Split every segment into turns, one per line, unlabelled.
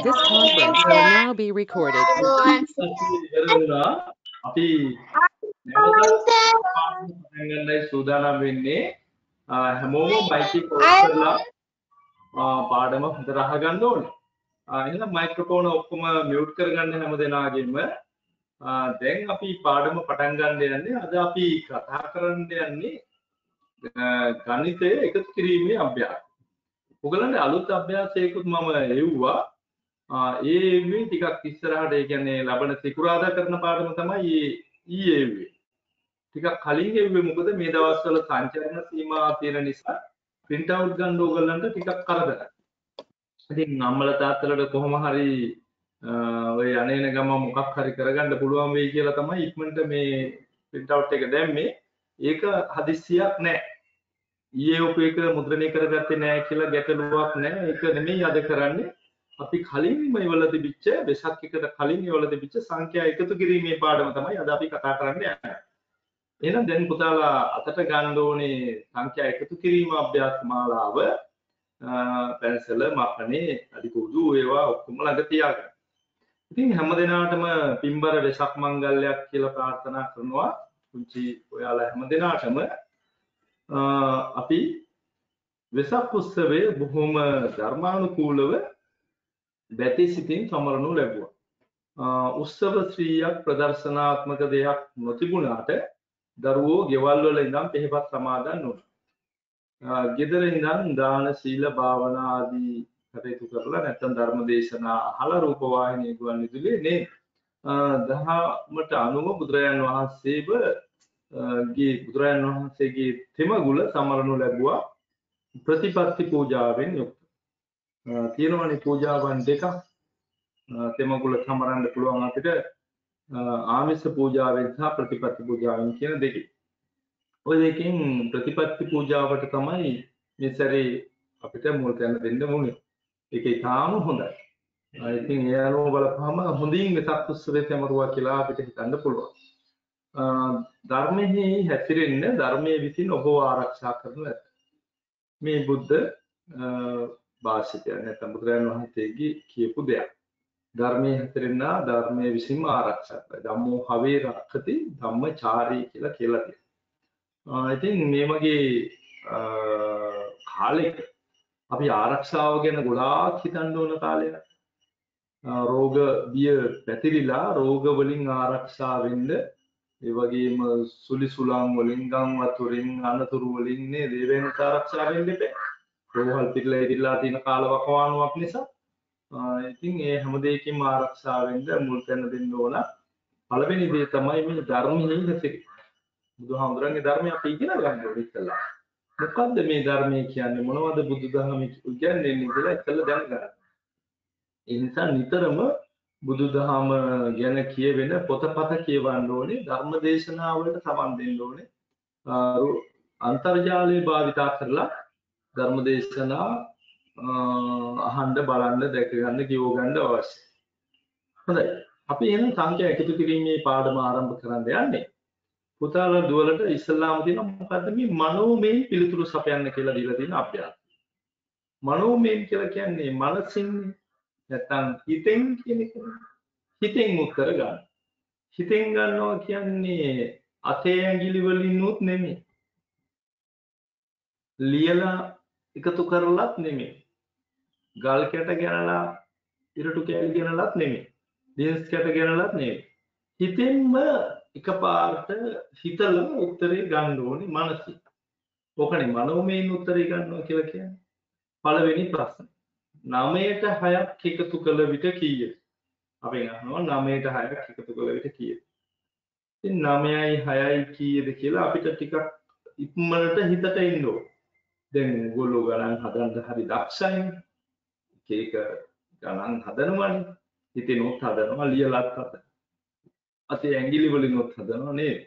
This conference will now be recorded.
අපි නැවතත් පාඩම පටන් ගන්නයි සූදානම් වෙන්නේ. හැමෝම මයික් එක ඔෆ් කරලා පාඩම හොඳට අහගන්න ඕනේ. එහෙනම් මයික්‍රොෆෝන ඔක්කොම මියුට් කරගන්න හැම දෙනාගෙම. දැන් අපි පාඩම පටන් ගන්න යන්නේ. අද අපි කතා කරන්න යන්නේ ගණිතය එකතු කිරීමේ අභ්‍යාසය. ඔයගලන්ට අලුත් අභ්‍යාසයකුත් මම එව්වා. ඒ ටිකක් ඉස්සරහට ඒ කියන්නේ ලබන සිකුරාදා කරන පාඩම තමයි ඊයේ ටිකක් කලින් එව්වේ මොකද මේ දවස්වල සංචරණ සීමා තියෙන නිසා print out ගන්න ඕගලන්ට ටිකක් කරදරයි. ඉතින් අම්මලා තාත්තලාට කොහොම හරි ඔය අනේන ගම මොකක් හරි කරගන්න පුළුවන් වෙයි කියලා තමයි ඉක්මනට මේ print out එක දැම්මේ. ඒක හදිස්සියක් නෑ. ඊයේ ඔප එක මුද්‍රණය කරගත්තේ නෑ කියලා ගැටලුවක් නෑ. ඒක නෙමෙයි අද කරන්නේ. අපි කලින්ම ඉවල තිබිච්ච වෙසක් එකට කලින් ඉවල තිබිච්ච සංඛ්‍යා එකතු කිරීමේ පාඩම තමයි අද අපි කතා කරන්න යන්නේ. එහෙනම් දැන් පුතාලා අතට ගන්න ඕනේ සංඛ්‍යා එකතු කිරීම අභ්‍යාස මාලාව. පැන්සල, මපනේ, අඩිකුඩු ඒවා ඔක්කොම ළඟ තියාගන්න. ඉතින් හැම දිනාටම පින්බර වෙසක් මංගල්‍යයක් කියලා ප්‍රාර්ථනා කරනවා. පුංචි ඔයාලා හැම දිනාටම අපි වෙසක් උත්සවයේ බොහොම ධර්මානුකූලව බැති සිතින් සමරනු ලැබුවා. උත්සව ශ්‍රීයක් ප්‍රදර්ශනාත්මක දෙයක් නොතිබුණාට දරුවෝ ගෙවල් වල ඉඳන් පෙහෙපත් සමාදන් වුණා. ගෙදර ඉඳන් දාන සීල භාවනා ආදී කටයුතු කරලා නැත්නම් ධර්ම දේශනා අහලා රූප වාහිනිය ගුවන් විදුලියේ නේ දහමට අනුව බුදුරජාන් වහන්සේගේ තෙමගුල සමරනු ලැබුවා. ප්‍රතිපත්ති පූජාවෙන් යුක්ත තියෙනවනේ පූජාවන් දෙකක්. තෙමගුල සමරන්න පුළුවන් අපිට ආමිෂ පූජාවෙන් සහ ප්‍රතිපත්ති පූජාවෙන් කියන දෙකේ. ඔය දෙකෙන් ප්‍රතිපත්ති පූජාවට තමයි මේ සැරේ අපිට මුල් තැන දෙන්න ඕනේ. ඒක ඉතාම හොඳයි. ඉතින් ඒ අනුව බලපුවම හොඳින් වෙසක් උත්සවයේ තැමරුවා කියලා අපිට හිතන්න පුළුවන්. ධර්මයේ හැසිරෙන්න ධර්මයේ විසින් ඔබව ආරක්ෂා කරනු ඇත. මේ බුද්ධ භාෂිතය නැත්නම් බුදුරජාණන් වහන්සේගේ කියපු දෙයක්. ධර්මයේ හැසිරෙන්න ධර්මයේ විසින්ම ආරක්ෂා කරයි. ධම්මෝ හවේ රක්ඛති ධම්මචාරී කියලා තියෙනවා. ඉතින් මේ වගේ කාලෙක අපි ආරක්ෂාව ගැන ගොඩාක් හිතන්න ඕන කාලයක්. රෝග බිය පැතිරිලා රෝග වලින් ආරක්ෂා වෙන්න ඒ වගේම සුලිසුලම් වලින් ගම් වතුරින් අනතුරු වලින් නේ දේවෙන් ආරක්ෂා වෙන්න බෑ. රෝහල් පිටලා ඉදිරියලා තියෙන කාලවකවානුවක් නිසා. ඉතින් ඒ හැම දෙයකින්ම ආරක්ෂා වෙන්න මුල් තැන දෙන්න ඕන. පළවෙනි දේ තමයි මේ ධර්මයේ හැසිරීම. බුදුහාමුදුරන්ගේ ධර්මය අපි ඉගෙන ගන්න ඕනේ ඉතලා. මොකද්ද මේ ධර්මය කියන්නේ? මොනවද බුදුදහම කියන්නේ කියලා ඉතලා දැනගන්න. ඒ නිසා නිතරම බුදුදහම ගැන කියවෙන පොතපත කියවන්න ඕනේ. ධර්ම දේශනාවලට සමන් දෙන්න ඕනේ. අන්තර්ජාලය භාවිතා කරලා ධර්ම දේශනා අහන්න බලන්න දැක ගන්න කියව ගන්න අවශ්‍යයි. හොඳයි. අපි එහෙනම් සංඛ්‍යා එකතු කිරීමේ පාඩම ආරම්භ කරන්න යන්නේ. පුතාලා දුවලට ඉස්සල්ලාම තියෙන මොකද්ද මේ මනෝමය පිළිතුරු සපයන්න කියලා දීලා තියෙන අභ්‍යාසය. මනෝමය කියලා කියන්නේ මනසින් නැත්නම් හිතෙන් කියන එක. හිතෙන් උත්තර ගන්න. හිතෙන් ගන්නවා කියන්නේ අතේ ඇඟිලි වලින්ුත් නෙමෙයි. ලියලා එකතු කරලත් නෙමෙයි. ගල් කැට ගණලා ඉරටු කැලි ගණලත් නෙමෙයි. ඩිස්ක් කැට ගණලත් නෙමෙයි. හිතෙන්ම එකපාරට හිතලා උත්තරේ ගන්න ඕනේ මනසින්. ඔකනේ මනෝමයෙන් උත්තරේ ගන්නවා කියලා කියන්නේ. පළවෙනි ප්‍රශ්න. 9ට 6ක් එකතු කළ විට කීයද? අපි අහනවා 9ට 6ක් එකතු කළ විට කීයද? ඉතින් 9යි 6යි කීයද කියලා අපිට ටිකක් ඉක්මනට හිතට එන්න ඕනේ. දැන් ඔයගොල්ලෝ ගණන් හදන්න හරි දක්ෂයිනේ. එක ගණන් හදනවානේ. හිතෙනොත් හදනවා, ලියලත් හදනවා. අතේ ඇඟිලි වලින්වත් හදනවා නේද?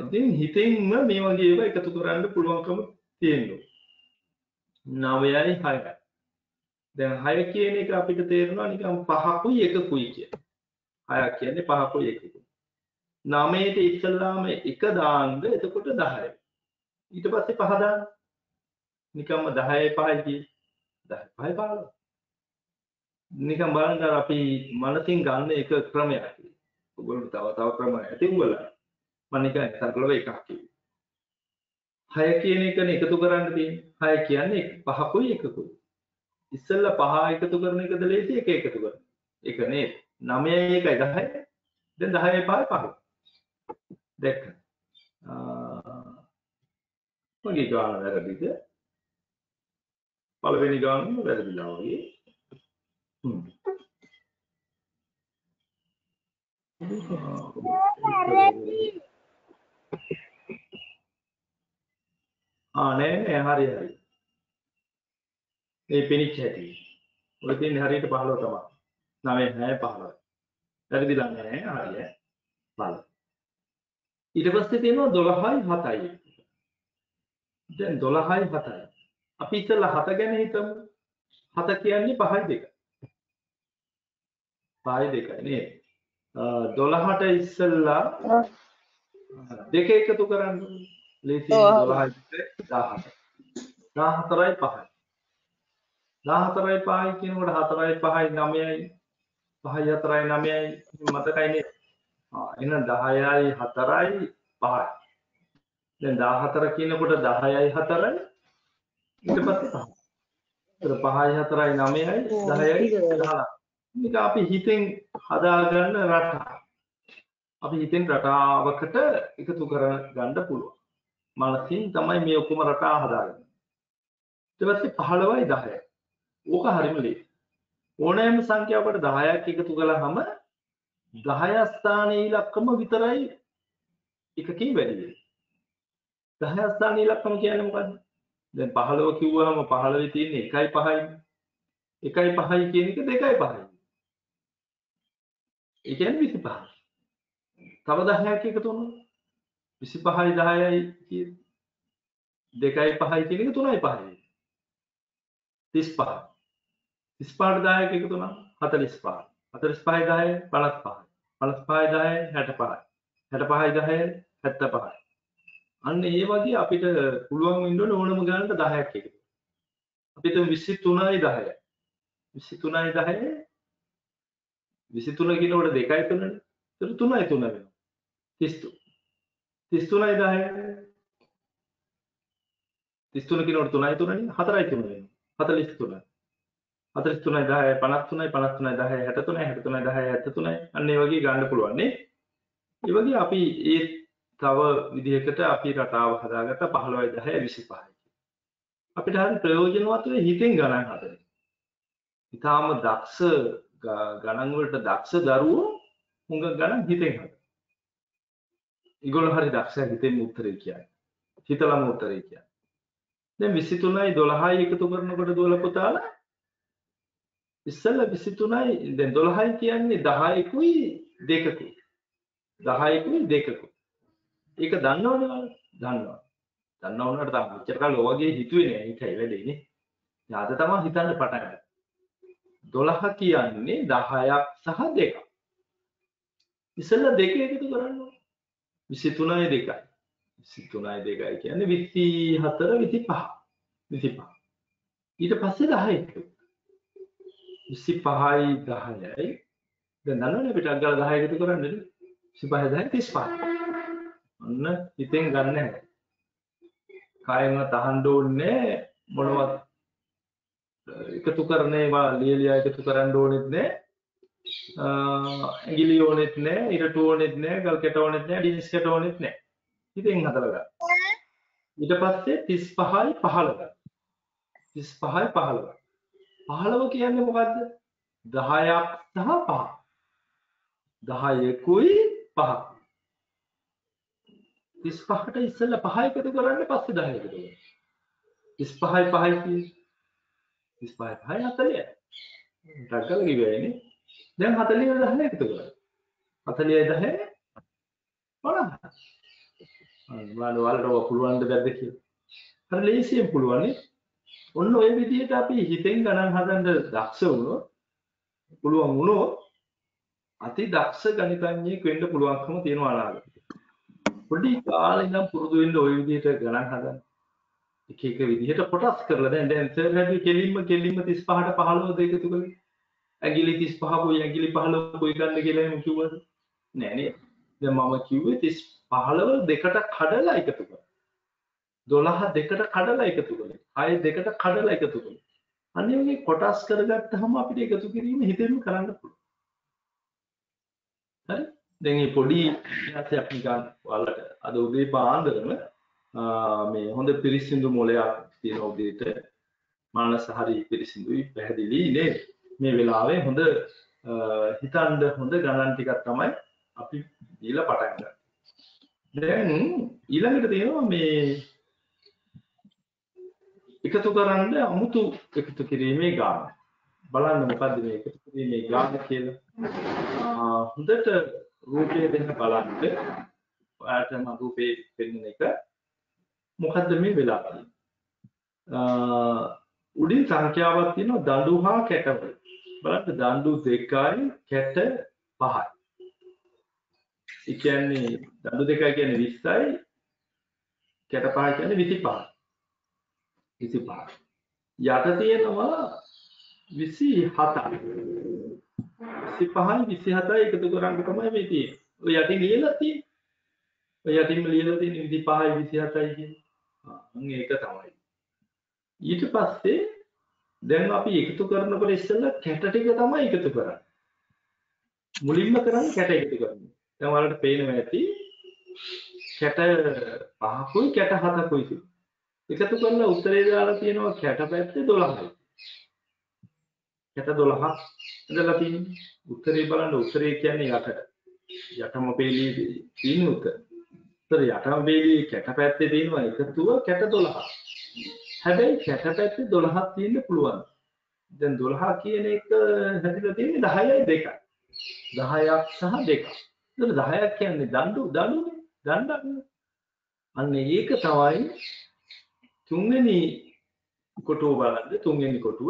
ඉතින් හිතෙන්ම මේ වගේ ඒවා එකතු කරන්න පුළුවන්කම තියෙනවා. 9යි 6යි. දැන් 6 කියන එක අපිට තේරෙනවා නිකන් 5කුයි 1කුයි කියලා. 6ක් කියන්නේ 5කුයි 1කුයි. 9ට ඉස්සල්ලාම 1 දාන්න එතකොට 10යි. ඊට පස්සේ 5 දාන්න. නිකම්ම 10යි 5යි කියේ. 10යි 5යි 15. නිකන් බලන්න අපි මනසින් ගන්න එක ක්‍රමයක්. ඔයගොල්ලෝ තව ක්‍රම ඇති උගලා. මම නිකන් සරලව එකක් කිව්වා. 6 කියන එකනේ එකතු කරන්න තියෙන්නේ. 6 කියන්නේ 5කුයි 1කුයි. ඉස්සෙල්ලා 5 එකතු කරන එකද ලේසි 1 එකතු කරන. ඒක නේද? 9යි 1යි 10යි. දැන් 10යි 5යි 5. දැක්ක. මගේ ගාන වැරදිද? පළවෙනි ගානම වැරදිලා වගේ. නෑ හරි. මේ පිනිච් ඇති. ඔය තියෙන්නේ හරියට 15 තමයි. 9 6 15. වැරදිලා නෑ හරිය. බලන්න. ඊට පස්සේ තියෙනවා 12යි 7යි. දැන් 12යි 7යි. අපි ඉතලා 7 ගැන හිතමු. 7 කියන්නේ 5යි 2. 5යි 2යි නේද? 12ට ඉස්සෙල්ලා දෙක එකතු කරන්න. ලේසියෙන් 12යි 17. 14යි 5යි. 14යි 5යි කියනකොට 4යි 5යි 9යි 5යි 4යි 9යි මතකයි නේද? එහෙනම් 10යි 4යි 5යි. දැන් 14 කියනකොට 10යි 4යි ඊට පස්සේ 5යි 4යි 9යි 10යි 11. මේක අපි හිතෙන් හදාගන්න රටාව. අපි හිතෙන් රටාවකට එකතු කර ගන්න පුළුවන්. මනසින් තමයි මේ ඔක්කොම රටා හදාගන්නේ. ඊට පස්සේ 15යි 10යි. ඕක හරිම ලේසි. ඕනෑම සංඛ්‍යාවකට 10ක් එකතු කළාම 10 ස්ථානයේ ඉලක්කම විතරයි එකකින් වැඩි වෙන්නේ. 10 ස්ථානයේ ඉලක්කම කියන්නේ මොකද්ද? දැන් 15 කිව්වහම 15 තියෙන්නේ 1යි 5යි. 1යි 5යි කියන එක 2යි 5යි. ඒ කියන්නේ 25. තව 10ක් එකතු වුණොත් 25යි 10යි කියන්නේ 2යි 5යි කියන එක 3යි 5යි. 35. 35ට 10ක් එකතු වුණා 45. 45යි 10යි 55. 55යි 10යි 65. 65යි 10යි 75. අන්න ඒ වගේ අපිට පුළුවන් වෙන්න ඕනම ගානකට 10ක් එකතු. අපිට 23යි 10යි. 23යි 10යි 23 කියනකොට 2යි 3නේ. ඒක 3යි 3 වෙනවා. 33. 33යි 10යි 33 කියනකොට 3යි 3නේ 4යි 3 වෙනවා. 43. 43යි 10යි 53යි 53යි 10යි 63යි 63යි 10යි 73යි අන්න ඒ වගේ ගන්න පුළුවන් නේ. ඒ වගේ අපි ඒ තව විදිහකට අපි රටාව හදාගත්ත 15යි 10යි 25යි. අපිට හරි ප්‍රයෝජනවත් වෙයි හිතෙන් ගණන් හදන්න. ඊටාම දක්ෂ ගණන් වලට දක්ෂ දරුවෝ හුඟ ගණන් හිතෙන් හදන. ඒගොල්ලෝ හරි දක්ෂ හිතෙන් උත්තරේ කියන්නේ. හිතලම උත්තරේ කියන්නේ. දැන් 23යි 12යි එකතු කරනකොට දුවලා පුතාලා ඉස්සෙල්ලා 23යි දැන් 12යි කියන්නේ 10කුයි 2කුයි. 10කුයි 2කුයි. ඒක දන්නවනේ ඔයාලා? දන්නවා. දන්නව උනාට තමයි මෙච්චර කාලෙ ඔයගේ හිතුවේ නෑ ඒකයි වැඩේ නේ. දැන් අද තමයි හිතන්න පටන් ගත්තේ. 12 කියන්නේ 10ක් සහ 2ක්. ඉස්සෙල්ලා දෙක එකතු කරන්න ඕනේ. 23යි 2යි. 23යි 2යි කියන්නේ 24 25. 25. ඊට පස්සේ 10 එකතු. 25යි 10යි. දැන් දන්නවනේ අපිට අග්ගල 10 එකතු කරන්න නේ. 25යි 10යි 35. ඔන්න හිතෙන් ගන්න නැහැ. කායෙන්වත් අහන්න ඕනේ මොනවත් එකතු කරන ඒවා ලියලියා එකතු කරන්න ඕනෙත් නෑ. ඇඟිලි ඕනෙත් නෑ, ඉරටු ඕනෙත් නෑ, ගල් කැට ඕනෙත් නෑ, ඩිස්ක් කැට ඕනෙත් නෑ. හිතෙන් හදලා ගන්න. ඊට පස්සේ 35යි 15. 35යි 15. 15 කියන්නේ මොකද්ද? 10ක් සහ 5. 10කුයි 5. 35ට ඉස්සෙල්ලා 5 එකතු කරන්න පස්සේ 10 එකතු කරන්න. 35යි 5යි කියන්නේ 35යි 5යි 40යි. ටක්කල කිව්වනේ. දැන් 40යි 10 එකතු කරන්න. 40යි 10 50. වලට පුළුවන් ද බැද්ද කියලා. හරි ලේසියෙන් පුළුවන් නේ. ඔන්න ඔය විදිහට අපි හිතෙන් ගණන් හදන්න දක්ෂ වුණොත් පුළුවන් වුණොත් අති දක්ෂ ගණිතඥයෙක් වෙන්න පුළුවන්කම තියෙනවා අනාගතේ. පොඩි කාලේ ඉඳන් පුරුදු වෙන්න ওই විදිහට ගණන් හදන්න. එක විදිහට කොටස් කරලා දැන් සර් හැදුවේ කෙලින්ම 35ට 15 දෙක එකතු කළේ. ඇඟිලි 35කුයි ඇඟිලි 15කුයි ගන්න කියලා එහෙම කිව්වද? නෑ නේද? දැන් මම කිව්වේ 15 දෙකට කඩලා එකතු කරා. 12 දෙකට කඩලා එකතු කළේ. 6 දෙකට කඩලා එකතු කළේ. අනිත් වගේ කොටස් කරගත්තාම අපිට එකතු කිරීම හිතෙන්න කරන්න පුළුවන්. හරි? දැන් මේ පොඩි ඉතිහාසයක් නිකන් ඔයාලට අද උදේ පාන්දරම මේ හොඳ පිරිසිදු මොලයක් තියෙන උදේට මානස හරි පිරිසිදුයි පැහැදිලි නේද? මේ වෙලාවේ හොඳ හිතන්න හොඳ ගණන් ටිකක් තමයි අපි දීලා පටන් ගන්න. දැන් ඊළඟට තියෙනවා මේ එකතු කරන්න අමුතු එකතු කිරීමේ ගාන. බලන්න මොකද්ද මේ එකතු කිරීමේ ගාන කියලා. හොඳට රූපය දෙන්න බලන්න. ඔයාලට මම රූපේ පෙන්වන එක මොකද්ද මේ වෙලා තියෙන්නේ. උඩින් සංඛ්‍යාවක් තියෙනවා දඬු හා කැටවල. බලන්න දඬු 2යි කැට 5යි. ඒ කියන්නේ දඬු 2 කියන්නේ 20යි කැට 5 කියන්නේ 25යි. 25. යට තියෙනවා 27යි. 25යි 27යි එකතු කරාම තමයි මේ තියෙන්නේ. ඔය යටින් ලියලා තියෙන්නේ. ඔය යටින්ම ලියලා තියෙන්නේ 25යි 27යි කියන්නේ. ඒක තමයි. ඊට පස්සේ දැන් අපි එකතු කරනකොට ඉස්සෙල්ලා කැට ටික තමයි එකතු කරන්නේ. මුලින්ම කරන්නේ කැට එකතු කරන්නේ. දැන් ඔයාලට පේනවා ඇති කැට 5කුයි කැට 7කුයි තියෙනවා. එකතු කරලා උත්තරේ දාලා තියෙනවා කැට පැත්තේ 12යි. කැට 12ක් ඉඳලා තියෙන්නේ. උත්තරේ බලන්න උත්තරේ කියන්නේ යටම පෙළියේ තියෙන උත්තර. උත්තර යටම පෙළියේ කැට පැත්තේ තියෙනවා එකතුව කැට 12ක්. හැබැයි කැට පැත්තේ 12ක් තියෙන්න පුළුවන්. දැන් 12 කියන එක හැදිලා තියෙන්නේ 10යි 2යි. 10ක් සහ 2ක්. ඒතර 10ක් කියන්නේ දඬුනේ. දණ්ඩක්. අන්න ඒක තමයි තුන්වෙනි කොටුව බලන්න තුන්වෙනි කොටුව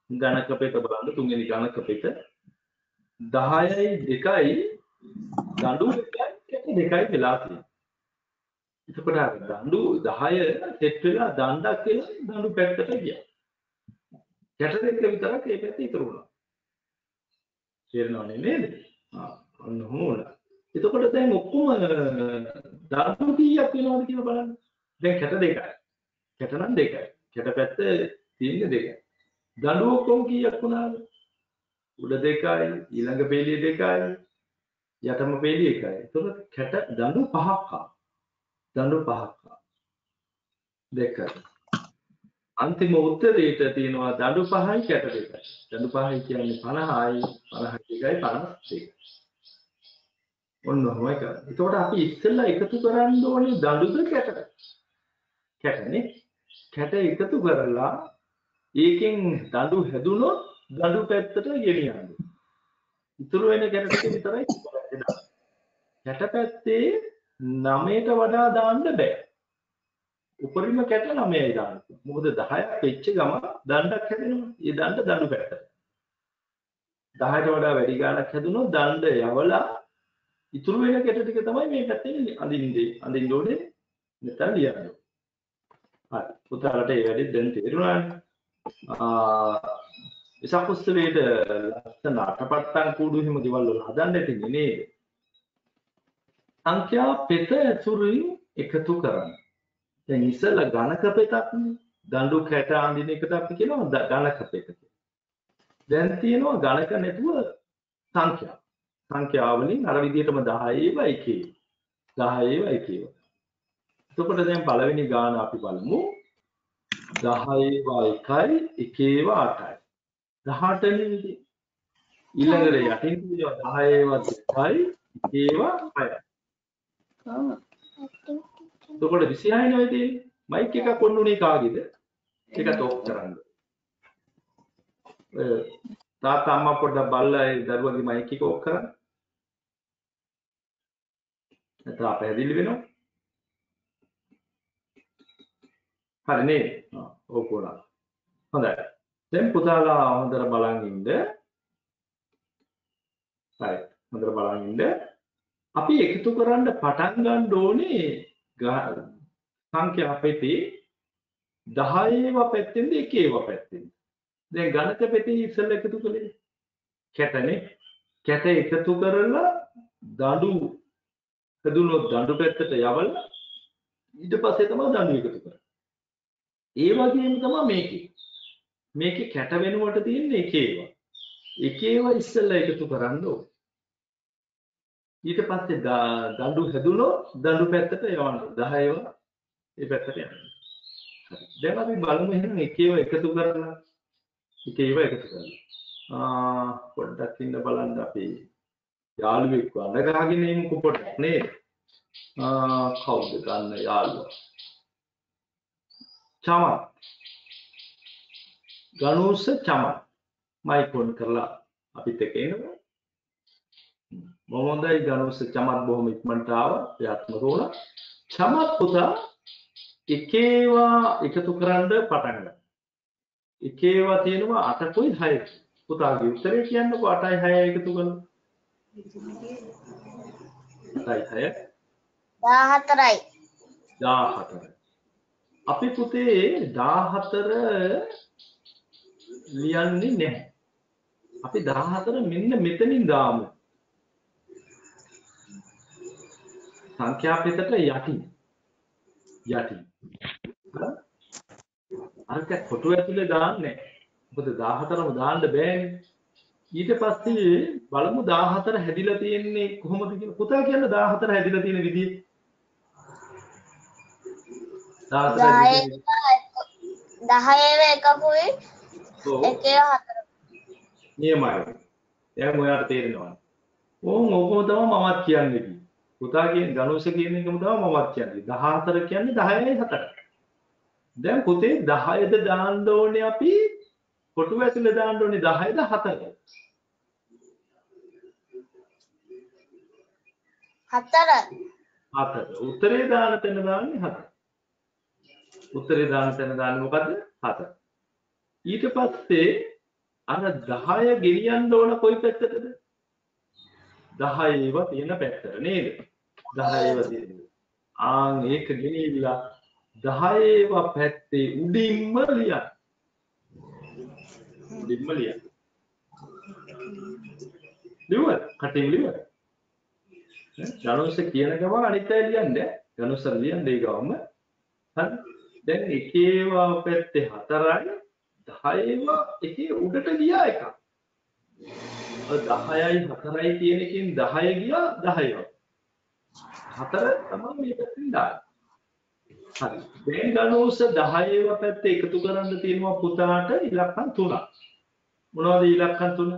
ගණක පෙත බලන්න තුන්වෙනි ගණක පෙත 10යි 2යි දඬු 2යි වෙලා තියෙනවා. එතකොට අර දඬු 10 සෙට් වෙලා දණ්ඩක් කියලා දඬු පැත්තට ගියා. කැට දෙක විතරක් ඒ පැත්තේ ඉතුරු වුණා. තේරෙනවනේ නේද? අන්න හොමලා. එතකොට දැන් ඔක්කොම දඬු කීයක් වෙනවද කියලා බලන්න. දැන් කැට දෙකයි. කැට නම් දෙකයි. කැට පැත්ත තියෙන්නේ දෙකයි. දඬු ඔක්කොම කීයක් වුණාද? උඩ දෙකයි, ඊළඟ පෙළිය දෙකයි, යටම පෙළිය එකයි. එතකොට කැට දඬු පහක් ආවා. දඬු පහක් ආවා. දෙක. අන්තිම උත්තරේට තියෙනවා දඬු 5යි කැට 2යි. දඬු 5යි කියන්නේ 50යි 52යි 52යි. ඔන්න ඔහොමයි කරන්නේ. එතකොට අපි ඉස්සෙල්ලා එකතු කරන්න ඕනේ දඬුද කැටද? කැටනේ. කැට එකතු කරලා ඒකෙන් දඬු හැදුනොත් දඬු පැත්තට ගෙනියන්න. ඉතුරු වෙන කැට ටික විතරයි දාන්න. කැට පැත්තේ 9ට වඩා දාන්න බෑ. උපරිම කැට 9යි දාන්න. මොකද 10ක් වෙච්ච ගම දණ්ඩක් හැදෙනවා. ඒ දණ්ඩ දඬු පැත්තට. 10ට වඩා වැඩි ගාණක් හැදුනොත් දණ්ඩ යවලා ඉතුරු වෙන කැට ටික තමයි මේ පැත්තේ අඳින්න ඕනේ. නැත්නම් ලියන්න. හරි. පුතාලට ඒ වැඩේ දැන් තේරුණානේ. ඉසක් උත්සවයේට ලස්සන අටපට්ටම් කූඩු හිම ගෙවල් වල හදන්න තියෙන්නේ නේද? සංඛ්‍යා පෙත ඇසුරින් එකතු කරන්න. දැන් ඉස්සෙල්ලා ගණක පෙතක් දඬු කැට අඳින එකට අපි කියනවා ගණක පෙත කියලා. දැන් තියෙනවා ගණක නැතුව සංඛ්‍යා. සංඛ්‍යා වලින් අර විදිහටම 10 ඒවා 1 10 ඒවා 1 ඒවා. එතකොට දැන් පළවෙනි ගාන අපි බලමු. 10 ඒවා 1යි 1 ඒවා 8යි. 18 නෙමෙයි. ඊළඟට යටින් තියෙනවා 10 ඒවා 2යි 1 ඒවා 6යි. එතකොට 26 නේ තියෙන්නේ. මයික් එකක් ඔන්න උනේ කාගේද? ඒකත් ඔෆ් කරන්න. තාත්තා අම්මා පොඩ්ඩක් බලලා ඒ දරුවගේ මයික් එක ඔෆ් කරන්න. නැත්නම් පැහැදිලි වෙනවා. හරි නේද? ඔව් කොලා. හොඳයි. දැන් පුතාලා හොඳට බලන් ඉන්න. හරි. හොඳට බලන් ඉන්න. අපි එකතු කරන්න පටන් ගන්න ඕනේ සංඛ්‍යා පෙතේ 10 ඒවා පැත්තෙන්ද 1 ඒවා පැත්තෙන්ද. දැන් ගණක පෙතේ ඉස්සෙල්ලා එකතු කළේ කැටනේ. කැට එකතු කරලා දඬු හදුනොත් දඬු පැත්තට යවලා ඊට පස්සේ තමයි දඬු එකතු කරන්නේ. ඒ වගේම තමයි මේකේ කැට වෙනුවට තියෙන්නේ එක ඒවා. එක ඒවා ඉස්සෙල්ලා එකතු කරන්න ඕනේ. ඊට පස්සේ දඬු හැදුනොත් දඬු පැත්තට යවන්න 10 ඒවා ඒ පැත්තට යනවා. හරි. දැන් අපි බලමු එහෙනම් එක ඒවා එකතු කරලා එක ඒවා එකතු කරලා. පොඩ්ඩක් ඉන්න බලන්න අපි යාළුවෙක් වඳ ගහගෙන ඉමුකෝ පොඩ්ඩක් නේද? කවුද ගන්න යාළුවා? චමත්. ගණුස චමත්. මයික් ඔන් කරලා අපිත් එක්ක එනවා. මොහොඳයි ගණුස චමත් බොහොම ඉක්මනට ආවා. යාත්මක වුණා. චමත් පුතා එක ඒවා එකතු කරන්න පටන් ගත්තා. එක ඒවා තියෙනවා 8කුයි 6කුයි. පුතාගේ උත්තරේ කියන්නකෝ 8යි 6යි එකතු කරලා. 8යි 6යි
14යි.
14. අපි පුතේ 14 ලියන්නේ නැහැ. අපි 14 මෙන්න මෙතනින් දාමු. සංඛ්‍යා පෙතට යටින්. අරක ෆොටෝ ඇතුලේ දාන්නේ. මොකද 14ම දාන්න බෑනේ. ඊට පස්සේ බලමු 14 හැදිලා තියෙන්නේ කොහොමද කියලා. පුතා කියන්න 14 හැදිලා තියෙන විදිය.
10 එකකුයි එකේ 4.
නියමයි. දැන් ඔයාලට තේරෙනවා. ඕකම තමයි මමත් කියන්නේ. පුතා කියන ගණුස කියන එකම තමයි මමත් කියන්නේ. 14 කියන්නේ 10යි 7යි. දැන් පුතේ 10ද දාන්න ඕනේ අපි කොටුව ඇතුලේ දාන්න ඕනේ 10ද 4ද?
4.
උත්තරේ දාන තැන දාන්නේ 4. උත්තරේ දාන තැන දාන්නේ මොකද්ද? 4. ඊට පස්සේ අර 10 ගෙනියන්න ඕන කොයි පැත්තටද? 10 ඒවා තියෙන පැත්තට නේද? 10 ඒවා තියෙන. ඒක ගෙනියilla 10 ඒවා පැත්තේ උඩින්ම ලියන්න. ලියුවද? කටින් ලියුවද? ගණුස කියන ගම අනිත් අය ලියන්නේ. ගණුස ලියන්නේ ඒ ගමම. හරි. දැන් එකේවා පැත්තේ 4යි 10වා එකේ උඩට ගියා එකක්. 10යි 4යි කියන එකෙන් 10 ගියා 10යි. 4 තමයි මේ පැත්තෙන් දාන්නේ. හරි. දැන් ගණුස 10වා පැත්තේ එකතු කරන්න තියෙනවා පුතාට ඉලක්කම් 3ක්. මොනවද ඉලක්කම් 3?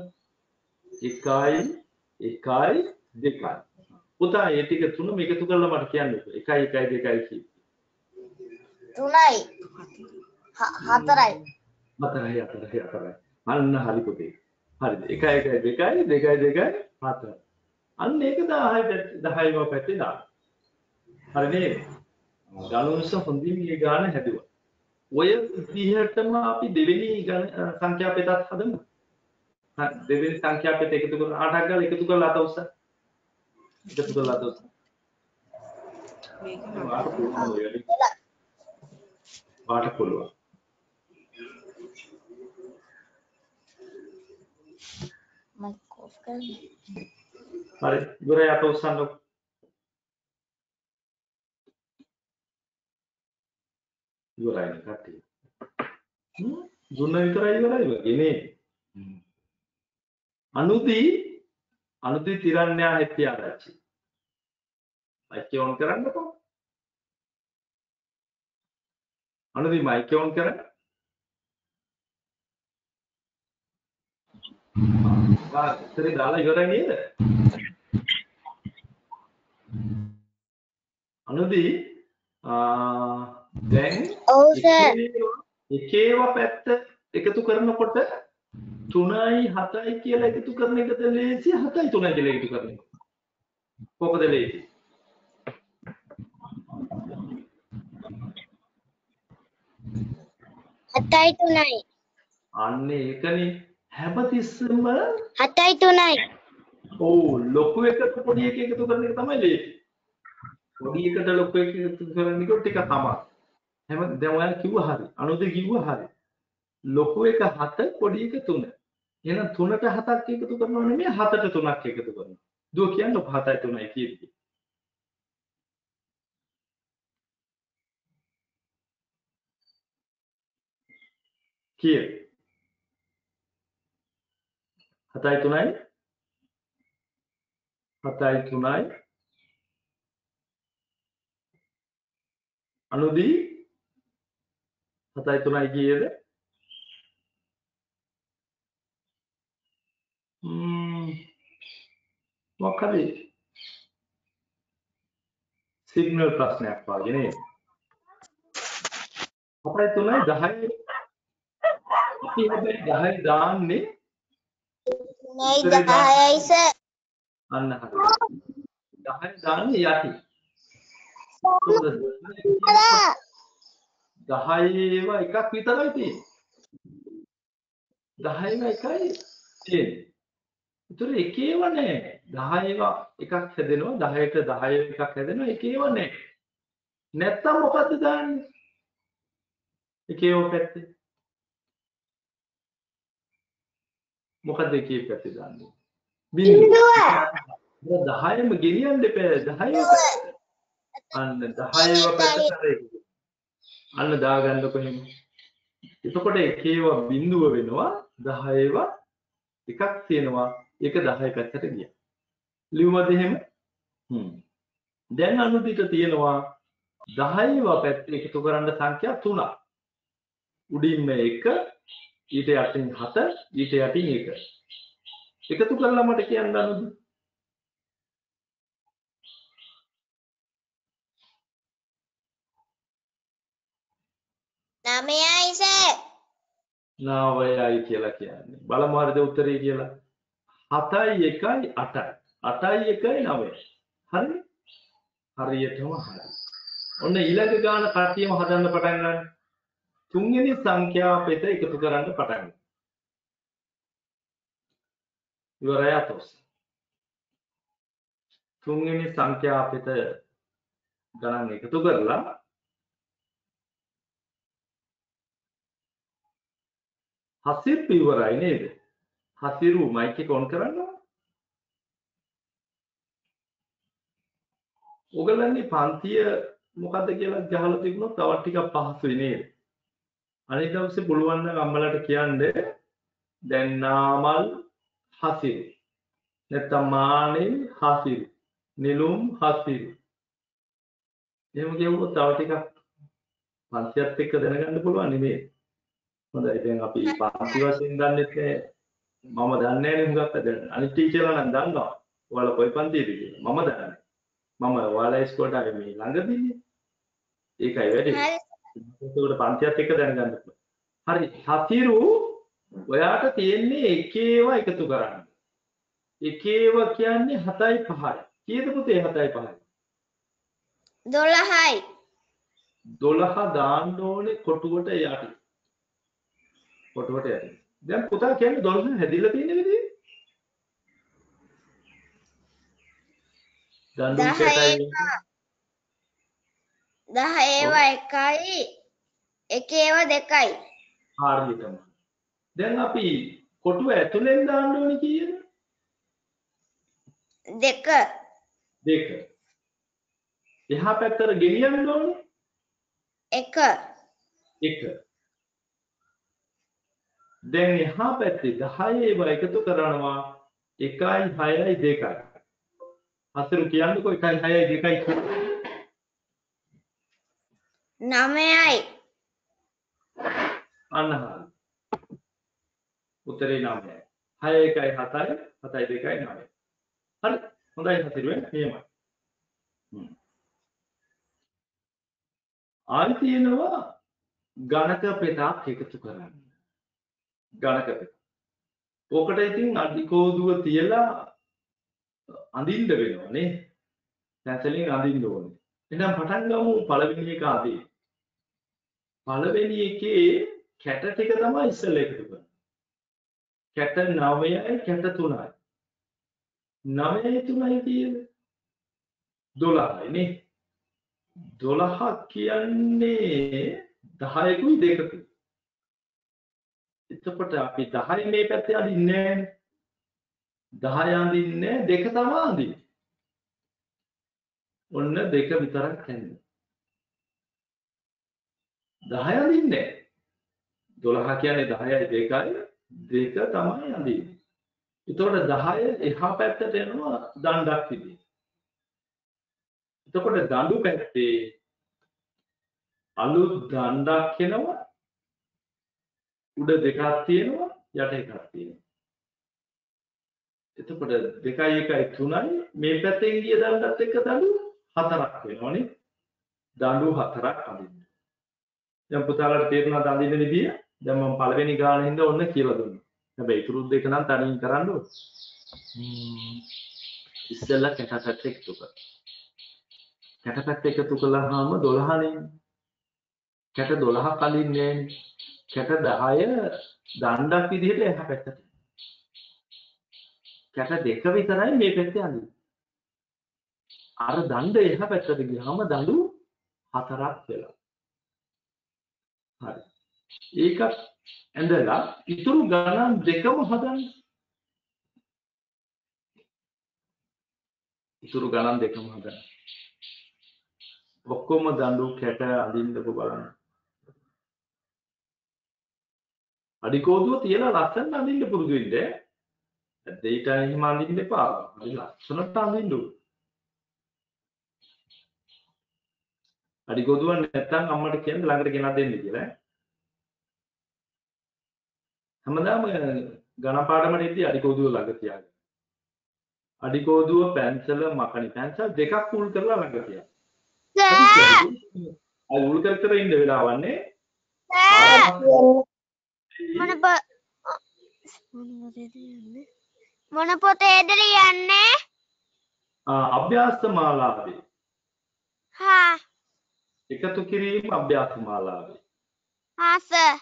1යි 1යි 2යි. පුතා ඒ ටික 3ම එකතු කරලා මට කියන්නකෝ. 1යි 1යි 2යි කී.
3යි 4යි.
4යි 4යි. අන්න හරි පුතේ. හරිද? 1යි 1යි 2යි 2යි 2යි 4. අන්න ඒක 10ව පැත්තේ දාන්න. හරි නේද? ගණුස හොඳින් මේ ගාන හැදුවා. ඔය විදිහටම අපි දෙවෙනි සංඛ්‍යා පෙතත් හදමු. හරි දෙවෙනි සංඛ්‍යා පෙත එකතු කරලා 8ක් ගාලා එකතු කරලා අත උස්ස. එකතු කරලා අත උස්ස. වාට පුළුවන්. හරි ඉවරයි අත උස්සන්න. ඉවරයි කට්ටිය. දුන්න විතරයි ඉවරයි වගේ නේ. Anudi Thiranya Hettiarachchi. Mike on කරන්නකෝ. අනුදී මයික් ඔන් කරන්න. ඉතරේ දාලා ඉවරයි නේද? අනුදී දැන්
ඔව් සර්.
එකේවා පැත්ත එකතු කරනකොට 3යි 7යි කියලා එකතු කරන එකද ලේසි 7යි 3යි කියලා එකතු කරන එක. කොහොමද ලේසි?
7යි 3යි.
අන්න ඒකනේ හැමතිස්සෙම
7යි 3යි.
ඔව් ලොකු එකට පොඩි එක එකතු කරන එක තමයි ලේසි. පොඩි එකට ලොකු එක එකතු කරන එක ටික තමයි. දැන් ඔයාලා කිව්වා හරි. අනුද කිව්වා හරි. ලොකු එක 7 පොඩි එක 3. එහෙනම් 3ට 7ක් එකතු කරනව නෙමෙයි 7ට 3ක් එකතු කරනවා. දුව කියන්නේ 7යි 3යි කීයද? කීයද? 7යි 3යි 7යි 3යි අනුදී 7යි 3යි කීයද? මොකක් හරි සිග්නල් ප්‍රශ්නයක් වගේ නේද? 7යි 3යි 10යි අපි හැබැයි 10යි දාන්නේ
නෑ 10යි සර්.
අන්න හරි. 10යි දාන්නේ යටි. 10ව එකක් විතරයි තියෙන්නේ. 10ව එකයි තියෙන්නේ. ඒතර එකේව නැහැ. 10ව එකක් හැදෙනවා 10ට 10 එකක් හැදෙනවා එකේව නැහැ. නැත්තම් මොකද්ද දාන්නේ? එකේව පැත්තේ. මොකද්ද එකේ පැත්තේ දාන්නේ? බිඳුව. 10ම ගෙනියන්න එපා 10ව. අන්න 10ව පැත්තට හරි. අන්න දාගන්නකො එහෙම. එතකොට එකේව බිඳුව වෙනවා 10ව එකක් තියෙනවා ඒක 10 පැත්තට ගියා. ලියුමද එහෙම? දැන් අනුදිට තියෙනවා 10ව පැත්තට එකතු කරන්න සංඛ්‍යා 3ක්. උඩින්ම 1 ඊට යටින් 7 ඊට යටින් 1. එකතු කරලා මට කියන්න අනුදි.
9යි සර්.
9යි කියලා කියන්නේ. බලමු හරිද උත්තරේ කියලා. 7යි 1යි 8යි. 8යි 1යි 9යි. හරිද? හරියටම හරි. ඔන්න ඊළඟ ගාන කට්ටියම හදන්න පටන් ගන්න. තුන්වෙනි සංඛ්‍යාපෙත එකතු කරන්න පටන් ගන්න. ඉවරයි අතොස්. තුන්වෙනි සංඛ්‍යාපෙත ගණන් එකතු කරලා හසිරු ඉවරයි නේද? හසිරු මයික් එක ඔන් කරන්න. ඔයගලන්නේ පන්තිය මොකද්ද කියලා ගහලා තිබුණොත් තවත් ටිකක් පහසුයි නේද? අනිත් දවසේ පුළුවන් නම් අම්මලාට කියන්න දැන් නාමල් හසිරු නැත්නම් මානෙල් හසිරු නිලුම් හසිරු එහෙම කියවුවොත් තව ටිකක් පන්තියත් එක්ක දැනගන්න පුළුවන් නේ. හොඳයි දැන් අපි පන්ති වශයෙන් දන්නෙත් මම දන්නේ නැහැ නේ හුඟක් දැන් අනිත් ටීචර්ලා නම් දන්නවා. ඔයාලා කොයි පන්තියේද කියලා. මම දන්නේ. මම ඔයාලා ඉස්කෝලේට ආවේ මේ ළඟදීනේ. ඒකයි වැඩි. ඒකට පන්තියත් එක්ක දැනගන්න පුළුවන්. හරි. හසිරු ඔයාට තියෙන්නේ එකේව එකතු කරන්න. එකේව කියන්නේ 7යි 5යි. කීයද පුතේ 7යි 5යි?
12යි.
12 දාන්න ඕනේ කොටුවට යටි. කොටුවට යටි. දැන් පුතා කියන්නේ 12 හැදිලා තියෙන විදිහ. දඬුම් කැටයි
10ව 1යි එකේව 2යි.
හරියටම. දැන් අපි කොටුව ඇතුලෙන් දාන්න ඕනේ කීයද?
2.
2. එහා පැත්තට ගෙනියන්න ඕනේ
1.
1. දැන් එහා පැත්තේ 10 ඒවා එකතු කරනවා 1යි 6යි 2යි. හසිරු කියන්නකෝ 1යි 6යි 2යි කියලා.
9යි.
අන්න හරි. උත්තරේ 9යි. 6 1යි 7යි 7යි 2යි 9යි. හරි. හොඳයි හසිරු එහෙමයි. ආයි තියෙනවා ගණක පෙතක් එකතු කරන්න. ගණක පෙත. ඔකට ඉතින් අධිකෝදුව තියලා අඳින්න වෙනවා නේ. පැන්සලෙන් අඳින්න ඕනේ. එහෙනම් පටන් ගමු පළවෙනි එක අදී. පළවෙනි එකේ කැට ටික තමයි ඉස්සෙල්ලා එකතු කරන්නේ. කැට 9යි කැට 3යි. 9යි 3යි කීයද? 12යි නේ. 12 කියන්නේ 10කුයි 2කුයි. එතකොට අපි 10 මේ පැත්තේ අඳින්නේ 10 අඳින්නේ 2 තමයි අඳින්නේ. ඔන්න 2 විතරක් හැන්නේ. 10 අඳින්නේ 12 කියන්නේ 10යි 2යි 2 තමයි අඳින්නේ. එතකොට 10 එහා පැත්තට එනවා දණ්ඩක් විදිහට. එතකොට දඬු පැත්තේ අලුත් දණ්ඩක් එනවා. උඩ දෙකක් තියෙනවා යට එකක් තියෙනවා. එතකොට 2යි 1යි 3යි මේ පැත්තෙන් ගිය දණ්ඩත් එක්ක දඬු 4ක් වෙනවනේ. දඬු 4ක් අඳින්න. දැන් පුතාලට තේරුණාද අඳින්න විදිය? දැන් මම පළවෙනි ගාන හින්දා ඔන්න කියලා දුන්නා. හැබැයි ඉතුරු දෙක නම් තනියෙන් කරන්න ඕනේ. ඉස්සෙල්ලා කැටපැත්ත එකතු කර. කැටපැත්ත එකතු කළාම 12නේ. කැට 12ක් අඳින්නේ නෑනේ. කැට 10 දණ්ඩක් විදිහට එහා පැත්තට. කැට දෙක විතරයි මේ පැත්තේ අඳින්නේ. අර දණ්ඩ එහා පැත්තට ගියාම දඬු 4ක් වෙලා. හරි. ඒක ඇඳලා ඉතුරු ගණන් දෙකම හදන්න. ඉතුරු ගණන් දෙකම හදන්න. ඔක්කොම දඬු කැට අඳින්නකො බලන්න. අඩිකෝදුව තියලා ලස්සනට අඳින්න පුරුදු වෙන්න. දෙයිට එහෙම අඳින්න එපා. හරි ලස්සනට අඳින්න ඕන. අඩිකෝදුව නැත්තම් අම්මට කියන්න ළඟට ගෙනත් දෙන්න කියලා. හැමදාම ගණන් පාඩමට ඉද්දි අඩිකෝදුව ළඟ තියාගන්න. අඩිකෝදුව පැන්සල මකණි පැන්සල් දෙකක් උල් කරලා ළඟ තියාගන්න. අය උල් කර ඉන්න වෙලාවන්නේ
මොන පොතේද ලියන්නේ?
අභ්‍යාස මාලාවේ.
හා
එකතු කිරීම අභ්‍යාස මාලාවේ.
හා සර්.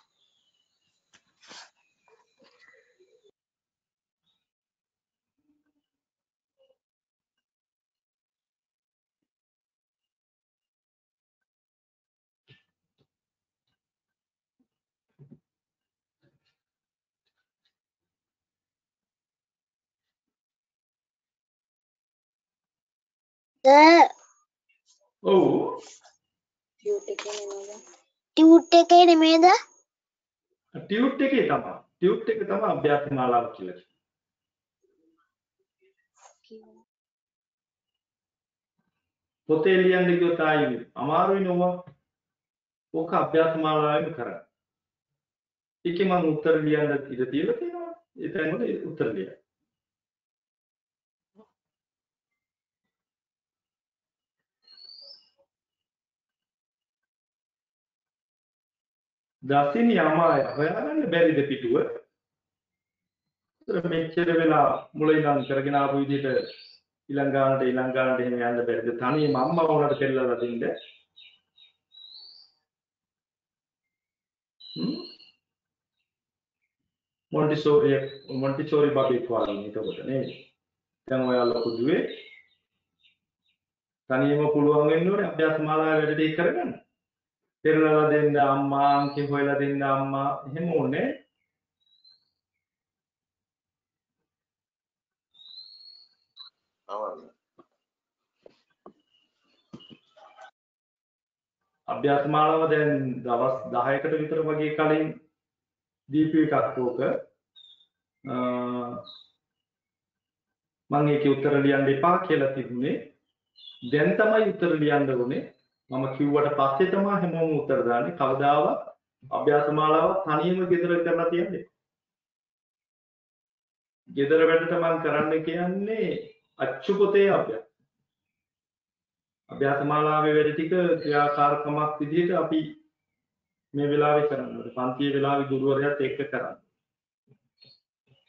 ඔව්.
ටියුට් එකේ නෙමෙයිද?
ටියුට් එකේ තමයි. ටියුට් එක තමයි අභ්‍යාස මාලාව කියලා කියන්නේ. පොතේ ලියන්න ගියොත් ආයි අමාරුයි නෝවා. ඕක අභ්‍යාස මාලාවෙන් කරන්න. ඒකේ මම උත්තර ලියන්න ඉඳ තියලා තියෙනවා. ඒ තැන් වල උත්තර ලියන්න. දසින් යමාය හොයාගන්න බැරිද පිටුව? මෙච්චර වෙලා මුල ඉඳන් කරගෙන ආපු විදිහට ඊළඟානට එහෙම යන්න බැරිද? තනියම අම්මා වුණාට කෙල්ලලා දෙන්න. මොන්ටිසෝරි බබෙක් වගේ එතකොට නේ. දැන් ඔයාලා ලොකු දුවේ තනියම පුළුවන් වෙන්න ඕනේ අභ්‍යාස මාලාවේ වැඩ ටික කරගන්න. පෙරලලා දෙන්න අම්මා අංකි හොයලා දෙන්න අම්මා එහෙම ඕනේ. අභ්‍යාස මාලාව දැන් දවස් 10කට විතර වගේ කලින් දීපු එකක් ඕක. මම ඒකේ උත්තර ලියන්න එපා කියලා තිබුණේ. දැන් තමයි උත්තර ලියන්න ඕනේ. මම කිව්වට පස්සේ තමයි හැමෝම උත්තර දාන්නේ. කවදාවත් අභ්‍යාස මාලාව තනියම ගෙදර කරලා තියන්නේ. ගෙදර වැඩට මම කරන්න කියන්නේ අච්චු පොතේ අභ්‍යාස මාලාවේ වැඩ ටික ක්‍රියාකාරකමක් විදිහට අපි මේ වෙලාවේ කරනවා. පන්තියේ වෙලාවේ ගුරුවරයාත් එක්ක කරන්නේ.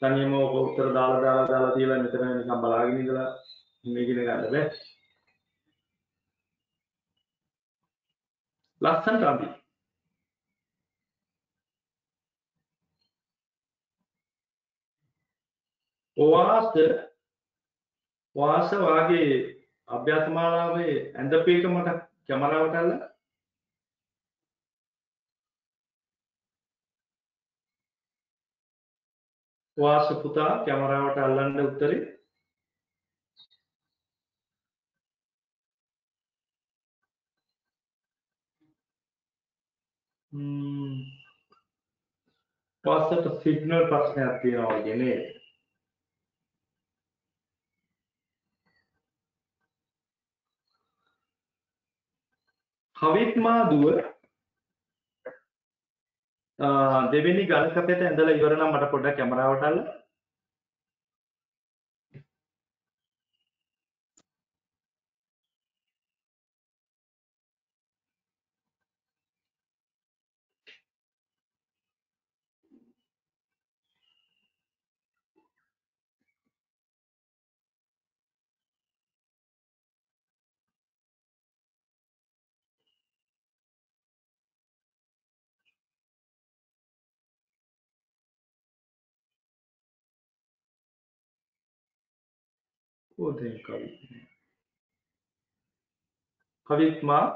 තනියම උත්තර දාලා තියලා මෙතන නිකන් බලාගෙන ඉඳලා මේකින ගන්න බෑ. ලස්සනට අපි වාස වාගේ අභ්‍යාස මාලාවේ ඇඳපේක මට කැමරාවට අල්ල වාස පුතා කැමරාවට අල්ලන්න උත්තරේ. වාසට සිග්නල් ප්‍රශ්නයක් තියෙනවා වගේ නේද? කවිත්මා දුව දෙවෙනි ගණකපයට ඇඳලා ඉවර නම් මට පොඩ්ඩක් කැමරාවට අල්ල. ඕතේ කවිත්මා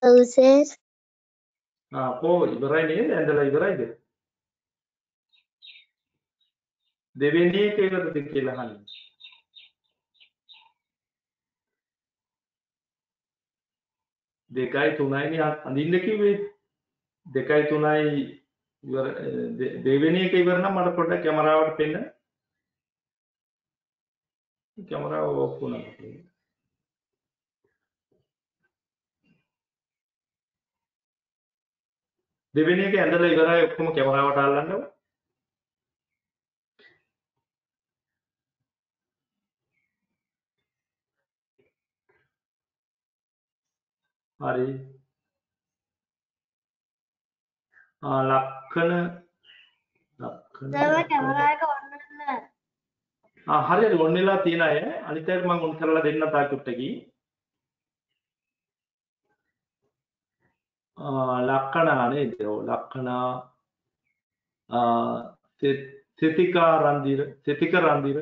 Houses.
කෝ ඉවරයි නේද? ඇඳලා ඉවරයිද? දෙවෙනි එක ඉවරද කියලා අහන්නේ. දෙකයි තුනයි අඳින්න කිව්වේ. දෙකයි තුනයි ඉවර දෙවෙනි එක ඉවර නම් මට පොඩ්ඩක් කැමරාවට පෙන්න. කැමරාව ඔෆ් වුණා. දෙවෙනි එක ඇඳලා ඉවරයි ඔක්කොම කැමරාවට අල්ලන්නකො. හරි. ලක්ෂණ
කැමරා එක ඔන්න කරන්න.
හරියට ඔන් වෙලා තියෙන අය අනිත් අයට මම ඔන් කරලා දෙන්න තා චුට්ටකි. ලක්ෂණා නේද? ඔව් ලක්ෂණා සිතිකා රන්දිර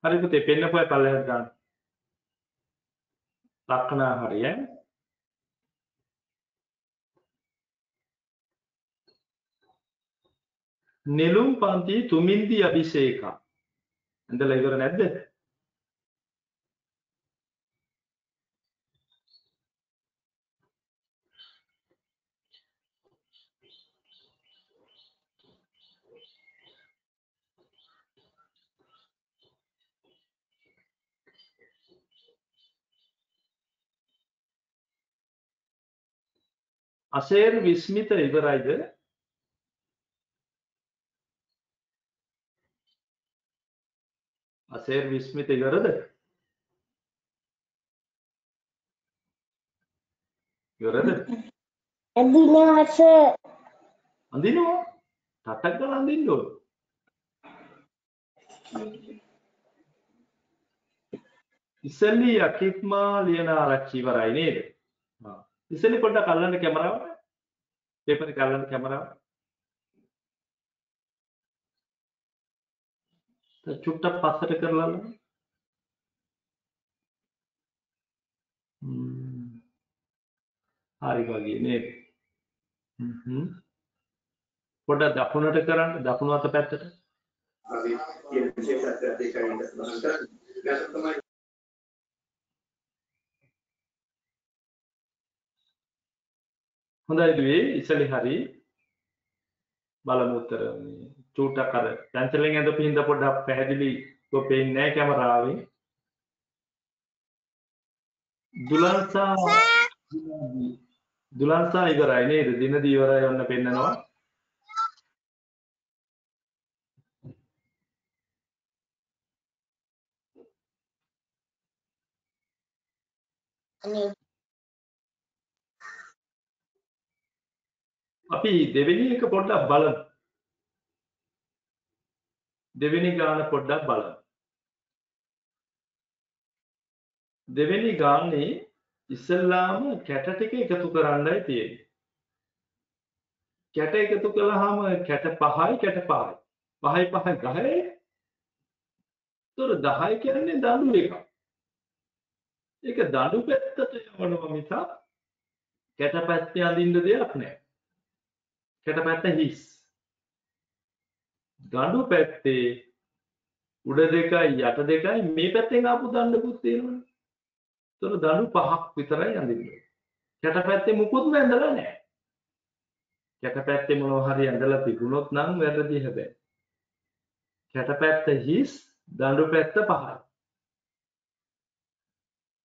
හරි පුතේ පෙන්නපුවා පල්ලෙහාට ගන්න. ලක්ෂණා හරිය. නෙළුම් පන්ති තුමින්දි අභිෂේක. ඇඳලා ඉවර නැද්ද? අසේර් විස්මිත ඉවරයිද? අසේර් විස්මිත ඉවරද? ඉවරද?
අදිනාස.
අඳිනවා. ටටක් ගාලා අඳින්න ඕන. ඉස්සෙල්ලි අකිත්මා ලියන ආරච්චි ඉවරයි නේද? ඉස්සෙල්ලි පොඩ්ඩක් අල්ලන්න කැමරාවට. පේපර් එක අල්ලන්න කැමරාවට. චුට්ටක් පස්සට කරලා අල්ලන්න. හරි වගේ නේද? පොඩ්ඩක් දකුණට කරන්න දකුණු අත පැත්තට. අපි කියන විශේෂත්වයක් ඒකයි තමයි. හොඳයි දුවේ ඉස්සෙල්ලි හරි බලමු උත්තර මේ චූට්ටක් අර පැන්සලෙන් ඇඳපු හින්දා පොඩ්ඩක් පැහැදිලි පේන්නේ නැහැ කැමරාවේ. දුලන්සා ඉවරයි නේද? දිනදී ඉවරයි ඔන්න පෙන්නනවා. අපි දෙවෙනි එක පොඩ්ඩක් බලමු. දෙවෙනි ගාන පොඩ්ඩක් බලමු. දෙවෙනි ගානේ ඉස්සල්ලාම කැට ටික එකතු කරන්නයි තියෙන්නේ. කැට එකතු කළාම කැට 5යි කැට 5යි. 5යි 5යි 10යි. ඒතර 10 කියන්නේ දඬු එකක්. ඒක දඬු පැත්තට යවනවා මිසක් කැට පැත්තේ අඳින්න දෙයක් නැහැ. කැට පැත්ත හිස්. දඬු පැත්තේ උඩ දෙකයි යට දෙකයි මේ පැත්තෙන් ආපු දඬුකුත් තියෙනවනේ. ඒතර දඬු 5ක් විතරයි අඳින්නේ. කැට පැත්තේ මුකුත්ම ඇඳලා නැහැ. කැට පැත්තේ මොනවා හරි ඇඳලා තිබුණොත් නම් වැරදි හැබැයි. කැට පැත්ත හිස් දඬු පැත්ත 5යි.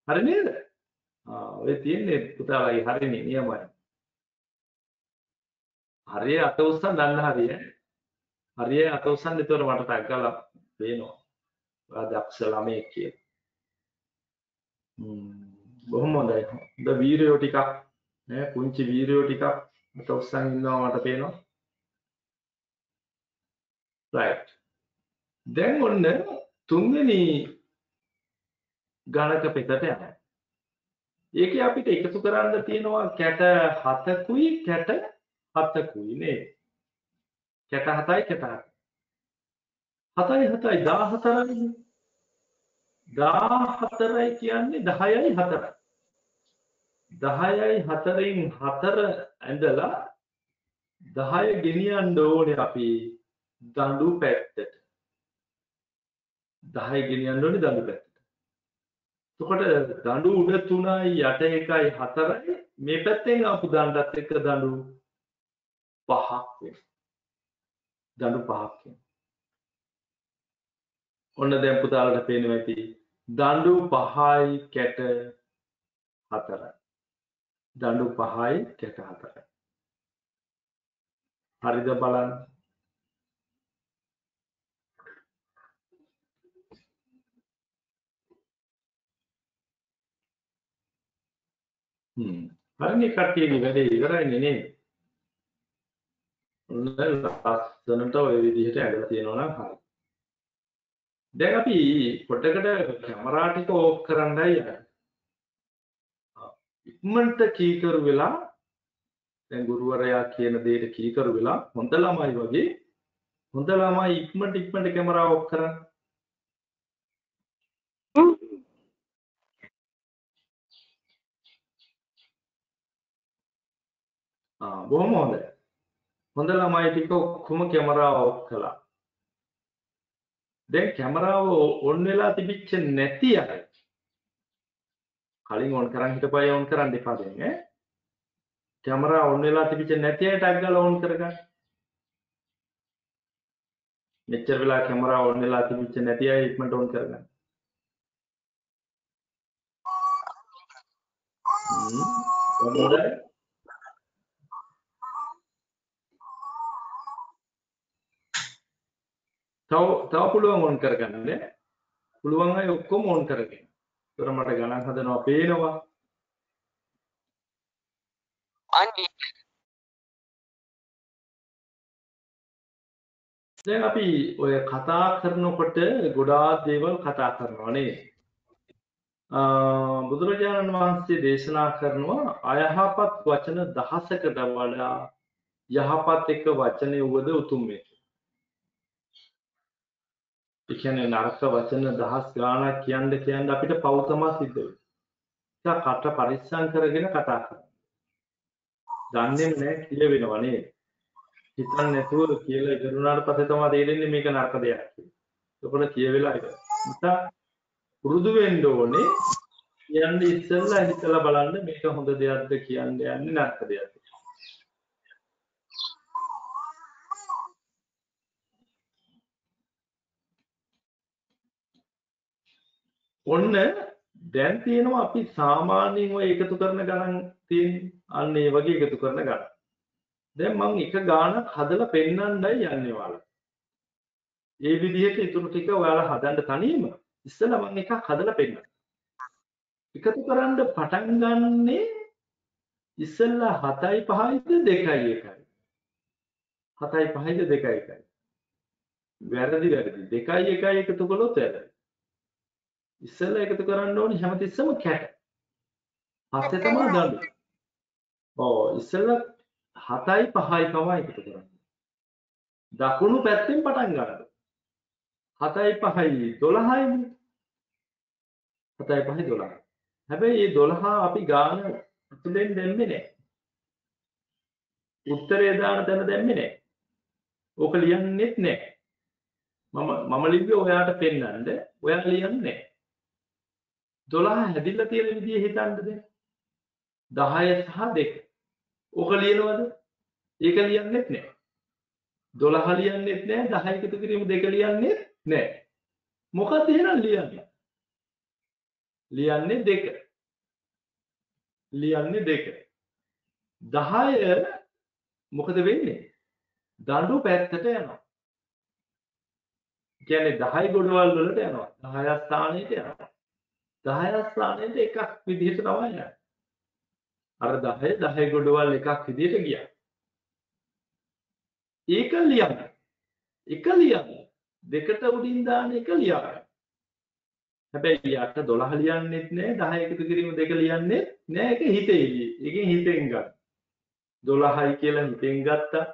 හරි නේද? ඔය තියෙන්නේ පුතාලයි හරිනේ නියමයි. හරිය අත උස්සන් දන්න හරිය. හරිය අත උස්සන් ඒතර මට ටක් ගාලා පේනවා. ඔයා දක්ෂ ළමයෙක් කියලා. බොහොම හොඳයි. හොඳ වීරයෝ ටිකක් නේ පුංචි වීරයෝ ටිකක් අත උස්සන් ඉන්නවා මට පේනවා. right. දැන් ඔන්න තුන්වෙනි ගණක පෙතට යනවා. ඒකේ අපිට එකතු කරන්න තියෙනවා කැට 7කුයි කැට 7කුයි නේද? කැට 7යි කැට 7යි 7යි 14යි. 14යි කියන්නේ 10යි 4යි. 10යි 4න් 4 ඇඳලා 10 ගෙනියන්න ඕනේ අපි දඬු පැත්තට. 10 ගෙනියන්න ඕනේ දඬු පැත්තට. එතකොට දඬු උඩ 3යි යට 1යි 4යි මේ පැත්තෙන් ආපු දඬුත් එක්ක දඬු 5ක් වෙනවා. දඬු 5ක් වෙනවා. ඔන්න දැන් පුතාලට පේනවා ඇති දඬු 5යි කැට 4යි. දඬු 5යි කැට 4යි. හරිද බලන්න. හරිනේ කට්ටියගේ වැඩේ ඉවරයිනේ නේද? ඔන්න ලස්සනට ඔය විදිහට ඇදලා තියෙනවා නම් හරි. දැන් අපි පොඩකට කැමරා ටික ඕෆ් කරන්නයි යන්නේ. ඉක්මනට කීකරු වෙලා දැන් ගුරුවරයා කියන දෙයට කීකරු වෙලා හොඳ ළමයි වගේ හොඳ ළමයි ඉක්මනට කැමරා ඕෆ් කරන්න. බොහොම හොඳයි. හොඳ ළමයි ටික ඔක්කොම කැමරාව ඕෆ් කළා. දැන් කැමරාව ඔන් වෙලා තිබිච්ච නැති අය කලින් ඔන් කරන් හිටපයි ඔන් කරන්න එපා දැන් ඈ. කැමරාව ඔන් වෙලා තිබිච්ච නැති අයට ටැග් ගාලා ඔන් කරගන්න. මෙච්චර වෙලා කැමරාව ඔන් වෙලා තිබිච්ච නැති අය ඉක්මනට ඔන් කරගන්න. හොඳයි. තව පුළුවන් ඔන් කරගන්න නේ. පුළුවන් අය ඔක්කොම ඔන් කරගෙන. ඒතර මට ගණන් හදනවා පේනවා. දැන් අපි ඔය කතා කරනකොට ගොඩාක් දේවල් කතා කරනවා නේද? බුදුරජාණන් වහන්සේ දේශනා කරනවා අයහපත් වචන 1000කට වඩා යහපත් එක වචනේ වුවද උතුම් වේ. ඒ කියන්නේ නරක වචන 1000 ගාණක් කියන්න අපිට පව් තමයි සිද්ධ වෙන්නේ. ඒක කට පරිස්සම් කරගෙන කතා කරනවා. දන්නේම නැහැ කියවෙනවා නේද? හිතන්නේ නැතුව කියලා ඉවරුණාට පස්සේ තමයි තේරෙන්නේ මේක නරක දෙයක් කියලා. ඒකෝට කියවෙලා ඉවරයි. නිසා පුරුදු වෙන්න ඕනේ කියන්නේ ඉස්සෙල්ලා හිතලා බලන්න මේක හොඳ දෙයක්ද කියන්නේ යන්නේ නරක දෙයක්ද. ඔන්න දැන් තියෙනවා අපි සාමාන්‍යයෙන් ඔය එකතු කරන ගණන් තියෙන්නේ. අන්න ඒ වගේ එකතු කරන ගණන්. දැන් මම එක ගානක් හදලා පෙන්නන්නයි යන්නේ ඔයාලට. ඒ විදිහට ඊටු ටික ඔයාලා හදන්න තනියම ඉස්සෙල්ලා මම එකක් හදලා පෙන්නන්න. එකතු කරන්න පටන් ගන්නේ ඉස්සෙල්ලා 7යි 5යිද 2යි 1යි. 7යි 5යිද 2යි 1යි. වැරදි 2යි 1යි එකතු කළොත් වැරදි. ඉස්සෙල්ලා එකතු කරන්න ඕනේ හැමතිස්සෙම කැට. පස්සේ තමයි දඬු. ඔව් ඉස්සෙල්ලා 7යි 5යි තමයි එකතු කරන්නේ. දකුණු පැත්තෙන් පටන් ගන්න. 7යි 5යි 12යි. 7යි 5යි 12. හැබැයි මේ 12 අපි ගාන තුලෙන් දෙන්නේ නැහැ. උත්තරේ දාන තැන දෙන්නේ නැහැ. ඕක ලියන්නෙත් නැහැ. මම ලිව්වේ ඔයාට පෙන්නන්න. ඔයා ලියන්නේ නැහැ. 12 හැදිලා තියෙන විදිය හිතන්නද? 10 සහ 2. ඕක ලියනවද? ඒක ලියන්නෙත් නැහැ. 12 ලියන්නෙත් නැහැ. 10 එකතු කිරීම 2 ලියන්නෙත් නැහැ. මොකද එහෙනම් ලියන්නේ? ලියන්නේ 2. ලියන්නේ 2. 10 මොකද වෙන්නේ? දඬු පැත්තට යනවා. කියන්නේ 10 ගොඩවල් වලට යනවා. 10 ස්ථානෙට යනවා. 10 ස්ථානෙට එකක් විදිහට තමයි යන්නේ. අර 10 ගොඩවල් එකක් විදිහට ගියා. ඒක ලියන්න. එක ලියන්න. දෙකට උඩින් දාන එක ලියන්න. හැබැයි යට 12 ලියන්නෙත් නෑ 10 එකතු කිරීම 2 ලියන්නෙත් නෑ. ඒක හිතේ. ඒකෙන් හිතෙන් ගන්න. 12යි කියලා හිතෙන් ගත්තා.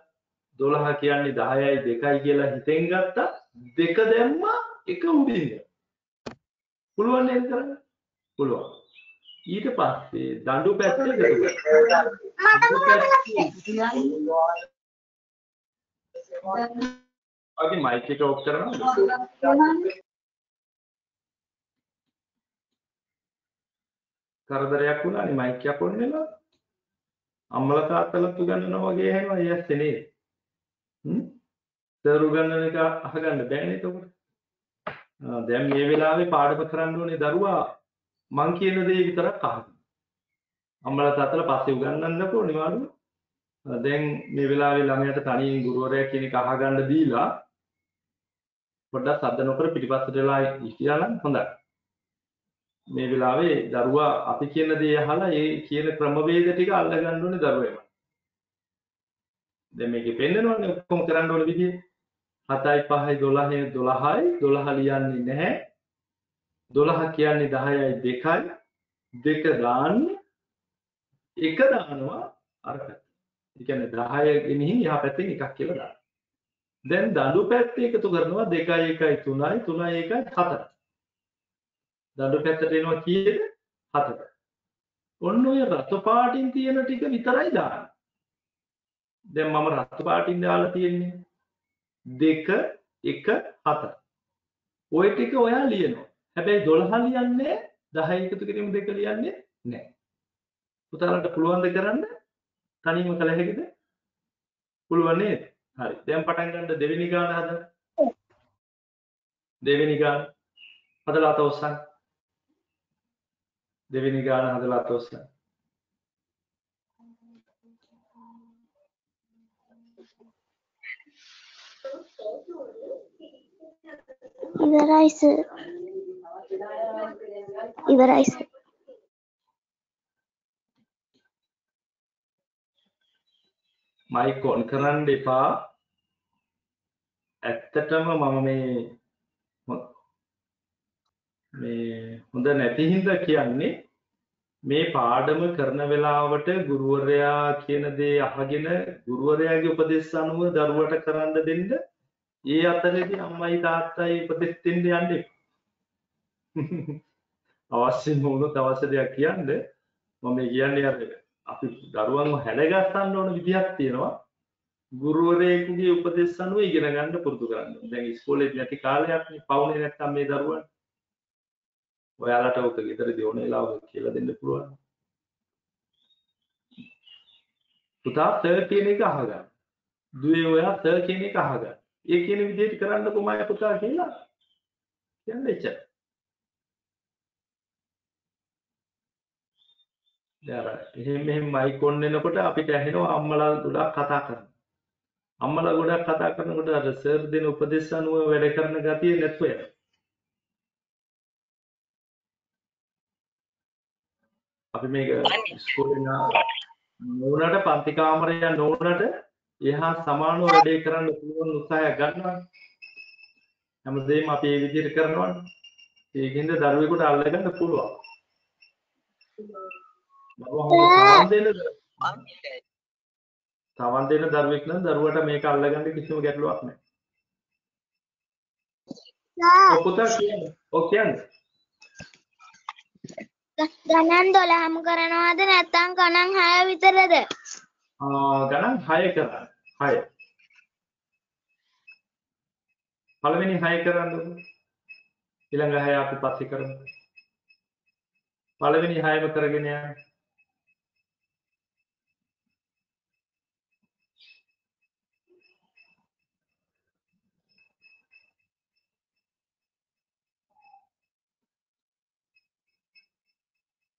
12 කියන්නේ 10යි 2යි කියලා හිතෙන් ගත්තා. 2 දැම්මා එක උඩින්ද. පුළුවන් නේද කරන්න? පුළුවන්. ඊට පස්සේ දඬු පැත්තේ අපි මයික් එක ඔෆ් කරනවා. කරදරයක් වුණානේ මයික් එක ඔන් වෙනවා. අම්මලා තාත්තලාත් උගන්වනවා වගේ එහෙනවා ඊයස්සේ නේද? සර් උගන්වන එක අහගන්න බෑනේ එතකොට. දැන් මේ වෙලාවේ පාඩම කරන්න ඕනේ දරුවා මං කියන දේ විතරක් අහන්න. අම්මලා තාත්තලා පස්සේ උගන්වන්නකෝ නිවාඩුව. දැන් මේ වෙලාවේ ළමයාට තනියෙන් ගුරුවරයා කියන එක අහගන්න දීලා පොඩ්ඩක් සද්ද නොකර පිටිපස්සට වෙලා ඉතියා නම් හොඳයි. මේ වෙලාවේ දරුවා අපි කියන දේ අහලා ඒ කියන ක්‍රමවේද ටික අල්ල ගන්න ඕනේ දරුවෙම. දැන් මේකේ පෙන්නනවනේ ඔක්කොම කරන්න ඕන විදිය. 7යි 5යි 12යි 12යි 12 ලියන්නේ නැහැ. 12 කියන්නේ 10යි 2යි 2 දාන්නේ 1 දානවා අර පැත්ත. ඒ කියන්නේ 10 ගෙනින් එහා පැත්තෙන් එකක් කියලා දානවා. දැන් දඬු පැත්තේ එකතු කරනවා 2යි 1යි 3යි 3යි 1යි 4යි. දඬු පැත්තට එනවා කීයද? 7ට. ඔන්න ඔය රතු පාටින් තියෙන ටික විතරයි දාන්නේ. දැන් මම රතු පාටින් දාලා තියෙන්නේ 2 1 7. ওই ටික ඔයා ලියනවා. හැබැයි 12 ලියන්නේ 10 එකතු කිරීම 2 ලියන්නේ නැහැ. පුතාලට පුළුවන් ද කරන්න? තනියම කළ හැකිද? පුළුවන් නේද? හරි. දැන් පටන් ගන්න දෙවෙනි ගාන හදන්න. දෙවෙනි ගාන හදලා තෝස්සන්. දෙවෙනි ගාන හදලා තෝස්සන්.
ඉවරයි සර්. ඉවරයි සර්.
මයික් ඔන් කරන්න එපා. ඇත්තටම මම මේ හොඳ නැති හින්දා කියන්නේ මේ පාඩම කරන වෙලාවට ගුරුවරයා කියන දේ අහගෙන ගුරුවරයාගේ උපදෙස් අනුව දරුවට කරන්න දෙන්න. ඒ අතරේදී අම්මයි තාත්තයි උපදෙස් දෙන්න යන්නේ. අවශ්‍ය වුණොත් අවශ්‍ය දෙයක් කියන්නේ මම කියන්නේ අර අපි දරුවන්ව හැඩගස්සන්න ඕන විදිහක් තියෙනවා. ගුරුවරයෙකුගේ උපදෙස් අනුව ඉගෙන ගන්න පුරුදු කරන්න. දැන් ඉස්කෝලේ නැති කාලයක් නේ පවුනේ නැත්තම් මේ දරුවන්. ඔයාලට උත ගෙදරදී ඕන වෙලාවක කියලා දෙන්න පුළුවන්. පුතා සර් කියන එක අහගන්න. දුවේ ඔයා සර් කියන එක අහගන්න. ඒ කියන විදිහට කරන්නකො මම පුතා කියලා. කියන්නේ එච්චර. දැන් එහෙම මයික් ඔන් වෙනකොට අපිට ඇහෙනවා අම්මලා ගොඩක් කතා කරනවා. අම්මලා ගොඩක් කතා කරනකොට අර සර් දෙන උපදෙස් අනුව වැඩ කරන ගතිය නැතුව යනවා. අපි මේක ඉස්කෝලේ නෝනට පන්ති කාමරය නෝනට එහා සමානව වැඩේ කරන්න පුළුවන් උත්සාහයක් ගන්නවා. හැමදේම අපි මේ විදිහට කරනවානේ. ඒකින්ද දරුවෙකුට අල්ලගන්න පුළුවන්. තවන් දෙන දරුවෙක් නම් දරුවට මේක අල්ලගන්න කිසිම ගැටලුවක් නැහැ. පුතා කියන්නේ. ඔව් කියන්නේ.
ගණන් 12ම කරනවද නැත්නම් ගණන් 6 විතරද?
ගණන් 6 කරන්න. 6. පළවෙනි 6 කරන්නකො. ඊළඟ 6 අපි පස්සේ කරමු. පළවෙනි 6ම කරගෙන යන්න.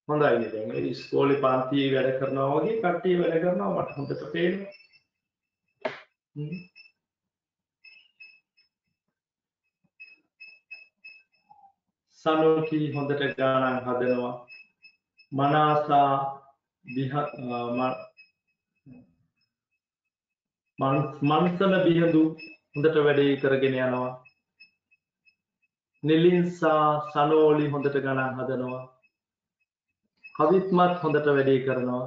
හොඳයි නේද? මේ ඉස්කෝලේ පන්තියේ වැඩ කරනවා වගේ කට්ටිය වැඩ කරනවා මට හොඳට පේනවා. සනෝකී හොඳට ගණන් හදනවා. මනාසා මන්සන බිහඳු හොඳට වැඩේ කරගෙන යනවා. නිලින්සා සනෝලි හොඳට ගණන් හදනවා. කවිත්මත් හොඳට වැඩේ කරනවා.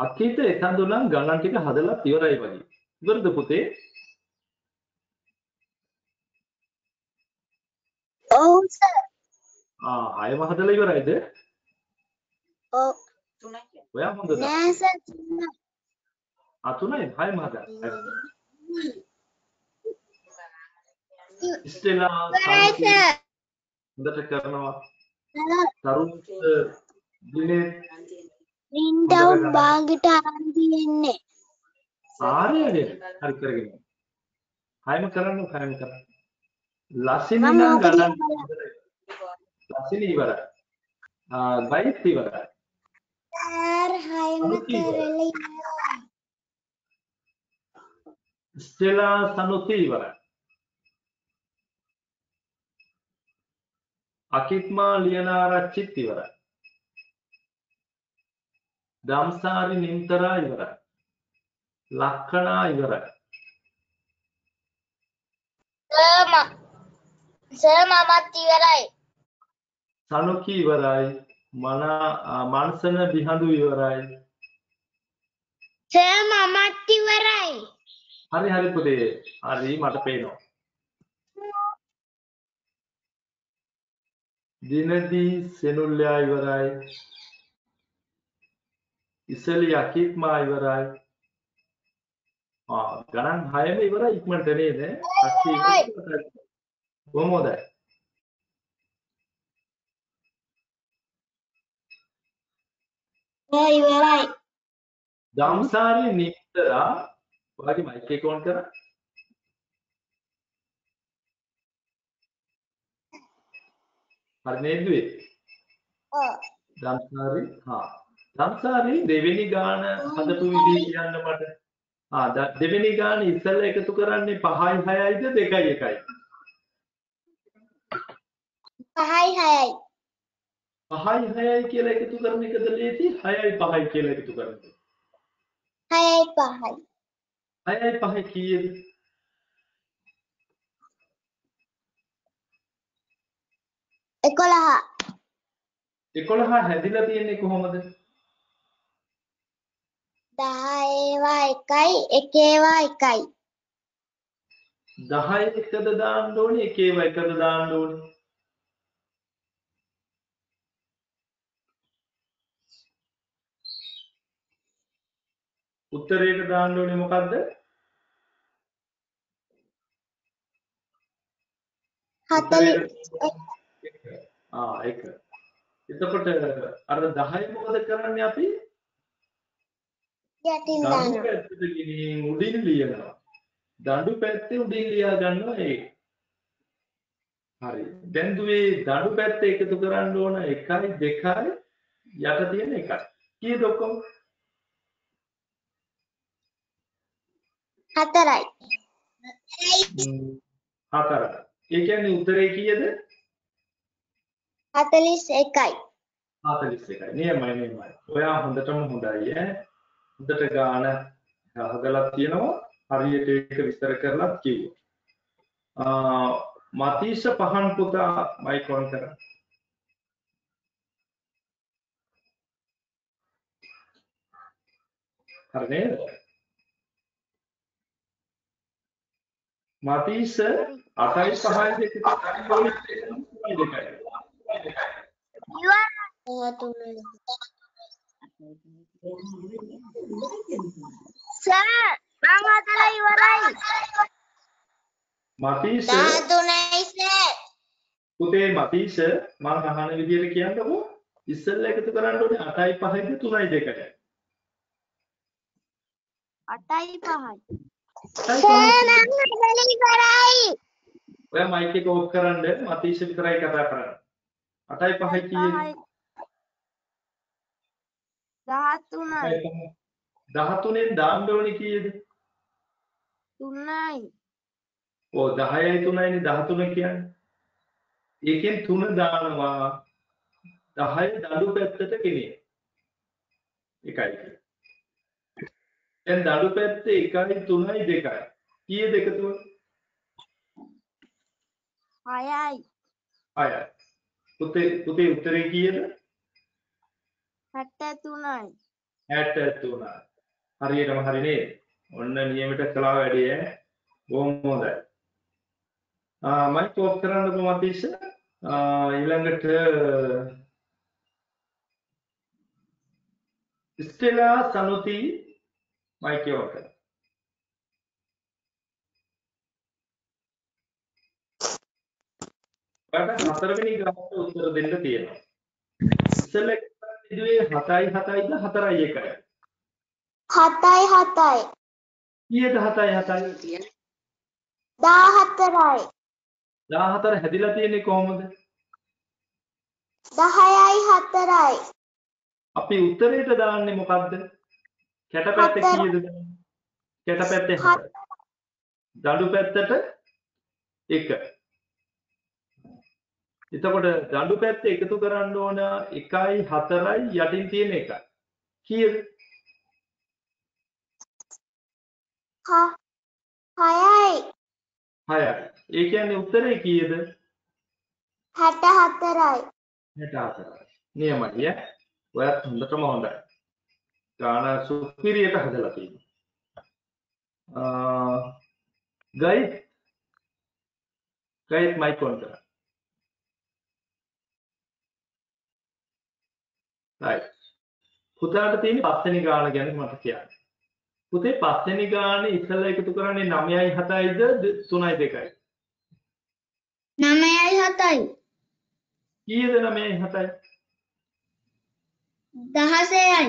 අකීත එකඳු නම් ගණන් ටික හදලා ඉවරයි වගේ. ඉවරද පුතේ?
ඔව් සර්.
හයම හදලා ඉවරයිද?
ඔව්.
ඔයා හොඳද?
නෑ සර්.
3යි හයම හදලා. ස්ටෙලා හොඳට කරනවා. තරුණ දිනේ
print බාගෙට අරන් තියෙන්නේ.
හරි කරගෙන. හයම කරන්න. ලසිනි නම් ගණන් ලසිනි ඉවරයි. ගයිත් ඉවරයි.
සර් හයම කරලා
ස්ටෙලා සනුති ඉවරයි. අකිත්මා ලියනාරච්චිත් ඉවරයි. දම්සාරි නිම්තරා ඉවරයි. ලක්කනා ඉවරයි.
සර් මමත් ඉවරයි.
සනුකි ඉවරයි. මන්සන බිහඳු ඉවරයි.
සර් මමත් ඉවරයි.
හරි පුතේ. හරි මට පේනවා. දිනදී සෙනුල්ලා ඉවරයි. ඉසලි අකිත්මා ඉවරයි. ගණන් 6ම ඉවරයි ඉක්මනට නේද? කොහොමද?
ඉවරයි.
දම්සාරි නිතරා ඔයාගේ මයික් එක ඔන් කරා. හරි නේද? දම්සාරි දෙවෙනි ගාන හදපු විදිහ කියන්න මට. දෙවෙනි ගාන ඉස්සෙල්ලා එකතු කරන්නේ 5යි 6යිද 2යි 1යි?
5යි 6යි.
5යි 6යි කියලා එකතු කරන එකද ලේසි? 6යි 5යි කියලා එකතු කරන එක.
6යි 5යි.
6යි 5යි කීයද?
11.
11 හැදිලා තියෙන්නේ කොහොමද?
10 ඒවා 1යි 1 ඒවා 1යි.
10 එකද දාන්න ඕනේ 1 ඒවා එකද දාන්න ඕනේ? උත්තරේට දාන්න ඕනේ මොකද්ද?
41.
එක. එතකොට අර 10 මොකද කරන්නේ අපි?
යටින්
දඬු
දානවා.
පැත්තට ගිහින් උඩින් ලියනවා. දඬු පැත්තේ උඩින් ලියා ගන්නවා ඒක. හරි. දැන් දුවේ දඬු පැත්ත එකතු කරන්න ඕන 1යි 2යි යට තියෙන 1යි. කීයද ඔක්කොම?
4යි.
4යි. ඒ කියන්නේ උත්තරේ කීයද?
41යි.
41යි. නියමයි. ඔයා හොඳටම හොඳයි ඈ. හොඳට ගාන හදලා තියෙනවා. හරියට ඒක විස්තර කරලා කිව්වා. මතීෂ පහන් පුතා මයික් ඔන් කරන්න. හරි නේද? මතීෂ 8යි 5යි දෙක
සර් මං හදලා ඉවරයි.
මතීෂ
13යි සර්.
පුතේ මතීෂ මම අහන විදියට කියන්නකෝ ඉස්සෙල්ලා එකතු කරන්න ඕනේ 8යි 5යි 3යි 2යි.
8යි 5යි.
සර්
මං හදලා ඉවරයි.
ඔයා මයික් එක ඕෆ් කරන්න මතීෂ විතරයි කතා කරන්නේ. 8යි 5යි කීයද?
13යි.
13න් දාන්න ඕනේ කීයද?
3යි.
ඔව් 10යි 3යිනේ 13 කියන්නේ. ඒකෙන් 3 දානවා 10 දඩු පැත්තට ගෙනියන. එකයි. දැන් දඩු පැත්තේ 1යි 3යි 2යි. කීයද එකතුව?
6යි.
6යි. පුතේ උත්තරේ කීයද?
73යි.
63. හරියටම හරි නේද? ඔන්න නියමිත කළා වැඩි ඈ. බොහොම හොඳයි. මයික් ඔෆ් කරන්නකෝ මතීෂ. ඊළඟට ස්ටෙලා සනුති මයික් ඔෆ් කරන්න. ඔයාලට හතරවෙනි ගානට උත්තර දෙන්න තියෙනවා. ඉස්සෙල්ලා ඉදුවේ 7යි 7යිද 4යි 1යි?
7යි 7යි.
කීයද 7යි 7යි?
14යි.
14 හැදිලා තියෙන්නේ කොහොමද?
10යි 4යි.
අපි උත්තරේට දාන්නේ මොකද්ද? කැටපැත්තේ කීයද දාන්නේ? කැටපැත්තේ 7යි. දඬු පැත්තට 1. එතකොට දඬු පැත්තේ එකතු කරන්න ඕන 1යි 4යි යටින් තියෙන 1යි. කීයද?
6යි.
6යි. ඒ කියන්නේ උත්තරේ කීයද?
64යි.
64යි. නියමයි ඈ. ඔයත් හොඳටම හොඳයි. ගාන සුපිරියට හදලා තියෙනවා. ගයිඩ් මයික් ඔන් කරන්න. right. පුතාට තියෙන පස්වෙනි ගාන ගැන මට කියන්න. පුතේ පස්වෙනි ගානේ ඉස්සෙල්ලා එකතු කරන්නේ 9යි 7යිද 3යි 2යි?
9යි 7යි.
කීයද 9යි 7යි?
16යි.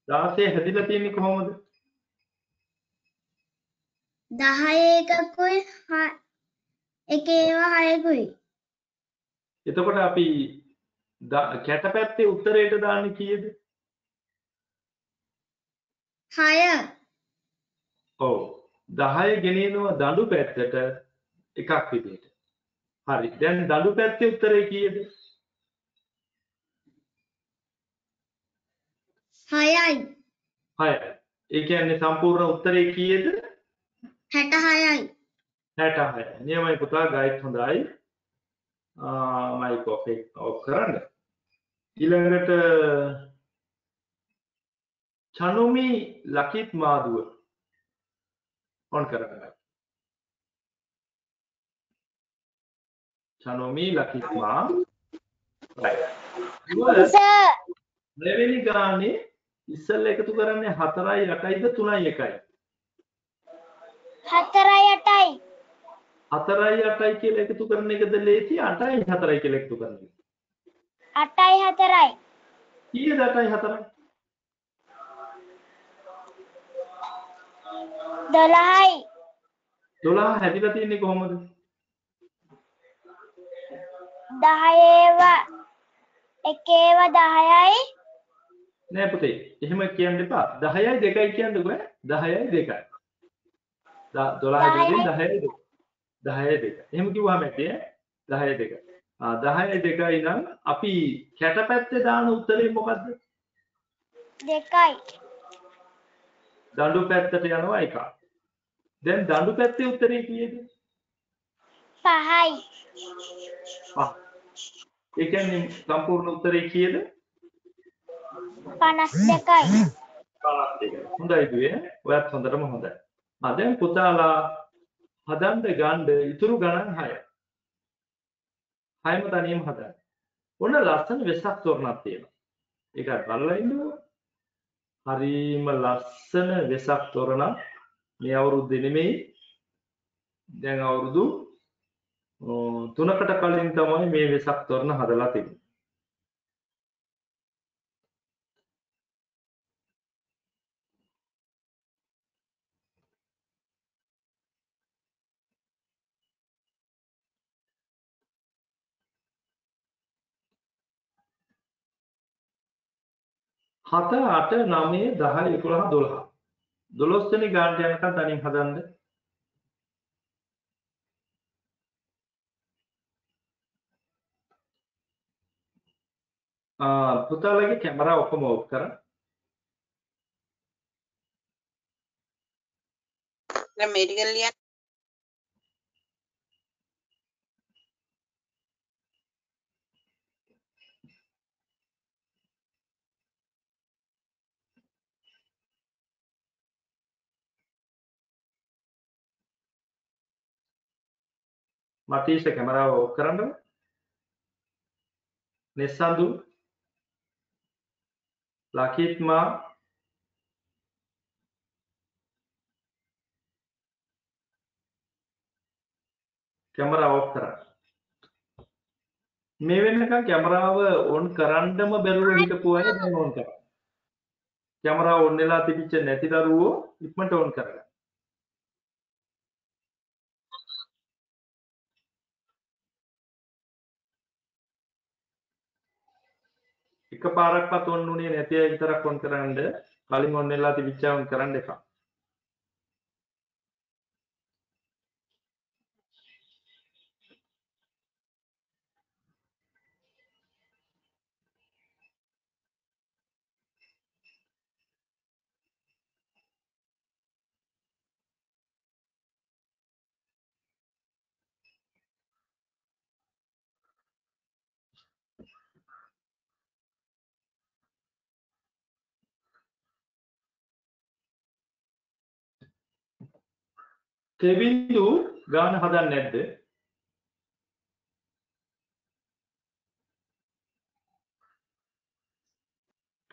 16 හැදිලා තියෙන්නේ කොහොමද?
10 එකකුයි එකේව 6කුයි.
එතකොට අපි කැටපැත්තේ උත්තරේට දාන්නේ කීයද?
6.
ඔව් 10 ගෙනියනවා දඬු පැත්තට එකක් විදිහට. හරි. දැන් දඬු පැත්තේ උත්තරේ කීයද?
6යි.
6යි. ඒ කියන්නේ සම්පූර්ණ උත්තරේ කීයද?
66යි.
66. නියමයි පුතා ගයිඩ් හොඳයි. මයික් ඔෆ් කරන්න. ඊළඟට චනුමි ලකිත් මාදුව ඔන් කරන්න. චනුමි ලකිත් මා දෙවෙනි ගානේ ඉස්සෙල්ලා එකතු කරන්නේ 4යි 8යිද 3යි 1යි?
4යි 8යි.
4යි 8යි කියලා එකතු කරන එකද ලේසි 8යි 4යි කියලා එකතු කරන එක?
8යි 4යි.
කීයද 8යි 4යි?
12යි.
12 හැදිලා තියෙන්නේ කොහොමද?
10ඒව එකේව 10යි.
නෑ පුතේ එහෙම කියන්න එපා. 10යි 2යි කියන්නකෝ ඈ. 10යි 2යි. 12 හැදිලා 10යි 2. 10යි 2. එහෙම කිව්වම ඇති ඈ. 10යි 2. 10යි 2යි නම් අපි කැටපැත්තේ දාන උත්තරේ මොකද්ද?
2යි.
දඬු පැත්තට යනවා 1. දැන් දඬු පැත්තේ උත්තරේ කීයද?
5යි.
පහ. ඒ කියන්නේ සම්පූර්ණ උත්තරේ කීයද?
52යි.
52. හොඳයි දුවේ. ඔයත් හොඳටම හොඳයි. දැන් පුතාලා හදන්න ගන්න ඉතුරු ගණන් 6. 6ම තනියම හදන්න. ඔන්න ලස්සන වෙසක් තොරණක් තියෙනවා. ඒකත් බලලා ඉන්නකො. හරිම ලස්සන වෙසක් තොරණක්. මේ අවුරුද්දේ නෙමෙයි. දැන් අවුරුදු 3කට කලින් තමයි මේ වෙසක් තොරණ හදලා තිබුණේ. හත 8 9 10 11 12 12 වෙනි ගානට යනකම් තනියෙන් හදන්න. පුතාලගේ කැමරා ඔක්කොම ඔෆ් කරා.
දැන් මේ ටික ලියන්න.
මතීෂ කැමරාව ඔෆ් කරන්න. නිස්සන්දු ලකිත්මා කැමරාව ඔෆ් කරා. මේ වෙනකන් කැමරාව ඔන් කරන්නම බැරුව හිටපු අය දැන් ඔන් කරා. කැමරාව ඔන් වෙලා තිබිච්ච නැති දරුවෝ ඉක්මනට ඔන් කරගන්න. එකපාරක්වත් ඔන් උනේ නැති අය විතරක් ඔන් කරන්න. කලින් ඔන් වෙලා තිබිච්ච අය ඔන් කරන්න එපා. කෙවිඳු ගාන හදන්නේ නැද්ද?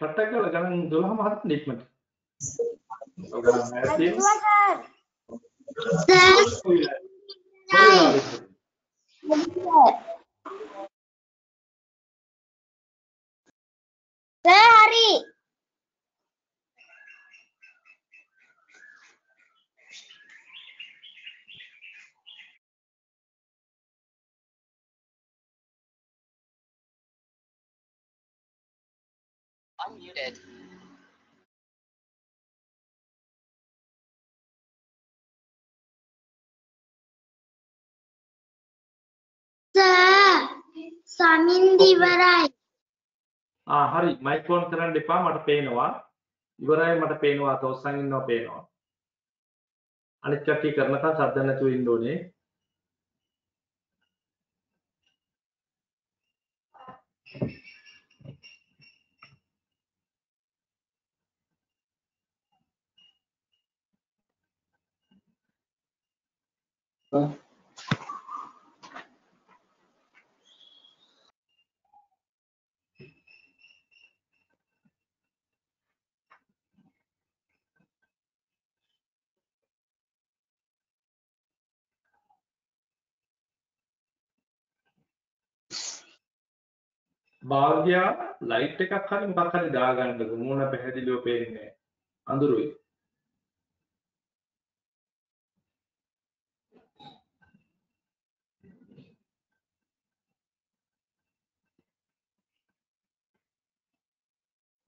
කට්ටක් කරලා ගණන් 12ම හදන්න ඉක්මනට. ඔය ගණන් හයක් තියෙනවා.
හරි.
Unmuted.
සමින්දි ඉවරයි.
හරි මයික් ඔන් කරන්න එපා මට පේනවා. ඉවරයි මට පේනවා තෝස්සන් ඉන්නවා පේනවා. අනිත් කට්ටිය කරනකම් සද්ද නැතුව ඉන්න ඕනේ. භාග්‍යා ලයිට් එකක් හරි මොකක් හරි දාගන්නකො මූණ පැහැදිලිව පේන්නේ නැහැ. අඳුරුයි.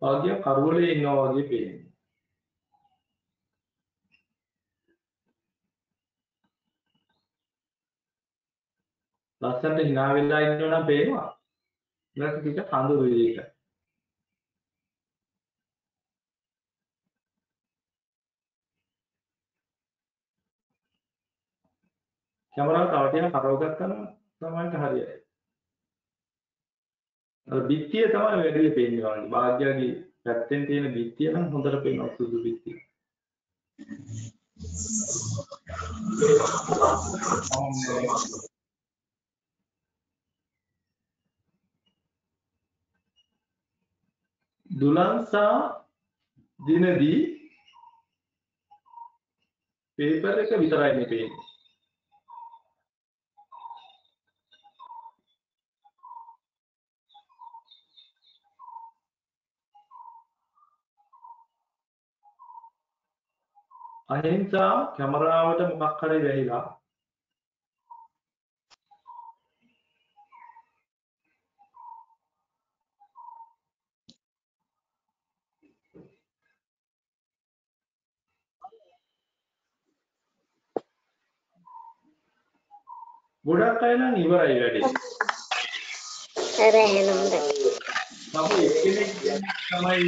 භාග්‍යා කරුවලේ ඉන්නවා වගේ පේන්නේ. ලස්සනට hina වෙලා ඉන්නවා නම් පේනවා. ඊට ටික අඳුරුයි ඒක. කැමරාව තව ටිකක් කරව ගත්තා නම් තමයි හරියයි. අර බිත්තිය තමයි වැඩි පේන්නේ වගේ. භාග්‍යගේ පැත්තෙන් තියෙන බිත්තිය නම් හොඳට පේනවා සුදු බිත්තිය. දුලන්සා දිනදී පේපර් එක විතරයි මේ පේන්නේ. අහිංසා කැමරාවට මොකක් හරි වැහිලා ගොඩක් අය නම් ඉවරයි වැඩේ.
හැරෙනම්ද
අපි එක්කෙනෙක් තමයි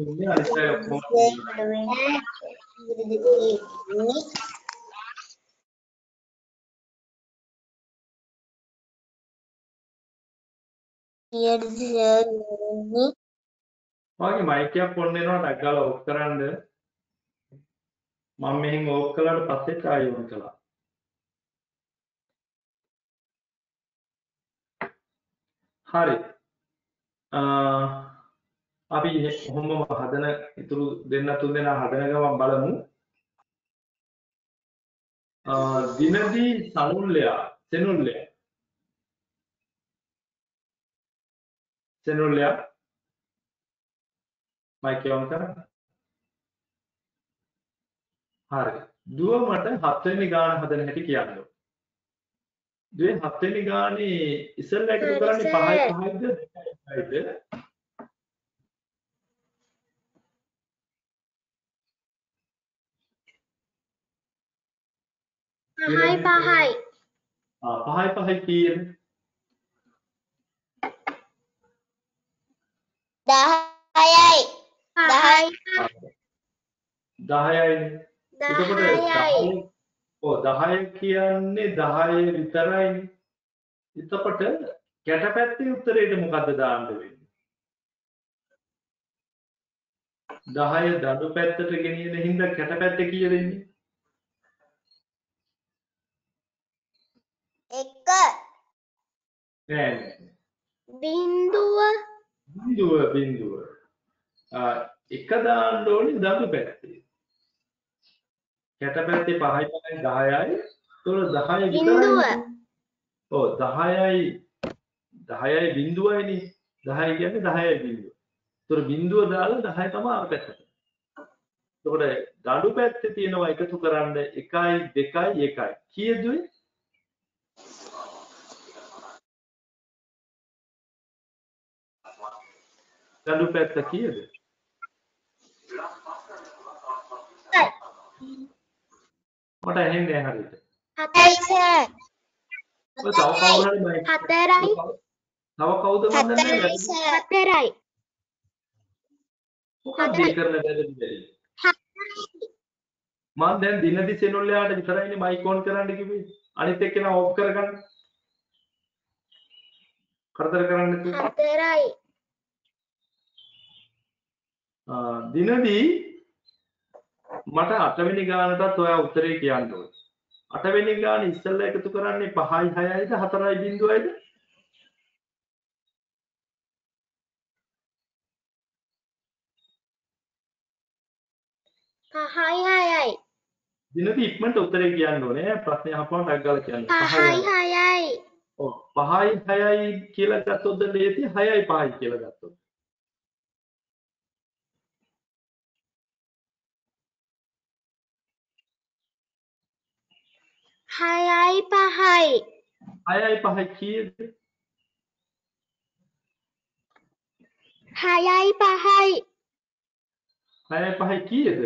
ඉන්නේ අනිත් අය ඔක්කොම ඔයගේ මයික් එකක් ඔන් වෙනවා ටක් ගාලා ඔෆ් කරන්න. මම මෙහෙන් ඕෆ් කළාට පස්සේ ආයෙ ඔන් කළා. හරි. අපි කොහොමම හදන ඉතුරු දෙන්න තුන් දෙනා හදන ගමන් බලමු. දිනදී සෙනුල්ලයා මයික් එක ඔන් කරන්න. හරි. දුව මට 7 වෙනි ගාන හදන හැටි කියන්න. දුවේ 7 වෙනි ගානේ ඉස්සෙල්ලා එකතු කරන්නේ 5යි 5යිද 2යිද?
5යි 5යි
5යි 5යි කීයද?
10යි
10යිනේ. එතකොට 10 කියන්නේ 10 විතරයිනේ. එතකොට කැටපැත්තේ උත්තරේට මොකද්ද දාන්න වෙන්නේ? 10 දඩු පැත්තට ගෙනියන හින්දා කැටපැත්තේ කීයද ඉන්නේ?
1
නෑ.
බිංදුව
බිංදුව. එක දාන්න ඕනේ දඩු පැත්තේ. කැටපැත්තේ 5යි 5යි 10යි. ඒතකොට 10 විතරයි. ඔව් 10යි බිංදුවයිනේ. 10 කියන්නේ 10යි බිංදුව. ඒතකොට බිංදුව දාලා 10 තමයි අර පැත්තට. එතකොට දඩු පැත්තේ තියෙනවා එකතු කරන්න 1යි 2යි 1යි. කීයද ඒ? දඩු පැත්ත කීයද? මට ඇහෙන්නේ නැහැ හරියට.
7යි සර්
ඔය තව කවුරු හරි මයික්
4යි
තව කවුද මන් දන්නේ නැහැ.
4යි
මොකක්ද මේ කරන වැරදි? මම දැන් දිනදි සෙනුල්ලයාට විතරයිනේ මයික් ඔන් කරන්න කිව්වේ. අනිත් එක්කෙනා ඔෆ් කරගන්න. කරදර කරන්නේ නැතුව.
4යි
දිනදී මට 8 වෙනි ගානටත් ඔයා උත්තරේ කියන්න ඕනේ. 8 වෙනි ගාන ඉස්සෙල්ලා එකතු කරන්නේ 5යි 6යිද 4යි බිංදුවයිද?
5යි 6යි
දිනදී ඉක්මනට උත්තරේ කියන්න ඕනේ. ප්‍රශ්නේ අහපුවම ටක් ගාලා කියන්න.
5යි 6යි
ඔව් 5යි 6යි කියලා ගත්තොත් දෙලේති 6යි 5යි කියලා ගත්තොත්.
6යි 5යි
6යි 5යි කීයද?
6යි 5යි
6යි 5යි කීයද?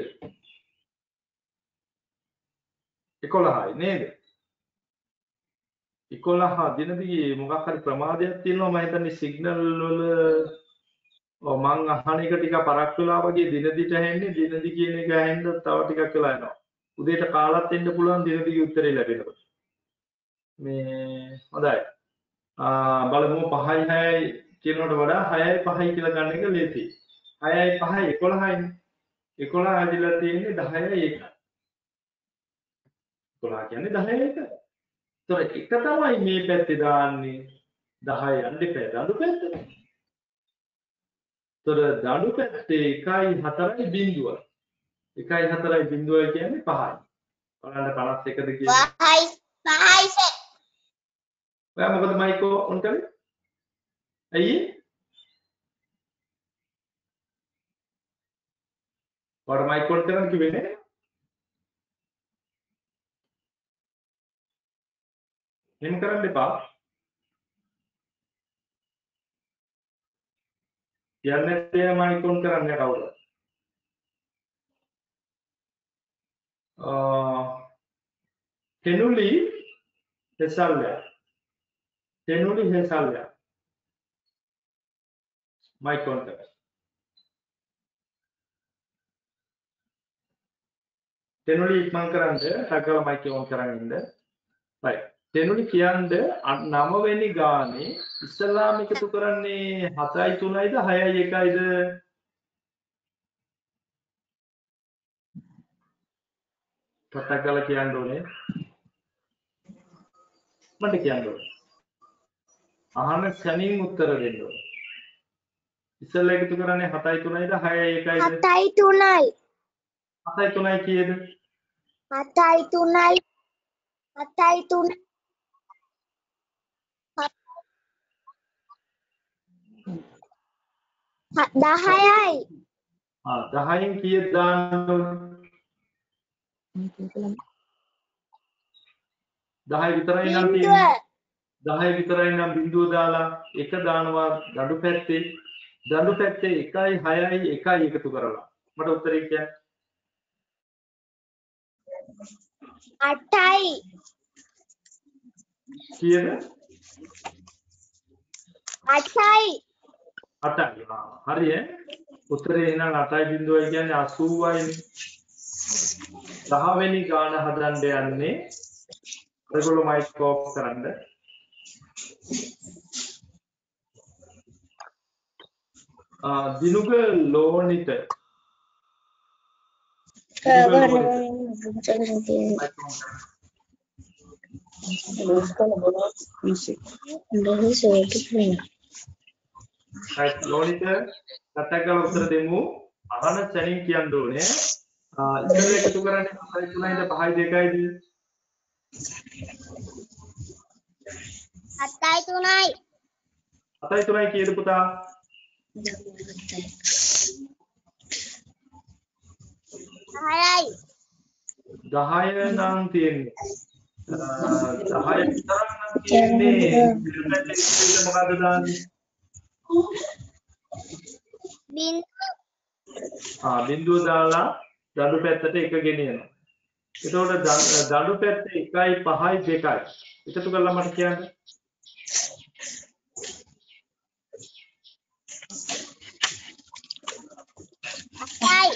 11යි නේද? 11 දිනදී මොකක් හරි ප්‍රමාදයක් තියෙනවා මම හිතන්නේ සිග්නල් වල ඔව් මං අහන එක ටික පරක් වෙලා වගේ දිනදිට ඇහෙන්නේ දිනදි කියන එක ඇහෙන්න තව ටිකක් වෙලා යනවා. උදේට කාලත් එන්න පුළුවන් දිනදිගේ උත්තරේ ලැබෙනකොට. මේ හොඳයි. බලමු 5යි 6යි කියනකට වඩා 6යි 5යි කියලා ගන්න එක ලේසියි. 6යි 5යි 11යිනේ. 11 ඇදිලා තියෙන්නේ 10යි 1යි. 11 කියන්නේ 10යි 1යි. ඒතර එක තමයි මේ පැත්තේ දාන්නේ 10 යන්නේ දඬු පැත්තට. ඒතර දඬු පැත්තේ 1යි 4යි බිඳුව. 1යි 4යි බිඳුව කියන්නේ 5යි. බලන්න 51ද කියන්නේ.
5යි සර්.
ඔයා මොකද මයිකෝ ඔන් කරේ? ඇයි? ඔයාට මයික් ඔන් කරන්න කිව්වේ නෑ? එහෙම කරන්න එපා. කියන්නේ තේ මයික් ඔන් කරන්නේ කවුරුද? කෙනුලි හෙසල්ය. කෙනුලි හෙසල්ය. මයික් ඔන් කර. කෙනුලි ඉක්මන් කරන්න ටග්ගල මයික් ඔන් කරන් ඉන්න. right. කෙනුලි කියන්නේ 9 වෙනි ගානේ ඉස්ලාම එකතු කරන්නේ 7යි 3යිද 6යි 1යිද? ටග්ගල කියන්න ඕනේ. මට කියන්න ඕනේ. අහන සැනින් උත්තර දෙන්න ඕනේ. ඉස්සෙල්ලා එකතු කරන්නේ 7යි 3යිද 6යි 1යිද?
7යි 3යි.
7යි 3යි කීයද?
7යි 3යි. 7යි 3යි. 10යි.
10න් කීයද දාන්න ඕනේ? 10 විතරයි නම් තියෙන්නේ. 10 විතරයි නම් බිඳුව දාලා 1 දානවා දඬු පැත්තේ. දඬු පැත්තේ 1යි 6යි 1යි එකතු කරලා. මට උත්තරේ කියන්න.
8යි.
කීයද?
8යි.
8යි. හරි ඈ. උත්තරේ එහෙනම් 8යි බිඳුවයි කියන්නේ 80යිනේ. 10 වෙනි ගාන හදන්න යන්නේ. ඔයගොල්ලෝ මයික් ඔෆ් කරන්න. දිනුක ලෝනිට ලෝනිට කතා කරලා උත්තර දෙමු. අහන සැනින් කියන්න ඕනේ. ඉතින් එකතු කරන්නේ 7යි 3යිද 5යි 2යිද?
7යි 3යි.
7යි 3යි කීයද පුතා?
10යි.
10 නම් තියෙන්නේ. 10 විතරක් නම් තියෙන්නේ. පිළිපැත්තේ මොකද්ද දාන්නේ? බිඳුව දාලා දඬු පැත්තට 1 ගෙනියනවා. එතකොට දඬු පැත්තේ 1යි 5යි 2යි. එකතු කරලා මට කියන්න.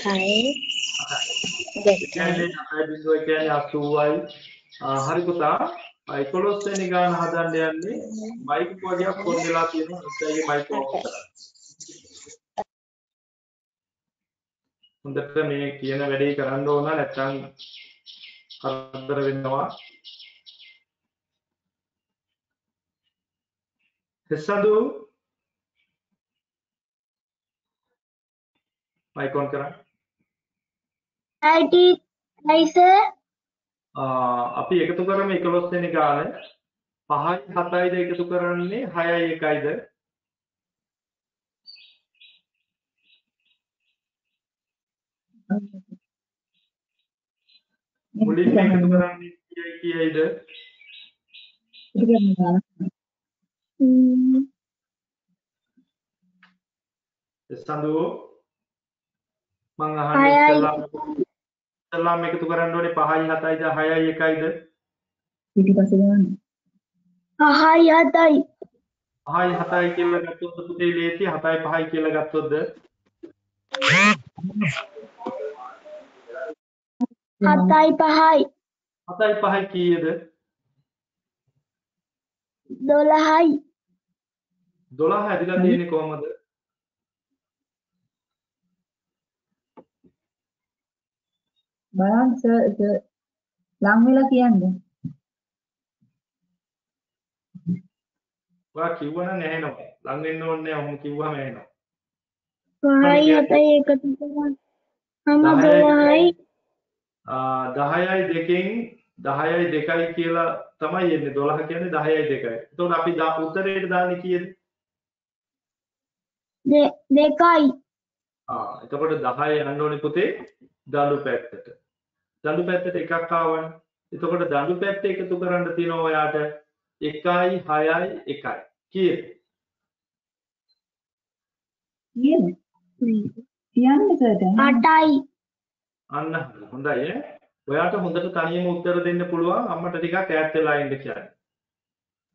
8යි.
කියන්නේ 8යි බිඳුව කියන්නේ 80යි. හරි පුතා. 11 වෙනි ගාන හදන්න යන්නේ මයික් වගේක් ඔන් වෙලා තියෙනවා. ඒකයි මයික් ඔෆ් කරලා. හොඳට මේ කියන වැඩේ කරන්න ඕන නැත්නම් කරදර වෙනවා. හෙසඳු මයික් ඔන් කරා.
I sir.
අපි එකතු කරමු 11 වෙනි ගාන 5යි 7යිද එකතු කරන්නේ 6යි 1යිද? මුලින්ම එකතු කරන්නේ කීයද? සඳු මං අහන්නේ ඉස්සල්ලාම එකතු කරන්න ඕනේ 5යි 7යිද 6යි 1යිද?
පිටිපස්සේ ගන්න. 5යි 7යි.
5යි 7යි කියලා ගත්තොත් පුතේ ලේසි 7යි 5යි කියලා ගත්තොත්ද?
7යි 5යි.
7යි 5යි කීයද?
12යි
12 ඇදිලා තියෙන්නේ කොහමද?
බලන්න සර් ලං වෙලා කියන්නේ.
ඔයා කිව්වනම් ඇහෙනවා. ලං වෙන්න ඕනේ නැහැ. ඔහොම කිව්වම ඇහෙනවා.
5යි 7යි එකතු කරාම 12යි
10යි දෙකෙන් 10යි 2යි කියලා තමයි එන්නේ. 12 කියන්නේ 10යි 2යි. එතකොට අපි උත්තරේට දාන්නේ කීයද?
2යි
එතකොට 10 යන්න ඕනේ පුතේ දඬු පැත්තට. දඬු පැත්තට එකක් ආවනේ. එතකොට දඬු පැත්ත එකතු කරන්න තියෙනවා ඔයාට 1යි 6යි 1යි. කීයද?
කියන්නේ සර්
8යි
අන්න හොඳයි ඈ. ඔයාට හොඳට තනියම උත්තර දෙන්න පුළුවන් අම්මට ටිකක් ඈත් වෙලා ඉන්න කියන්නේ.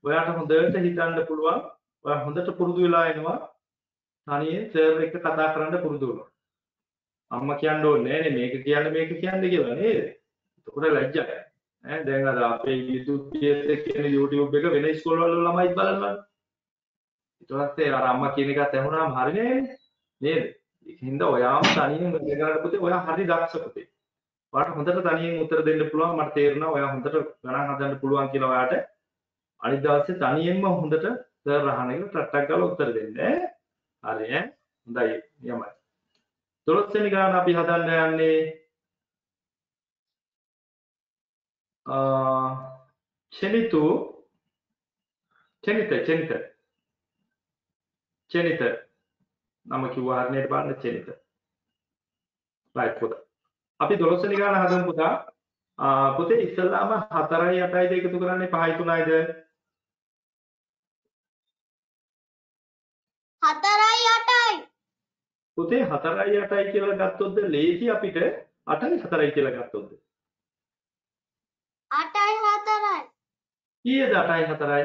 ඔයාට හොඳට හිතන්න පුළුවන්. ඔයා හොඳට පුරුදු වෙලා එනවා. තනියෙන් සර් එක්ක කතා කරන්න පුරුදු වෙනවා. අම්මා කියන්න ඕනේ නෑනේ මේක කියන්නේ කියලා නේද? ඒකට ලැජ්ජයි. ඈ දැන් අර අපේ YouTube කියන YouTube එක වෙන ඉස්කෝල වල ළමයි බලනවා. ඊට පස්සේ අර අම්මා කියන එකත් ඇහුණාම හරිනේ නේද? ඒකින්ද ඔයාම තනියෙන් වැඩ කරන්න පුතේ. ඔයා හරි දක්ෂ පුතේ. ඔයාට හොඳට තනියෙන් උත්තර දෙන්න පුළුවන්. මට තේරෙනවා ඔයා හොඳට ගණන් හදන්න පුළුවන් කියලා ඔයාට. අනිත් දවසේ තනියෙන්ම හොඳට සර් අහන එක ටක් ගාලා උත්තර දෙන්න ඈ. හරි ඈ. හොඳයි. යමයි. 12 වෙනි ගාන අපි හදන්න යන්නේ චෙනිත නම කිව්වා හරියට බලන්න චෙනිත. රයිට් පුතා. අපි 12 වෙනි ගාන හදමු පුතා. පුතේ ඉස්සල්ලාම 4යි 8යි දෙක එකතු කරන්නේ 5යි 3යිද?
4යි 8යි
පුතේ 4යි 8යි කියලා ගත්තොත්ද ලේසි අපිට 8යි 4යි කියලා ගත්තොත්ද?
8යි 4යි
කීයද 8යි 4යි?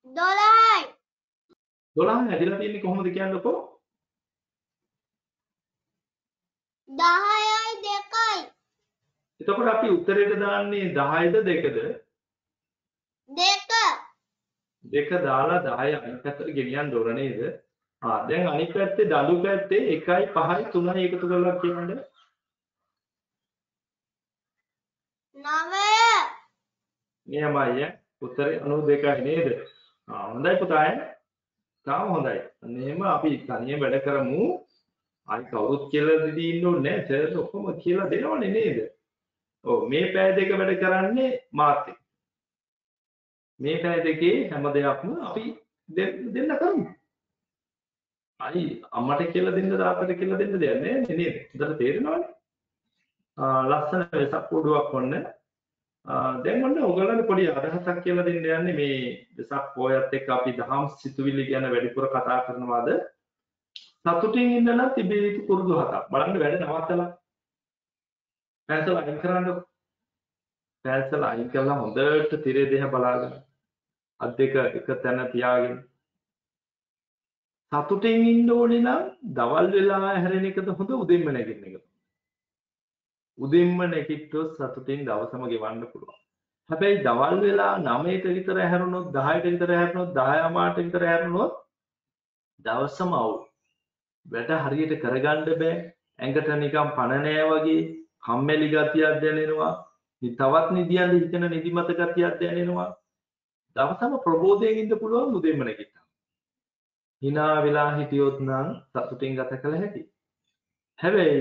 12යි
12 ඇදිලා තියෙන්නේ කොහොමද කියන්නකෝ?
10යි 2යි
එතකොට අපි උත්තරේට දාන්නේ 10යිද 2ද?
2
දෙක දාලා 10 අනිත් පැත්තට ගෙනියන්න ඕන නේද? දැන් අනිත් පැත්තේ දඬු පැත්තේ 1යි 5යි 3යි එකතු කරලා කියන්නේ
9
නියමයි උත්තරේ 92යි නේද? හොඳයි පුතා තාම හොඳයි. අන්න එහෙම අපි තනියෙන් වැඩ කරමු. ආයි කවුරුත් කියලා දෙදී ඉන්න ඕනේ නැහැ. සර් ඔක්කොම කියලා දෙනවනේ නේද? ඔව් මේ පැය දෙක වැඩ කරන්නේ මාත් එක්ක. මේ පැය දෙකේ හැම දෙයක්ම අපි දෙන්න කරමු. අයි අම්මට කියලා දෙන්න තාත්තට කියලා දෙන්න දෙයක් නෑ නේද? උදේට තේරෙනවනේ. ලස්සන වෙසක් පොඩුවක් ඔන්න. දැන් ඔන්න ඔයගොල්ලන්ට පොඩි අදහසක් කියලා දෙන්න යන්නේ මේ වෙසක් පොයත් එක්ක අපි දහම් සිතුවිලි ගැන වැඩිපුර කතා කරනවාද? සතුටින් ඉන්න නම් තිබිය යුතු පුරුදු හතක්. බලන්න වැඩ නවත්තලා. පැන්සල් අයින් කරන්න. පැන්සල් අයින් කරලා හොඳට තිරේ දෙහ බලාගෙන අත් දෙක එක තැන තියාගෙන සතුටින් ඉන්න ඕනේ නම් දවල් වෙලා හැරෙන එකද හොඳ උදෙන්ම නැගිටින එකද? උදෙන්ම නැගිට්ටොත් සතුටින් දවසම ගෙවන්න පුළුවන්. හැබැයි දවල් වෙලා 9ට විතර හැරුණොත් 10ට විතර හැරුණොත් 10:00ට විතර හැරුණොත් දවසම අවුල්. වැඩ හරියට කරගන්න බෑ. ඇඟට නිකන් පණ නෑ වගේ කම්මැලි ගතියක් දැනෙනවා. තවත් නිදියන් හිතෙන නිදිමත ගතියක් දැනෙනවා. දවසම ප්‍රබෝධයෙන් ඉන්න පුළුවන් උදෙන්ම නැගිට්ටා. hina වෙලා හිටියොත් නම් සතුටින් ගත කළ හැකියි. හැබැයි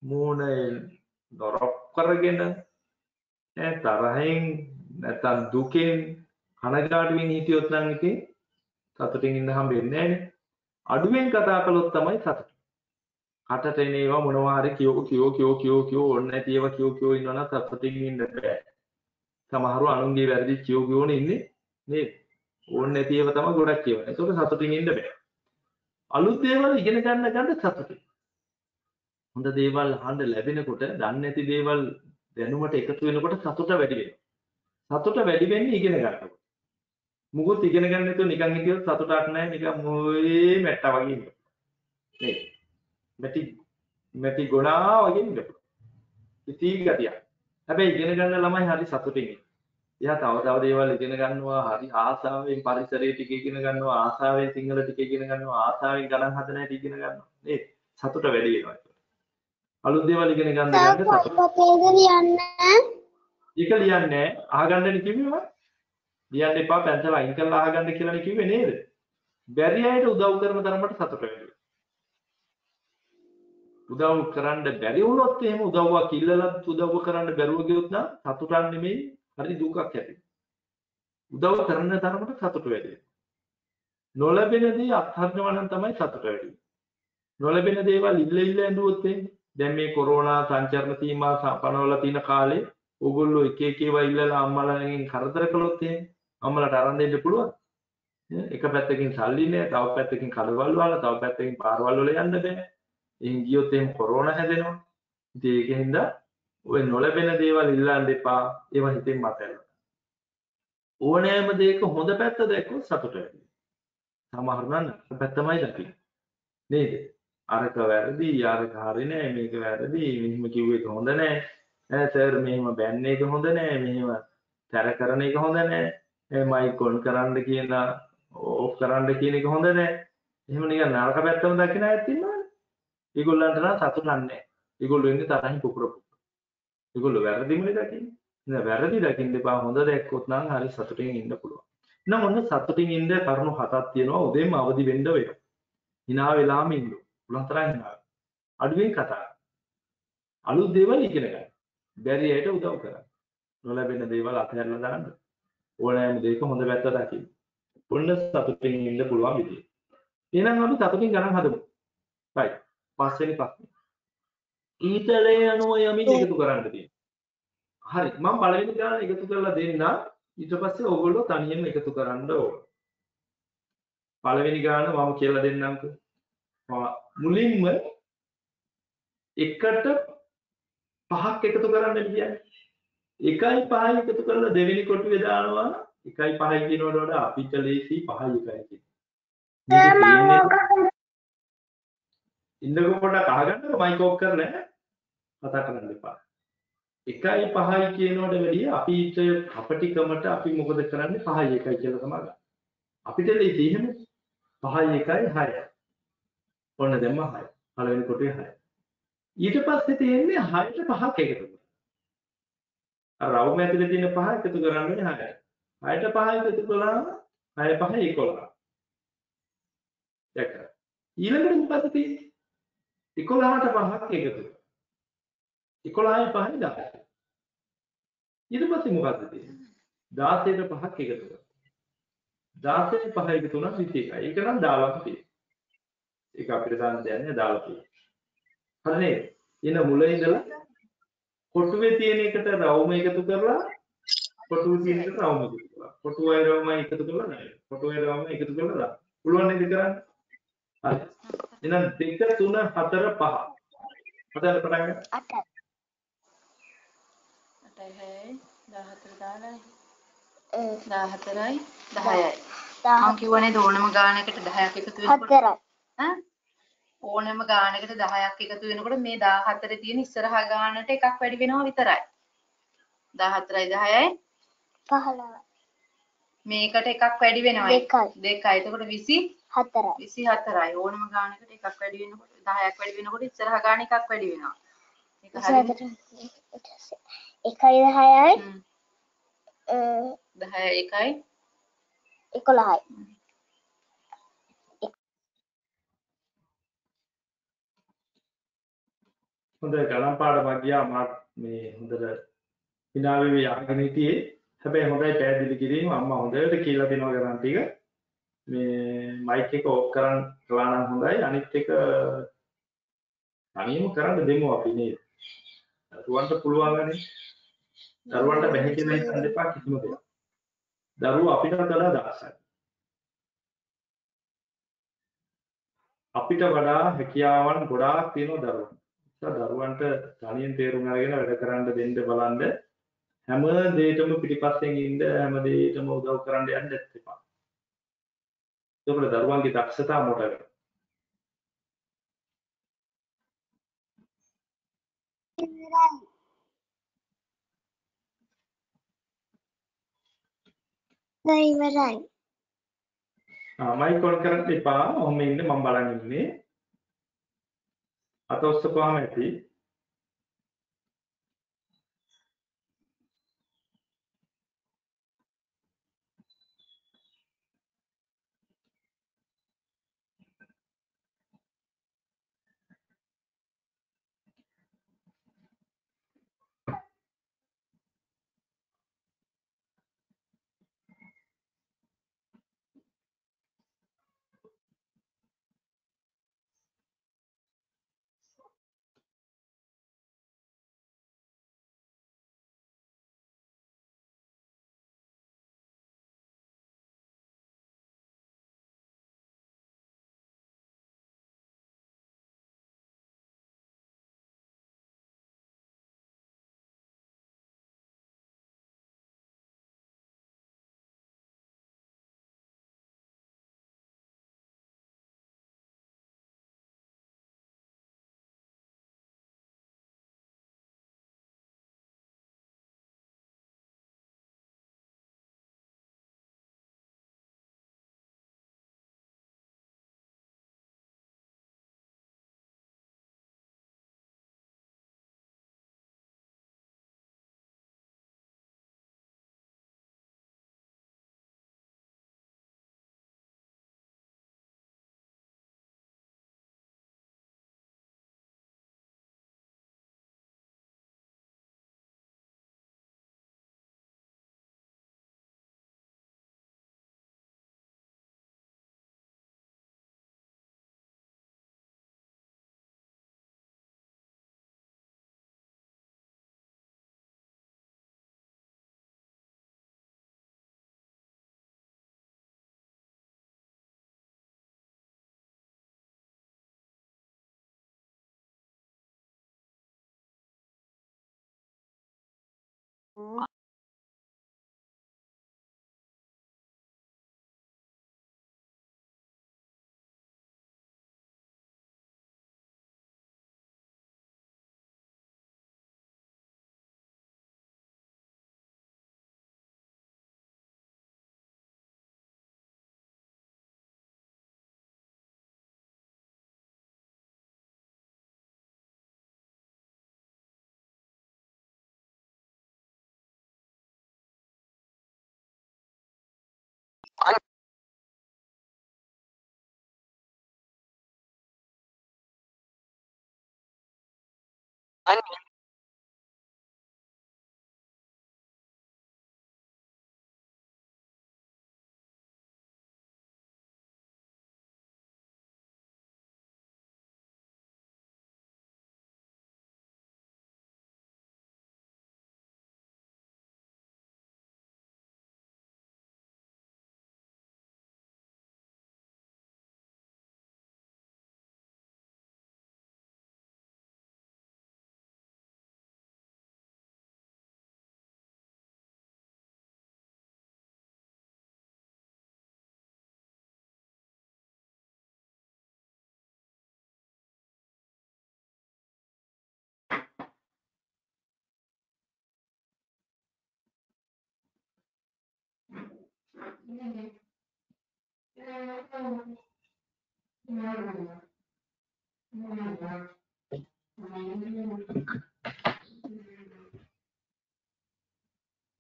මූණේ දොරක් කරගෙන තරහෙන් නැත්නම් දුකෙන් කනගාටුවෙන් හිටියොත් නම් ඉතින් සතුටින් ඉන්න හම්බෙන්නේ නැහැනේ. අඩුවෙන් කතා කළොත් තමයි සතුට. කටට එන ඒවා මොනවා හරි කියෝ ඕනේ නැති ඒවා කියෝ ඉන්නවනම් සතුටින් ඉන්න බෑ. සමහරව අනුන්ගේ වැරදි කියෝනේ ඉන්නේ නේද? ඕනේ නැති ඒවා තමයි ගොඩක් කියවන්නේ. ඒකට සතුටින් ඉන්න බෑ. අලුත් දේවල් ඉගෙන ගන්න සතුටින්. හොඳ දේවල් අහන්න ලැබෙනකොට, දන්නේ නැති දේවල් දැනුමට එකතු වෙනකොට සතුට වැඩි වෙනවා. සතුට වැඩි වෙන්නේ ඉගෙන ගන්නකොට. මුකුත් ඉගෙන ගන්න නැතුව නිකන් හිටියොත් සතුටක් නැහැ. නිකන් මොයේ මැට්ටා වගේ ඉන්නවා. නේද? මැටි ගොනා වගේ ඉන්නවා. ඉතී ගතිය. හැබැයි ඉගෙන ගන්න ළමයි හරි සතුටින් ඉන්නේ. එයා තව දේවල් ඉගෙන ගන්නවා, හරි ආසාවෙන් පරිසරයේ ටික ඉගෙන ගන්නවා, ආසාවෙන් සිංහල ටික ඉගෙන ගන්නවා, ආසාවෙන් ගණන් හදන හැටි ඉගෙන ගන්නවා. නේද? සතුට වැඩි වෙනවා ඒක. අලුත් දේවල් ඉගෙන ගන්න සතුට.
පොතේද ලියන්න
ඒක ලියන්නේ අහගන්නනේ කිව්වේ මම. ලියන්න එපා පැන්සල් අයින් කරලා අහගන්න කියලානේ කිව්වේ නේද? බැරි අයට උදව් කරන තරමට සතුට වැඩි වෙනවා. උදව් කරන්න බැරි වුණොත් එහෙම උදව්වක් ඉල්ලලත් උදව් කරන්න බැරුව ගියොත් නම් සතුටක් නෙමෙයි හරි දුකක් ඇති. උදව් කරන තරමට සතුට වැඩි වෙනවා. නොලැබෙන දේ අත්හරිනවා නම් තමයි සතුට වැඩි වෙන්නේ. නොලැබෙන දේවල් ඉල්ල ඇඬුවොත් එන්නේ. දැන් මේ කොරෝනා සංචරණ සීමා පනවලා තියෙන කාලේ ඕගොල්ලෝ එක එක ඒවා ඉල්ලලා අම්මලාගෙන් කරදර කළොත් එහෙම අම්මලාට අරන් දෙන්න පුළුවන්. එක පැත්තකින් සල්ලි නෑ, තව පැත්තකින් කඩවල් වල, තව පැත්තකින් පාරවල් වල යන්න බෑ. එහෙන් ගියොත් එහෙම කොරෝනා හැදෙනවා. ඉතින් ඒකෙන්ද ඔය නොලැබෙන දේවල් ඉල්ලන්න එපා. ඒවා හිතෙන් මතහැරලා. ඕනෑම දෙයක හොඳ පැත්ත දැක්කොත් සතුට වෙනවා. සමහර නම් පැත්තමයි දකින්නේ. නේද? අරක වැරදි, අරක හරි නෑ, මේක වැරදි, මෙහෙම කිව්ව එක හොඳ නෑ. ඈ සර් මෙහෙම බෑන් එක හොඳ නෑ, මෙහෙම තැර කරන එක හොඳ නෑ. මයික් ඔන් කරන්න කියලා ඕෆ් කරන්න කියන එක හොඳ නෑ. එහෙම නිකන් නරක පැත්තම දකින අයත් ඉන්නවනේ. ඒගොල්ලන්ට නම් සතුටක් නෑ. ඒගොල්ලෝ ඉන්නේ තරහින් පුපුර පුපුර. ඒගොල්ලෝ වැරදිමනේ දකින්නේ. නේද? වැරදි දකින්න එපා. හොඳ දැක්කොත් නම් හරි සතුටින් ඉන්න පුළුවන්. නම් ඔන්න සතුටින් ඉන්න කරුණු හතක් තියෙනවා. උදේම අවදි වෙන්න වෙනවා. hina වෙලාම ඉන්න. පුළුවන් තරම් hina. අඩුවෙන් කතා කරන්න. අලුත් දේවල් ඉගෙන ගන්න. බැරි අයට උදව් කරන්න. නොලැබෙන දේවල් අතහැරලා දාන්න. ඕනෑම දෙයක හොඳ පැත්ත දකින්න. ඔන්න සතුටින් ඉන්න පුළුවන් විදිය. එහෙනම් අපි සතුටින් ගණන් හදමු. right. පස්වෙනි ප්‍රශ්නේ. ඊතලයේ අණුව යමින් එකතු කරන්න තියෙනවා. හරි. මම පළවෙනි ගාන එකතු කරලා දෙන්නම්. ඊට පස්සේ ඕගොල්ලෝ තනියම එකතු කරන්න ඕන. පළවෙනි ගාන මම කියලා දෙන්නම්කෝ. මුලින්ම එකට 5ක් එකතු කරන්න කියන්නේ. 1යි 5යි එකතු කරලා දෙවෙනි කොටුවේ දානවා. 1යි 5යි කියනවට වඩා අපිට ලේසි 5යි 1යි කියන්නේ. ඉන්නකො පොඩ්ඩක් අහගන්නකො මයික් ඕෆ් කරලා කතා කරන්න එපා. 1යි 5යි කියනවට වැඩිය අපිටකමට අපි මොකද කරන්නේ 5යි 1යි කියලා තමයි ගන්න. අපිට ලේසි එහෙම 5යි 1යි 6යි. ඔන්න දැම්ම 6. පළවෙනි කොටුවේ 6. ඊට පස්සේ තියෙන්නේ 6ට 5ක් එකතු කරනවා. අර රවුම ඇතුලේ තියෙන 5 එකතු කරන්නේ 6යි. 6ට 5 එකතු කළාම 6 5 11. දැක්කද? ඊළඟට මොකද තියෙන්නේ? 11ට 5ක් එකතු කරනවා. 11යි 5යි 10. ඊට පස්සේ මොකද තියෙන්නේ? 16ට 5ක් එකතු කරනවා. 16යි 5 එකතු වුණා 21යි. ඒක නම් දාලා තියෙනවා. ඒක අපිට දාන්න දෙයක් නෑ දාලා තියෙනවා. හරි නේද? එන මුල ඉඳලා කොටුවේ තියෙන එකට රවුම එකතු කරලා කොටුවේ තියෙන එකට රවුම එකතු කරලා කොටුවයි රවුමයි එකතු කරලා නෑ. කොටුවයි රවුම එකතු කරලා දාන්න. පුළුවන් නේද කරන්න? හරි. එහෙනම් 2 3 4 5. හතරට පටන් ගන්න.
8යි
8යි 14 දාලා 14යි 10යි. මම කියවනේ ඕනම ගානකට 10ක් එකතු වෙනකොට
4යි
ඈ ඕනම ගානකට 10ක් එකතු වෙනකොට මේ 14 තියෙන ඉස්සරහා ගානට එකක් වැඩි වෙනවා විතරයි. 14යි 10යි
15යි
මේකට එකක් වැඩි වෙනවා. 2යි. එතකොට 24යි. 24යි. ඕනම ගානකට එකක් වැඩි වෙනකොට 10ක් වැඩි වෙනකොට ඉස්සරහා ගාන එකක් වැඩි වෙනවා. ඒක හරියට
1යි 10යි
10යි 1යි
11යි
හොඳ ගණන් පාඩමක් ගියා මාත් මේ හොඳට hina වෙවි යහගෙන හිටියේ. හැබැයි හොඳයි පැහැදිලි කිරීම අම්මා හොඳට කියලා දෙනවා ගණන් ටික. මේ මයික් එක ඕෆ් කරන් කළා නම් හොඳයි. අනිත් එක තනියම කරන්න දෙමු අපි නේද? දරුවන්ට පුළුවන්නේ. දරුවන්ට බැහැ කියලා හිතන්න එපා කිසිම දෙයක්. දරුවෝ අපිට වඩා දක්ෂයි. අපිට වඩා හැකියාවන් ගොඩාක් තියෙනවා දරුවන්ට. දරුවන්ට තනියෙන් තේරුම් අරගෙන වැඩ කරන්න දෙන්න බලන්න. හැම දෙයකම පිටිපස්සෙන් ඉන්න හැම දෙයකම උදව් කරන්න යන්න එපා. ඒකවල දරුවන්ගේ දක්ෂතාව මොකද?
ඉවරයි.
මයික් ඔන් කරන්න එපා. ඔහොම ඉන්න මම බලන් ඉන්නේ. අත ඔස්සපුවාම ඇති.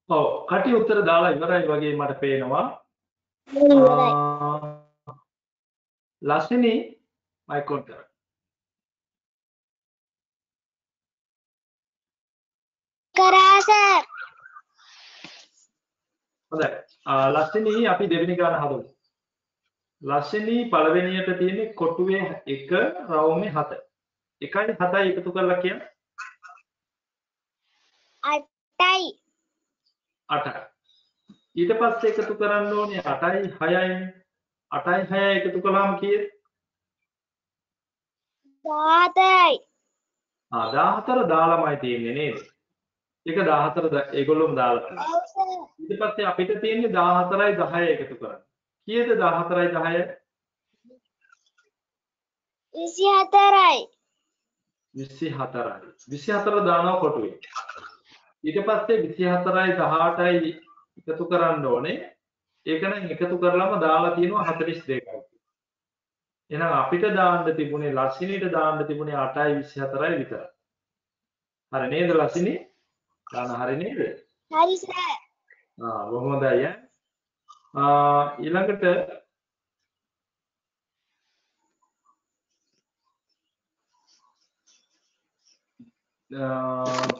ඔව් කටි උත්තර දාලා ඉවරයි වගේ මට පේනවා. ලක්ෂණී මයික් ඔන් කරන්න.
කරා සර්.
හොඳයි. ලක්ෂණී අපි දෙවෙනි ගාන හදමු. ලක්ෂණී පළවෙනියට තියෙන්නේ කොටුවේ 1 රවුමේ 7. 1යි 7යි එකතු කරලා කියන්න.
8යි.
8යි. ඊට පස්සේ එකතු කරන්න ඕනේ 8යි 6යි. 8යි 6යි එකතු කළාම කීයද?
14යි.
14 දාලාමයි තියෙන්නේ නේද? ඒක 14 ඒගොල්ලෝම දාලා තියෙනවා. ඊට පස්සේ අපිට තියෙන්නේ 14යි 10යි එකතු කරන්න. කීයද 14යි 10යි?
24යි.
24යි. 24 දානවා කොටුවේ. ඊට පස්සේ 24යි 18යි එකතු කරන්න ඕනේ ඒක නම් එකතු කරලාම දාලා තියෙනවා 42යි. එහෙනම් අපිට දාන්න තිබුණේ ලසිනිට දාන්න තිබුණේ 8යි 24යි විතරයි. හරි නේද ලසිනි? දාන හරි නේද?
හරි සර්.
බොහොම හොඳයි ඊළඟට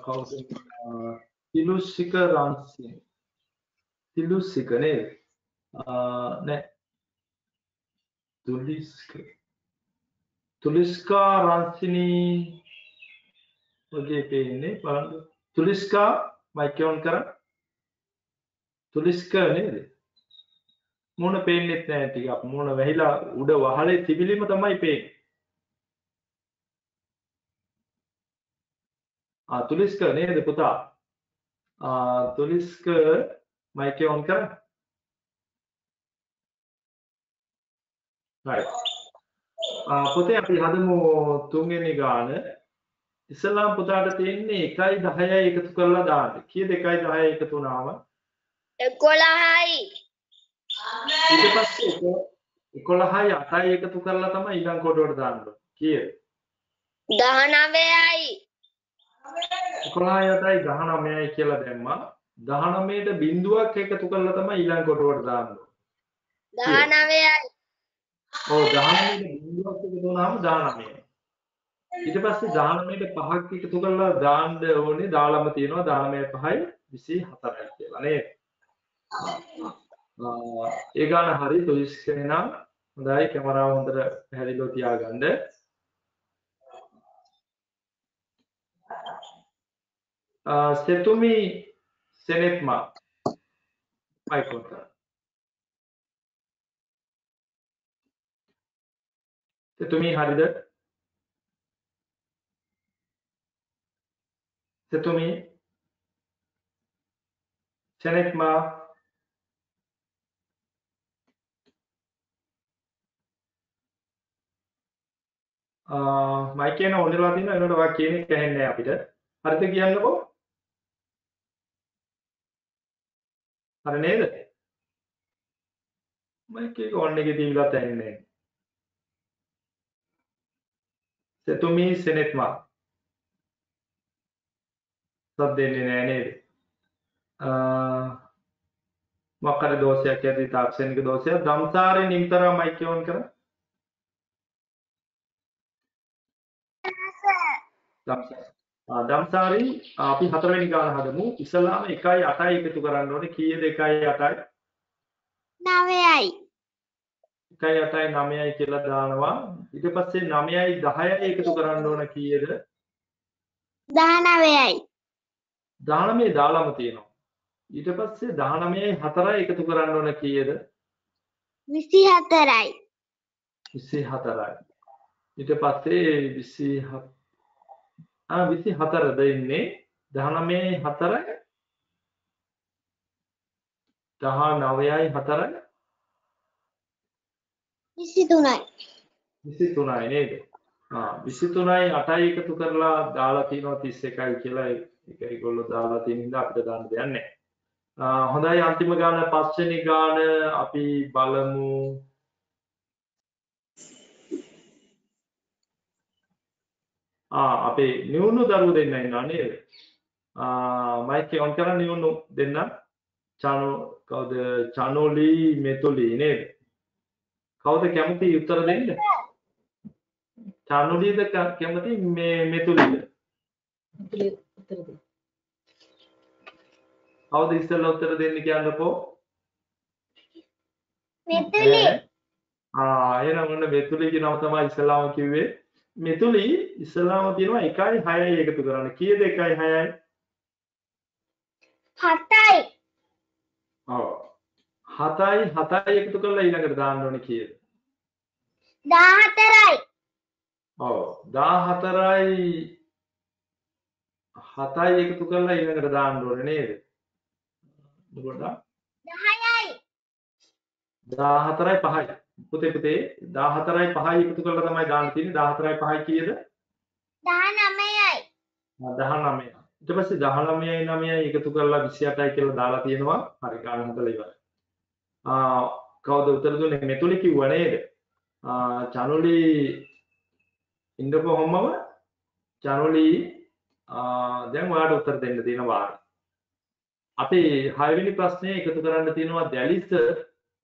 කවුද? තිලුසික රන්සිං. තිලුසික නේද? නෑ. තුලිස්කා රන්සිනි වගේ පේන්නේ බලන්න. තුලිස්කා මයික් ඔන් කරා. තුලිස්කා නේද? මොන පේන්නෙත් නැහැ ටිකක්. මොන වැහිලා උඩ වහලේ තිබිලිම තමයි පේන්නේ. තුලිස්කා නේද පුතා? තුලිස්කා මයික් ඔන් කරා. right. පුතේ අපි හදමු තුන්වෙනි ගාන. ඉස්සලාම් පුතාට තියෙන්නේ 1යි 10යි එකතු කරලා දාන්න. කීයද 1යි 10යි එකතු වුණාම?
11යි.
ඊට පස්සේ 11යි 8යි එකතු කරලා තමයි ඊළඟ කොටුවට දාන්න ඕනේ. කීයද?
19යි.
11යි 8යි 19යි කියලා දැම්මා. 19ට බිඳුවක් එකතු කරලා තමයි ඊළඟ කොටුවට දාන්න ඕනේ.
19යි.
ඔව් 19ට බිඳුවක් එකතු වුණාම 19යි. ඊට පස්සේ 19ට 5ක් එකතු කරලා දාන්න ඕනේ. දාලම තියෙනවා 19 5යි 24යි කියලා නේද? ඒ ගාන හරි තුලිස්කේ නම් හොඳයි කැමරාව හොඳට පැහැදිලිව තියාගන්න. සෙතුමි සෙනෙත්මා මයික් ඔන් කරා. සෙතුමි හරිද? සෙතුමි සෙනෙත්මා මයික් එක ඔන් වෙලා තියෙනවා. ඒකට ඔයා කියන එක ඇහෙන්නේ නැහැ අපිට. හරිද කියන්නකෝ? හරි නේද? මයික් එක ඔන් එකේ තියලත් ඇහෙන්නේ නැහැ. සෙතුමි සෙනෙත්මා සබ් දෙන්නේ නැහැ නේද? මොකක් හරි දෝෂයක් ඇති තාක්ෂණික දෝෂයක්. දම්සාරේ නිම්තර මයික් එක ඔන් කරා. දම්සාරි අපි 4 වෙනි ගාන හදමු. ඉස්සලාම 1යි 8යි එකතු කරන්න ඕනේ. කීයද 1යි 8යි?
9යි.
1යි 8යි 9යි කියලා දානවා. ඊට පස්සේ 9යි 10යි එකතු කරන්න ඕන කීයද?
19යි.
19 දාලාම තියෙනවා. ඊට පස්සේ 19යි 4යි එකතු කරන්න ඕන කීයද?
24යි.
24යි. ඊට පස්සේ 24ද ඉන්නේ 19යි 4යි 19යි 4යි
23යි.
23යි නේද? 23යි 8යි එකතු කරලා දාලා තියෙනවා 31යි කියලා. ඒක ඒගොල්ලෝ දාලා තියෙන හින්දා අපිට දාන්න දෙයක් නැහැ. හොඳයි අන්තිම ගාන 5 වෙනි ගාන අපි බලමු. අපේ නිවුණු දරුවෝ දෙන්න ඉන්නවා නේද? මයික් එක ඔන් කරලා නිවුණු දෙන්න. චානෝ කවුද? චානෝලි මෙතුලි නේද? කවුද කැමති උත්තර දෙන්න? චානෝලිද කැමති මෙතුලිද? කවුද ඉස්සෙල්ලා උත්තර දෙන්න කියන්නකෝ?
මෙතුලි.
එහෙනම් ඔන්න මෙතුලිගේ නම තමයි ඉස්සෙල්ලාම කිව්වේ. මෙතුලි ඉස්සෙල්ලාම තියෙනවා 1යි 6යි එකතු කරන්න. කීයද 1යි 6යි?
7යි.
7යි 7යි එකතු කරලා ඊළඟට දාන්න ඕනේ කීයද?
14යි.
14යි 7යි එකතු කරලා ඊළඟට දාන්න ඕනේ නේද? එතකොට
10යි.
14යි 5යි. පුතේ 14යි 5යි එකතු කරලා තමයි දාන්න තියෙන්නේ. 14යි 5යි කීයද?
19යි.
19යි. ඊට පස්සේ 19යි 9යි එකතු කරලා 28යි කියලා දාලා තියෙනවා. හරි ගාන හදලා ඉවරයි. කවුද උත්තර දුන්නේ? මෙතුලි කිව්වා නේද? චනුලි ඉන්නකො කොහොමම චනුලි දැන් ඔයාලට උත්තර දෙන්න තියෙන වාර. අපි 6 වෙනි ප්‍රශ්නේ එකතු කරන්න තියෙනවා දැලිස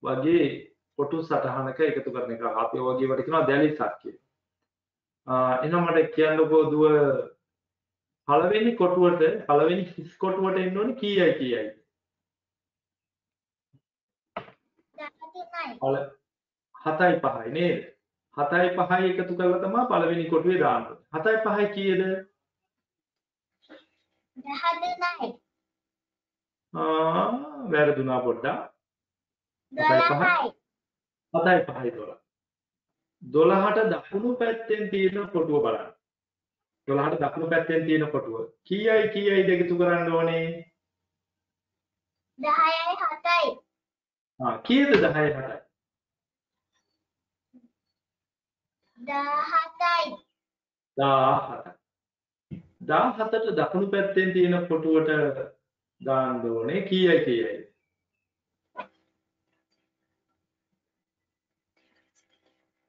වගේ කොටු සටහනක එකතු කරන එක. අපි ඔය වගේ වට කියනවා දැලිසක් කියලා. එහෙනම් මට කියන්නකෝ දුව පළවෙනි කොටුවට පළවෙනි හිස් කොටුවට එන්න ඕනේ කීයයි කීයයි? 7යි 5යි නේද? 7යි 5යි එකතු කරලා තමයි පළවෙනි කොටුවේ දාන්නේ. 7යි 5යි කීයද?
13යි.
වැරදුනා පොඩ්ඩක්. 7යි 5යි. 7යි 5යි 12ට දකුණු පැත්තෙන් තියෙන කොටුව බලන්න. 12ට දකුණු පැත්තෙන් තියෙන කොටුව. කීයයි කීයයිද එකතු කරන්න ඕනේ?
10යි 7යි.
කීයද 10යි 7යි?
17යි.
17ට දකුණු පැත්තෙන් තියෙන කොටුවට දාන්න ඕනේ කීයයි කීයයි?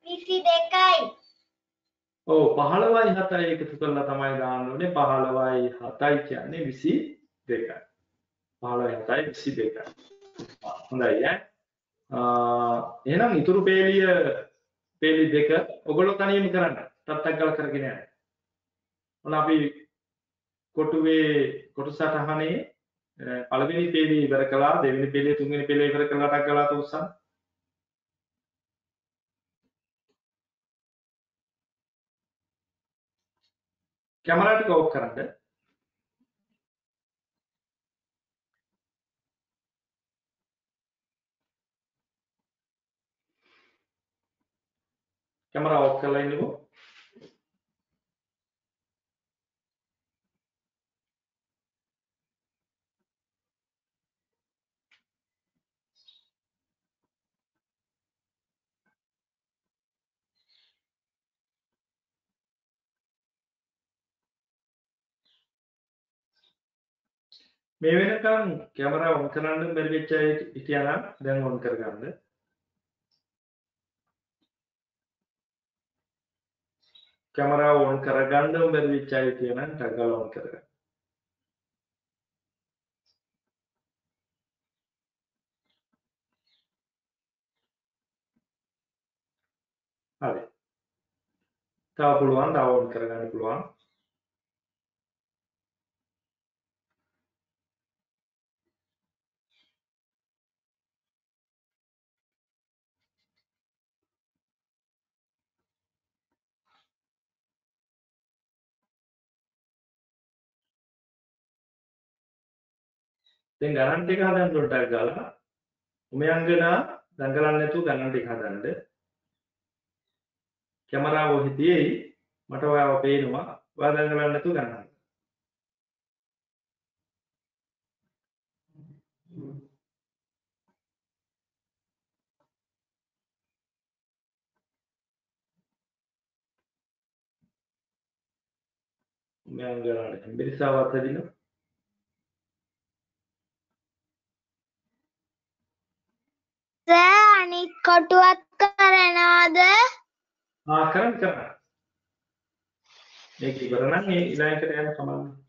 22යි.
ඔව් 15යි 7යි එකතු කරලා තමයි දාන්න ඕනේ. 15යි 7යි කියන්නේ 22යි. 15යි 7යි 22යි. හොඳයි ඈ. එහෙනම් ඉතුරු පේලි දෙක ඔයගොල්ලෝ තනියම කරන්න. ටක් ගාලා කරගෙන යන්න. ඔන්න අපි කොටුවේ කොටු සටහනේ පළවෙනි පේලිය ඉවර කළා, දෙවෙනි පේලිය, තුන්වෙනි පේලිය ඉවර කළා ටක් ගාලා උස්සන්න. කැමරා ටික ඔෆ් කරන්න. කැමරා ඔෆ් කරලා ඉන්නකෝ. මේ වෙනකන් කැමරා ඔන් කරන්න බැරි වෙච්ච අය හිටියා නම් දැන් ඔන් කරගන්න. කැමරා ඔන් කරගන්න බැරි වෙච්ච අය හිටියා නම් ටක් ගාලා ඔන් කරගන්න. හරි. තව පුළුවන් තව ඔන් කරගන්න පුළුවන්. දැන් ගණන් ටික හදන්න උඩ ටක් ගාලා උමයන්ගනා දඟලන්නේ නැතුව ගණන් ටික හදන්න. කැමරාව ඔහි තියෙයි. මට ඔයාව පේනවා. ඔයා දඟලන්නේ නැතුව ගණන්. උමයන්ගනාට එම්බිරිසාවත් හදිනවා.
අනිත් කොටුවත් කරනවද?
කරන්න. මේක ඉවර නම් මේ ඊළඟට යන්න සමානයි.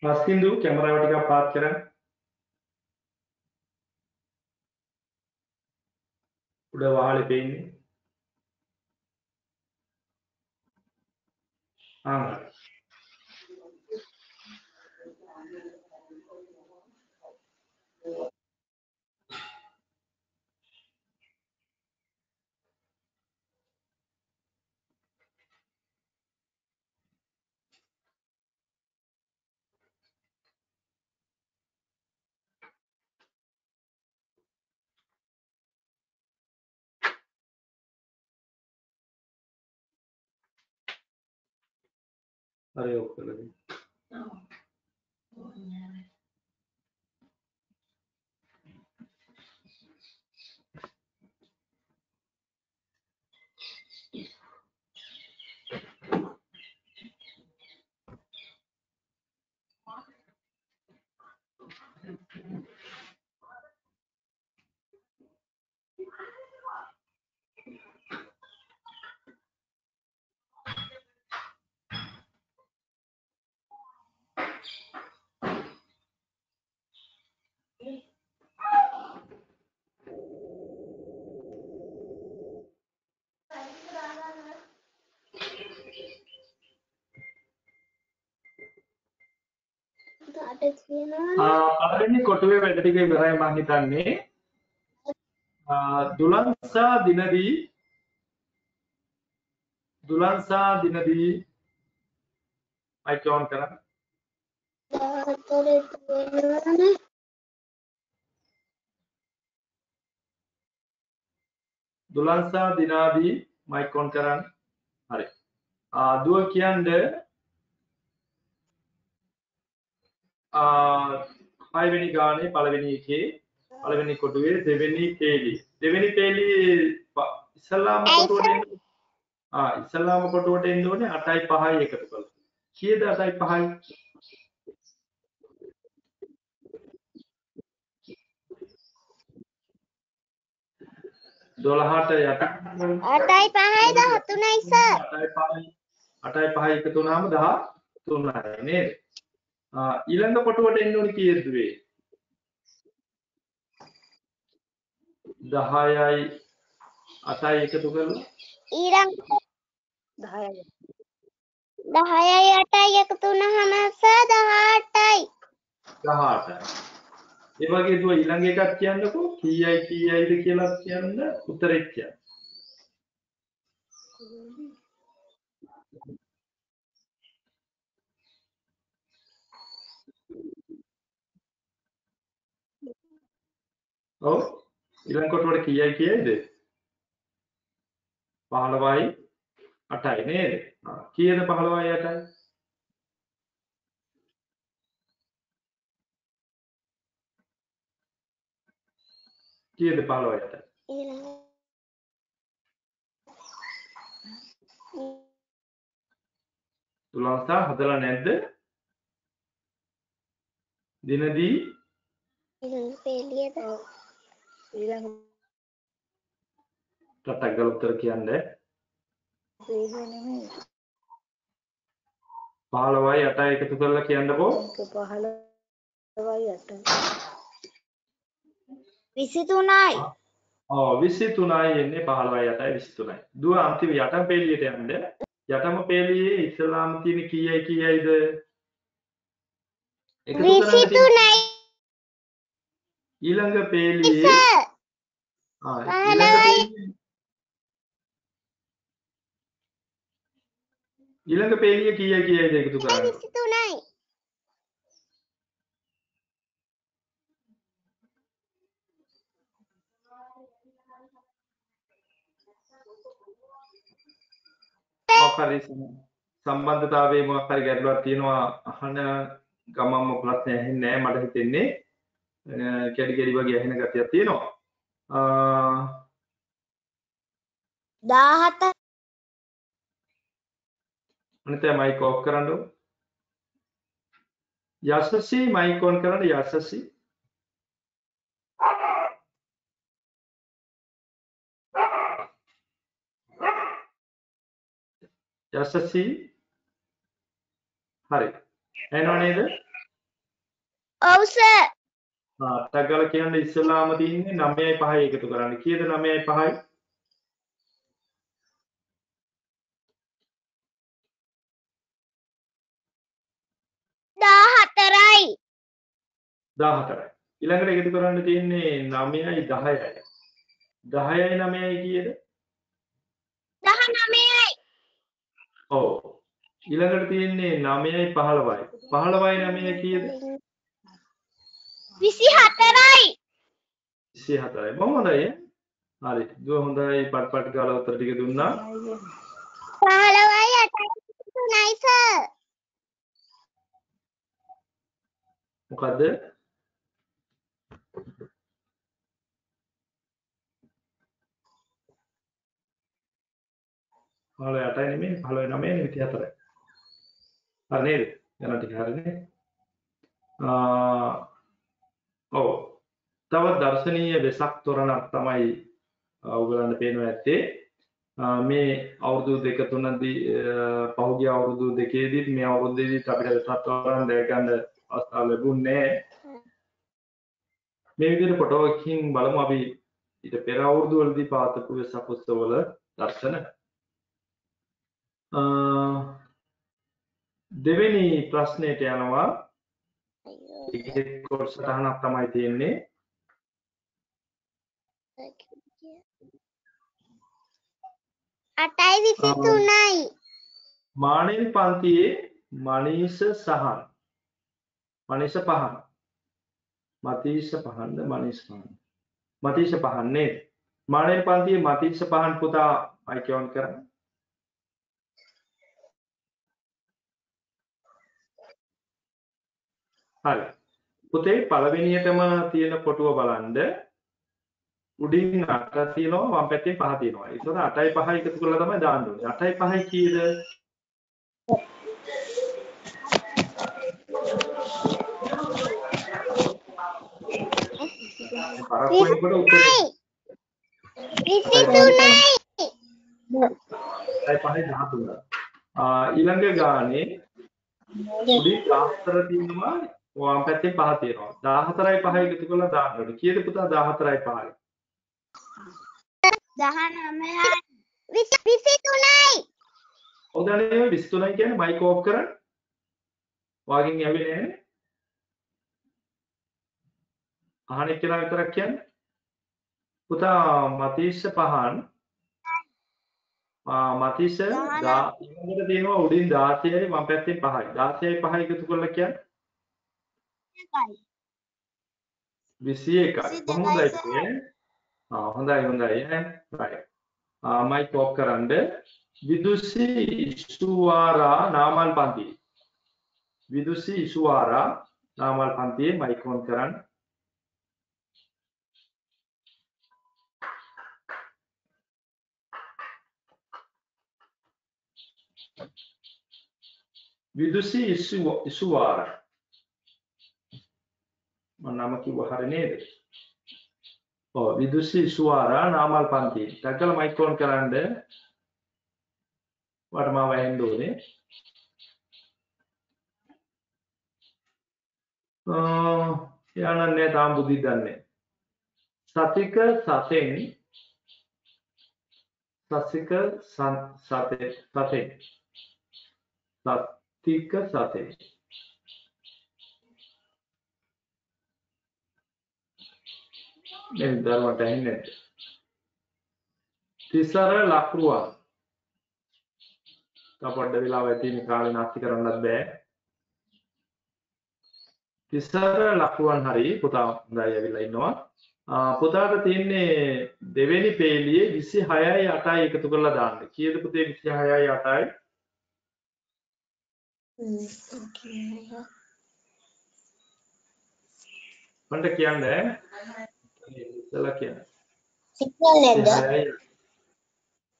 පස්සින්දු කැමරාව ටිකක් පාත් කරන්න. උඩ වහලේ පේන්නේ. හරි ඔක්කොලදී. පළවෙනි කොටුවේ වැඩ ටික ඉවරයි මම හිතන්නේ. දුලන්සා දිනදී මයික් ඔන් කරන්න. දුලන්සා දිනාදී මයික් ඔන් කරන්න. හරි. දුව කියන්නේ 6 වෙනි ගානේ පළවෙනි එකේ පළවෙනි කොටුවේ දෙවෙනි පේලිය. දෙවෙනි පේලිය ඉස්ලාම කොටුවට ඉස්ලාම කොටුවට එන්න ඕනේ 8යි 5යි එකතු කරලා. කීයද 8යි 5යි? 12ට යට
8යි 5යි 13යි සර්.
8යි 5යි එකතු වුණාම 13යි නේද? ඊළඟ කොටුවට එන්න ඕනේ කීයද දුවේ? 10යි 8යි එකතු කරලා
ඊළඟ 10යි 8යි එකතු වුණාම සර් 18යි.
18යි. ඒ වගේ දුව ඊළඟ එකක් කියන්නකෝ කීයයිද කියලා කියන්න උත්තරේ කියන්න. ඔව් ඊළඟ කොටුවට කීයයිද? 15යි 8යි නේද? කීයද 15යි 8යි? කීයද 15යි 8යි? තුලන්සා හදලා නැද්ද? දිනදී
පේලියද?
රටක් ගල උත්තර කියන්නේ 15යි 8යි එකතු කරලා කියන්නකෝ
23යි.
23යි එන්නේ 15යි 8යි 23යි. දුව අන්තිම යටම පේලියට යන්න. යටම පේලියේ ඉස්ලාම තියෙන කීයයිද? එකතු කරන්න
23යි.
ඊළඟ පේලියේ ඊළඟ පේලිය කීයයිද එකතු කරන්න?
23යි.
මොකක්hari සම්බන්ධතාවයේ මොකක් හරි ගැටලුවක් තියෙනවා අහන ගමම්ම ප්‍රශ්න ඇහෙන්නේ නැහැ මට හිතෙන්නේ කැඩි වගේ ඇහෙන ගතියක් තියෙනවා
17
අනිත් මයික් ඔෆ් කරන්න යසසි මයික් ඔන් කරන්න යසසි යසසි හරි එනව නේද
ඔව් සර්.
ටග්ගල කියන්නේ ඉස්සලාම තියෙන්නේ 9යි 5යි එකතු කරන්න. කීයද 9යි 5යි? 14යි. ඊළඟට එකතු කරන්න තියෙන්නේ 9යි 10යි. 10යි 9යි කීයද?
19යි.
ඔව්. ඊළඟට තියෙන්නේ 9යි 15යි. 15යි 9යි කීයද?
24යි.
24යි. බොහොම හොඳයි. හරි. දුව හොඳයි පට් ගාලා උත්තර ටික දුන්නා.
15යි 8යි සර්.
මොකද්ද? පහළ 8යි නෙමෙයි 15යි 9යි 24යි. හරි නේද? යන ටික හරිනේ. ඔව්. තවත් දර්ශනීය වෙසක් තොරණක් තමයි ඔයගලන්ට පේනවා ඇත්තේ. මේ අවුරුදු දෙක තුනදී පහුගිය අවුරුදු දෙකේදීත් මේ අවුරුද්දේදීත් අපිට වෙසක් තොරණ දැක ගන්න අවස්ථාව ලැබුණේ නැහැ. මේ විදිහට ෆොටෝ එකකින් බලමු අපි ඊට පෙර අවුරුදු වලදී පාතපු වෙසක් උත්සවවල දර්ශන. දෙවෙනි ප්‍රශ්නයට යනවා. ඒකේ කොටස තහනක් තමයි තියෙන්නේ.
අටයි 23යි.
මානෙල් පන්තියේ මනීෂ සහන්. මනීෂ පහන්. මතීෂ පහන්ද මනීෂ පහන්. මතීෂ පහන් නේද? මානෙල් පන්තියේ මතීෂ පහන් පුතා මයික් ඔන් කරන්න. හරි. පුතේ පළවෙනියටම තියෙන කොටුව බලන්න. උඩින් 8 තියෙනවා වම් පැත්තේ 5 තියෙනවා. ඒතකොට 8යි 5යි එකතු කරලා තමයි දාන්න ඕනේ. 8යි 5යි කීයද? පරක්කුවෙනකොට උත්තරේ
23යි.
8යි 5යි 13. ඊළඟ ගානේ උඩින් 14 තියෙනවා වම් පැත්තේ 5 තියෙනවා. 14යි 5යි එකතු කරලා දාන්න ඕනේ. කීයද පුතා 14යි 5යි?
19යි 23යි.
ඔතනනේ 23යි කියන්නේ මයික් ඕෆ් කරන්න. වාගෙන් ඇවිල්ලා නැහැ. අහන එක්කලා විතරක් කියන්නේ. පුතා මතීෂ පහන් මතීෂ ඊළඟට තියෙනවා උඩින් 16යි වම් පැත්තෙන් 5යි. 16යි 5යි එකතු කරලා කියන්නේ 21යි. කොහොමදයි කියන්නේ? හොඳයි ඈ. right. මයික් ඔෆ් කරන්න. විදුසි ඉසුවාරා නාමල් පන්තියේ. විදුසි ඉසුවාරා නාමල් පන්තියේ මයික් ඔන් කරන්න. විදුසි ඉසුවාරා මම නම කිව්ව හරිය නේද? ඔව් විදුසි ඉසුවාරා නාමල් පන්තියේ. ටකල මයික් ඔන් කරන්න. වටම වහෙන්න ඕනේ. යන්නන්නේ තාම බුද්ධි දන්නේ. සතික සතෙන් සතික සතේ සතික සතේ මේ දරුවට ඇහෙන්නේ තිසර ලක්රුවා තපොඩ වෙලාව ඇති මේ කාලේ නාස්ති කරන්නත් බෑ. තිසර ලක්රුවන් හරි පුතා හොඳයි ඇවිල්ලා ඉන්නවා. පුතාට තියෙන්නේ දෙවෙනි පේලියේ 26යි 8යි එකතු කරලා දාන්න. කීයද පුතේ 26යි 8යි? මන්ට කියන්නේ ඉතලා කියන්නේ.
සිග්නල් නැද්ද?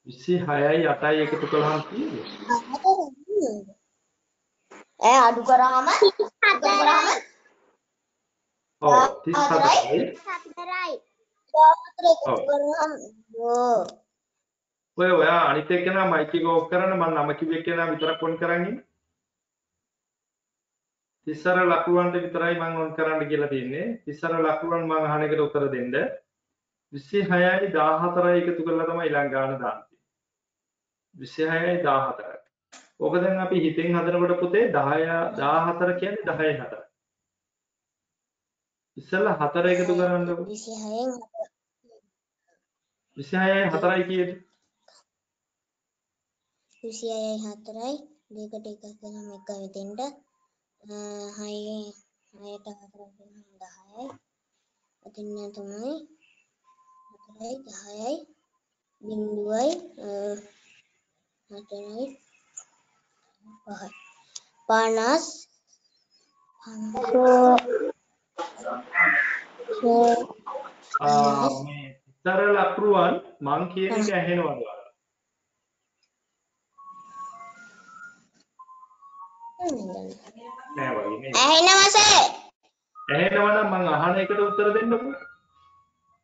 26යි 8යි එකතු කළාම කීයද?
අඩු කරාම 34යි.
ඔව් 34යි.
14යි.
ඔයා අනිත් එක්කෙනා මයික් එක ඕෆ් කරන්න මම නම කිව්ව එක්කෙනා විතරක් ඔන් කරන් ඉන්න. තිසර ලකුණන්ට විතරයි මම ඔන් කරන්න කියලා තියෙන්නේ. තිසර ලකුණන් මම අහන එකට උත්තර දෙන්න. 26යි 14යි එකතු කරලා තමයි ඊළඟ ගාන දාන්නේ. 26යි 14යි. ඕක දැන් අපි හිතෙන් හදනකොට පුතේ 10 14 කියන්නේ 10යි 4යි. ඉස්සෙල්ලා 4 එකතු කරන්නකො. 26යි 4යි කීයද?
26යි 4යි දෙකට එකක් ගමු එක වෙතෙන්ට 6යි 6ට 4ක් ගමු 10යි එතන තමයි 4යි 10යි බිංදුවයි 4යි 5යි 50
මේ ඉතර ලක්රුවන් මං කියන එක ඇහෙනවද? නෑ වගේ නේ.
ඇහෙනවද?
ඇහෙනවනම් මං අහන එකට උත්තර දෙන්නකෝ.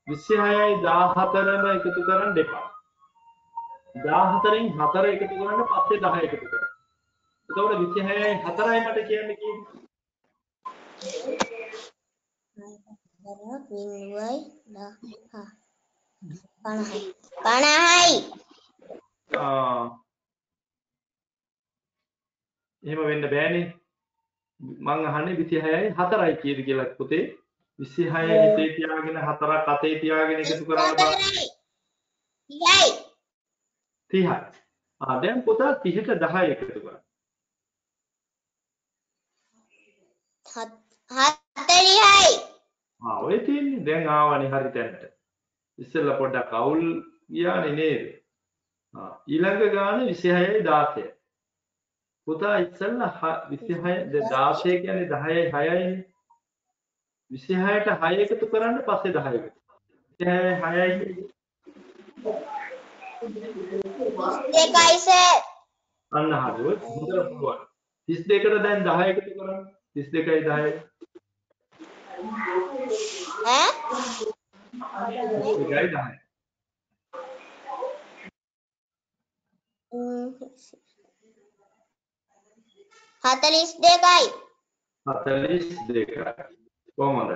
26යි 14ම එකතු කරන්න එපා. 14න් 4 එකතු කරන්න පස්සේ 10 එකතු කරන්න. එතකොට 26යි 4යි මට කියන්නේ කීයද?
50යි 50යි
එහෙම වෙන්න බෑනේ. මං අහන්නේ 26යි 4යි කීයද කියලා පුතේ. 26 හිතේ තියාගෙන 4ක් අතේ තියාගෙන එකතු කරන්න බෑ. 30යි. දැන් පුතා 30ට 10 එකතු කරන්න.
40යි.
ඔය තියෙන්නේ දැන් ආවනේ හරි තැනට. ඉස්සෙල්ලා පොඩ්ඩක් අවුල් ගියානේ නේද? ඊළඟ ගාන 26යි 16යි. පුතා ඉස්සෙල්ලා 26 16 කියන්නේ 10යි 6යි. 26ට 6 එකතු කරන්න පස්සේ 10 එකතු. 26යි
32යි සර්.
අන්න හරියට හොඳට පුළුවන්. 32ට දැන් 10 එකතු කරන්න. 32යි 10යි.
ඈ?
32යි 10යි.
42යි.
42යි. කොහොමද?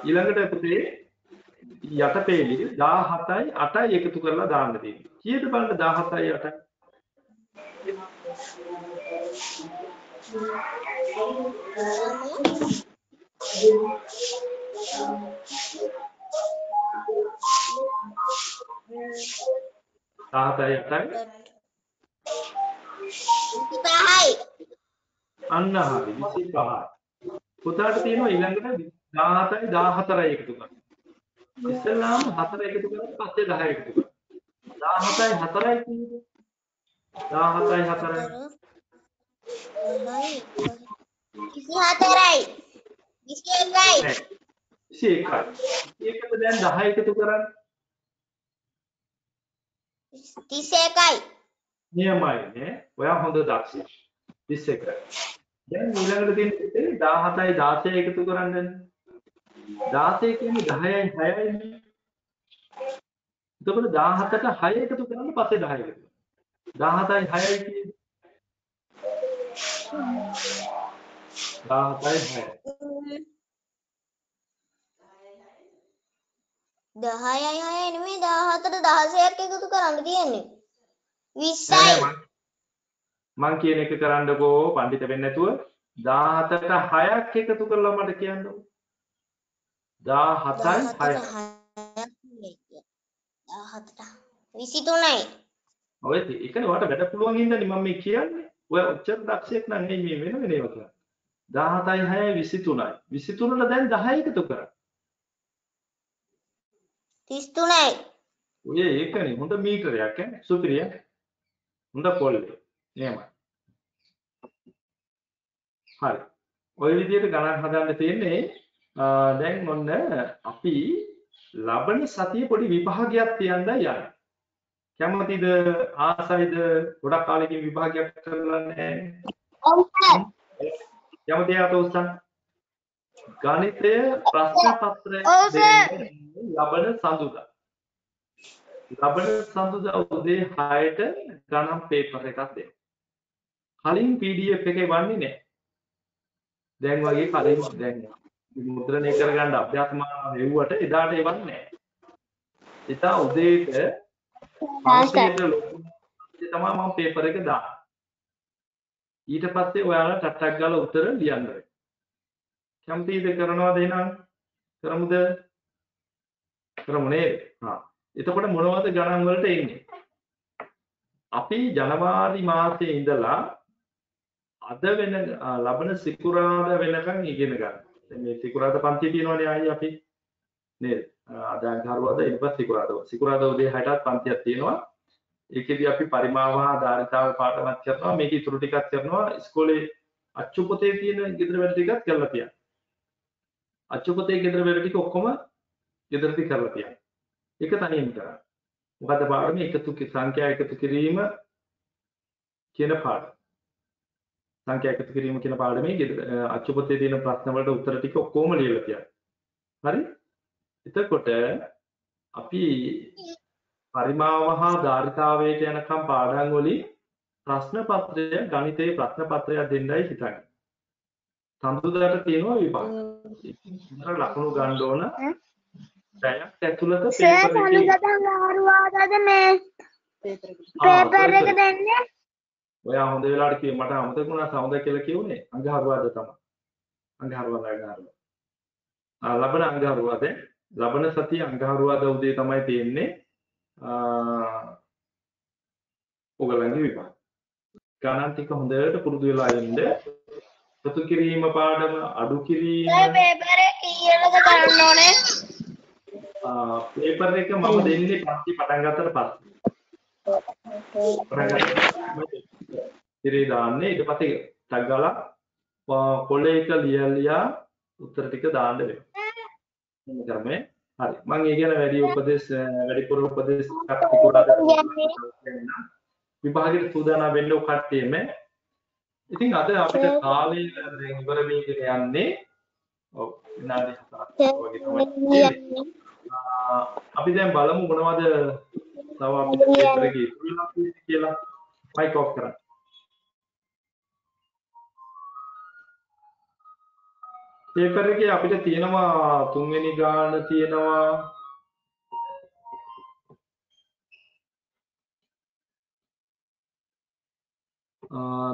ඊළඟට පුතේ යටපේලි 17යි 8යි එකතු කරලා දාන්න තියෙනවා. කීයද බලන්න 17යි 8යි? 17යි 8යි
25යි.
අන්න හරි 25යි. පුතාට තියෙනවා ඊළඟට 17යි 14යි එකතු කරන්න. ඉස්සෙල්ලාම 4 එකතු කරලා පස්සේ 10 එකතු කරන්න. 17යි 4යි කීයද? 17යි 4යි
24යි. 21යි.
21යි. ඒකට දැන් 10 එකතු කරන්න.
31යි.
නියමයි නේ. ඔයා හොඳ දක්ෂයෙක්. 21යි. දැන් ඊළඟට තියෙන්නේ 17යි 16යි එකතු කරන්න. 16 කියන්නේ 10යි 6යි නේ. එතකොට 17ට 6 එකතු කරන්න පස්සේ 10 එකතු. 17යි 6යි කියන්නේ 17යි 6යි.
10යි 6යි නෙමෙයි 17ට 16ක් එකතු කරන්න තියෙන්නේ. 20යි.
මං කියන එක කරන්නකෝ පඬිත වෙන්නේ නැතුව 17ට 6ක් එකතු කරලා මට කියන්නකෝ. 17යි 6යි.
17ට 23යි.
ඔය ඒකනේ ඔයාලට වැඩ පුළුවන් හින්දානේ මම මේ කියන්නේ. ඔය ඔච්චර දක්ෂයෙක් නම් නෙයි මේ වෙන ඒවා කියන්නේ. 17යි 6යි 23යි. 23ට දැන් 10 එකතු කරා.
33යි.
ඔය ඒකනේ හොඳ මීටරයක් ඈ සුපිරිය. හොඳ පොල්ලේ. එහෙමයි. හරි. ඔය විදිහට ගණන් හදන්න තියෙන්නේ දැන් ඔන්න අපි ලබන සතිය පොඩි විභාගයක් තියන්න යන්නේ. කැමතිද ආසයිද ගොඩක් කාලෙකින් විභාගයක් කරලා නැහැ.
ඔව් සර්.
කැමතිද උත්සන්න? ගණිතය ප්‍රශ්න පත්‍රය ලබන සඳුදා. ලබන සඳුදා උදේ 6ට ගණන් පේපර් එකක් දෙන්න. කලින් PDF එකේ වන්නේ නැහැ. දැන් වගේ කලින් දැන් මුද්‍රණය කරගන්න අභ්‍යාසමාන හෙව්වට එදාට එවන්නේ නැහැ. එදා උදේට 500ට ලොකු තමයි මම පේපර් එක දාන්නේ. ඊට පස්සේ ඔයාලා ටට්ටක් ගාලා උත්තර ලියන්න වෙයි. කැමතිද කරනවද එහෙනම්? කරමුද? කරමු නේද? එතකොට මොනවද ගණන් වලට එන්නේ? අපි ජනවාරි මාසයේ ඉඳලා අද වෙන ලබන සිකුරාදා වෙනකන් ඉගෙන ගන්න. දැන් මේ සිකුරාදා පන්ති තියෙනවනේ ආයි අපි නේද? අද අඟහරුවාදා ඊට පස්සේ සිකුරාදා. සිකුරාදා උදේ 6ටත් පන්තියක් තියෙනවා. ඒකෙදි අපි පරිමාව හා ධාරිතාව පාඩමක් කරනවා. මේක ඉතුරු ටිකක් කරනවා. ඉස්කෝලේ අච්චු පොතේ තියෙන ගෙදර වැඩ ටිකක් කරලා තියන්න. අච්චු පොතේ ගෙදර වැඩ ටික ඔක්කොම ගෙදරදී කරලා තියන්න. ඒක තනියම කරන්න. මොකද පාඩමේ එකතු සංඛ්‍යා එකතු කිරීම කියන පාඩම. සංඛ්‍යා එකතු කිරීම කියන පාඩමේ අච්චු පොතේ තියෙන ප්‍රශ්න වලට උත්තර ටික ඔක්කොම ලියලා තියන්න. හරි? එතකොට අපි පරිමාව හා ධාරිතාවයට යනකම් පාඩම් වලින් ප්‍රශ්න පත්‍රය ගණිතයේ ප්‍රශ්න පත්‍රයක් දෙන්නයි හිතන්නේ. සම්බුදාට තියෙනවා විභාග. ඉතර ලකුණු ගන්න ඕන. පැයක් ඇතුළත පේපර් එක දෙන්නේ. ඔයා හොඳ වෙලාවට කිව්ව මට අමතක වුණා සමුදා කියලා කියුනේ අඟහරුවාද තමයි. අඟහරුවාද. ලබන අඟහරුවාද ලබන සතිය අඟහරුවාද උදේ තමයි තියෙන්නේ. ඔයගලන්ගේ විභාග. ගණන් ටික හොඳට පුරුදු වෙලා ඉන්න. සතු කිරීම පාඩම අඩු කිරීම
පේපර් එක කීයටද කරන්න ඕනේ?
පේපර් එක මම දෙන්නේ පස්සේ පටන් ගන්නතර පස්සේ. ඉතින් දාන්නේ ඊට පස්සේ ටග් ගාලා කොලේ එක ලියලා උත්තර ටික දාන්න වෙනවා. මේ ක්‍රමේ හරි. මම ඒ ගැන වැඩිපුර උපදේශ කට්ටියට විභාගයට සූදානම් වෙන්න කට්ටියම. ඉතින් අද අපිට කාලය දැන් ඉවර වෙගෙන යන්නේ. ඔව් විනාඩි 7ක් වගේ තමයි. අපි දැන් බලමු මොනවද තව අපිට පේපර් එකේ ඉතුරුලා තියෙන්නේ කියලා. මයික් ඔෆ් කරන්න. පේපර් එකේ අපිට තියෙනවා තුන්වෙනි ගාන තියෙනවා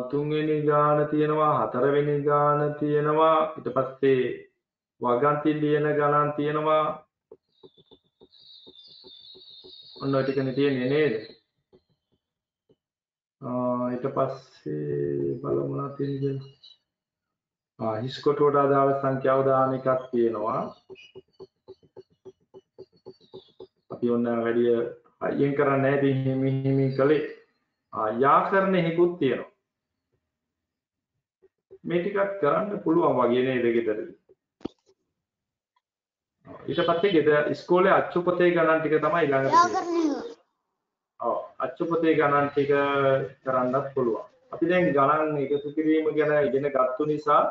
තුන්වෙනි ගාන තියෙනවා හතරවෙනි ගාන තියෙනවා ඊට පස්සේ වගන්ති ලියන ගණන් තියෙනවා ඔන්න ඔය ටිකනේ තියෙන්නේ නේද ඊට පස්සේ බලමු මොනවද තියෙන්නේ හිස් කොටුවට අදාළ සංඛ්‍යාව දාන එකක් තියෙනවා අපි ඔන්න වැඩි අයියෙන් කරන්නේ නැහැ ඉතින් හිමි කලේ යාකරණ හේකුත් තියෙනවා මේ ටිකක් කරන්න පුළුවන් වගේ නේද ගෙදරදී ඊට පස්සේ ගෙදර ඉස්කෝලේ අච්චු පොතේ ගණන් ටික තමයි ඊළඟට තියෙන්නේ ඔව් අච්චු පොතේ ගණන් ටික කරන්නත් පුළුවන් අපි දැන් ගණන් එකතු කිරීම ගැන ඉගෙන ගත්තු නිසා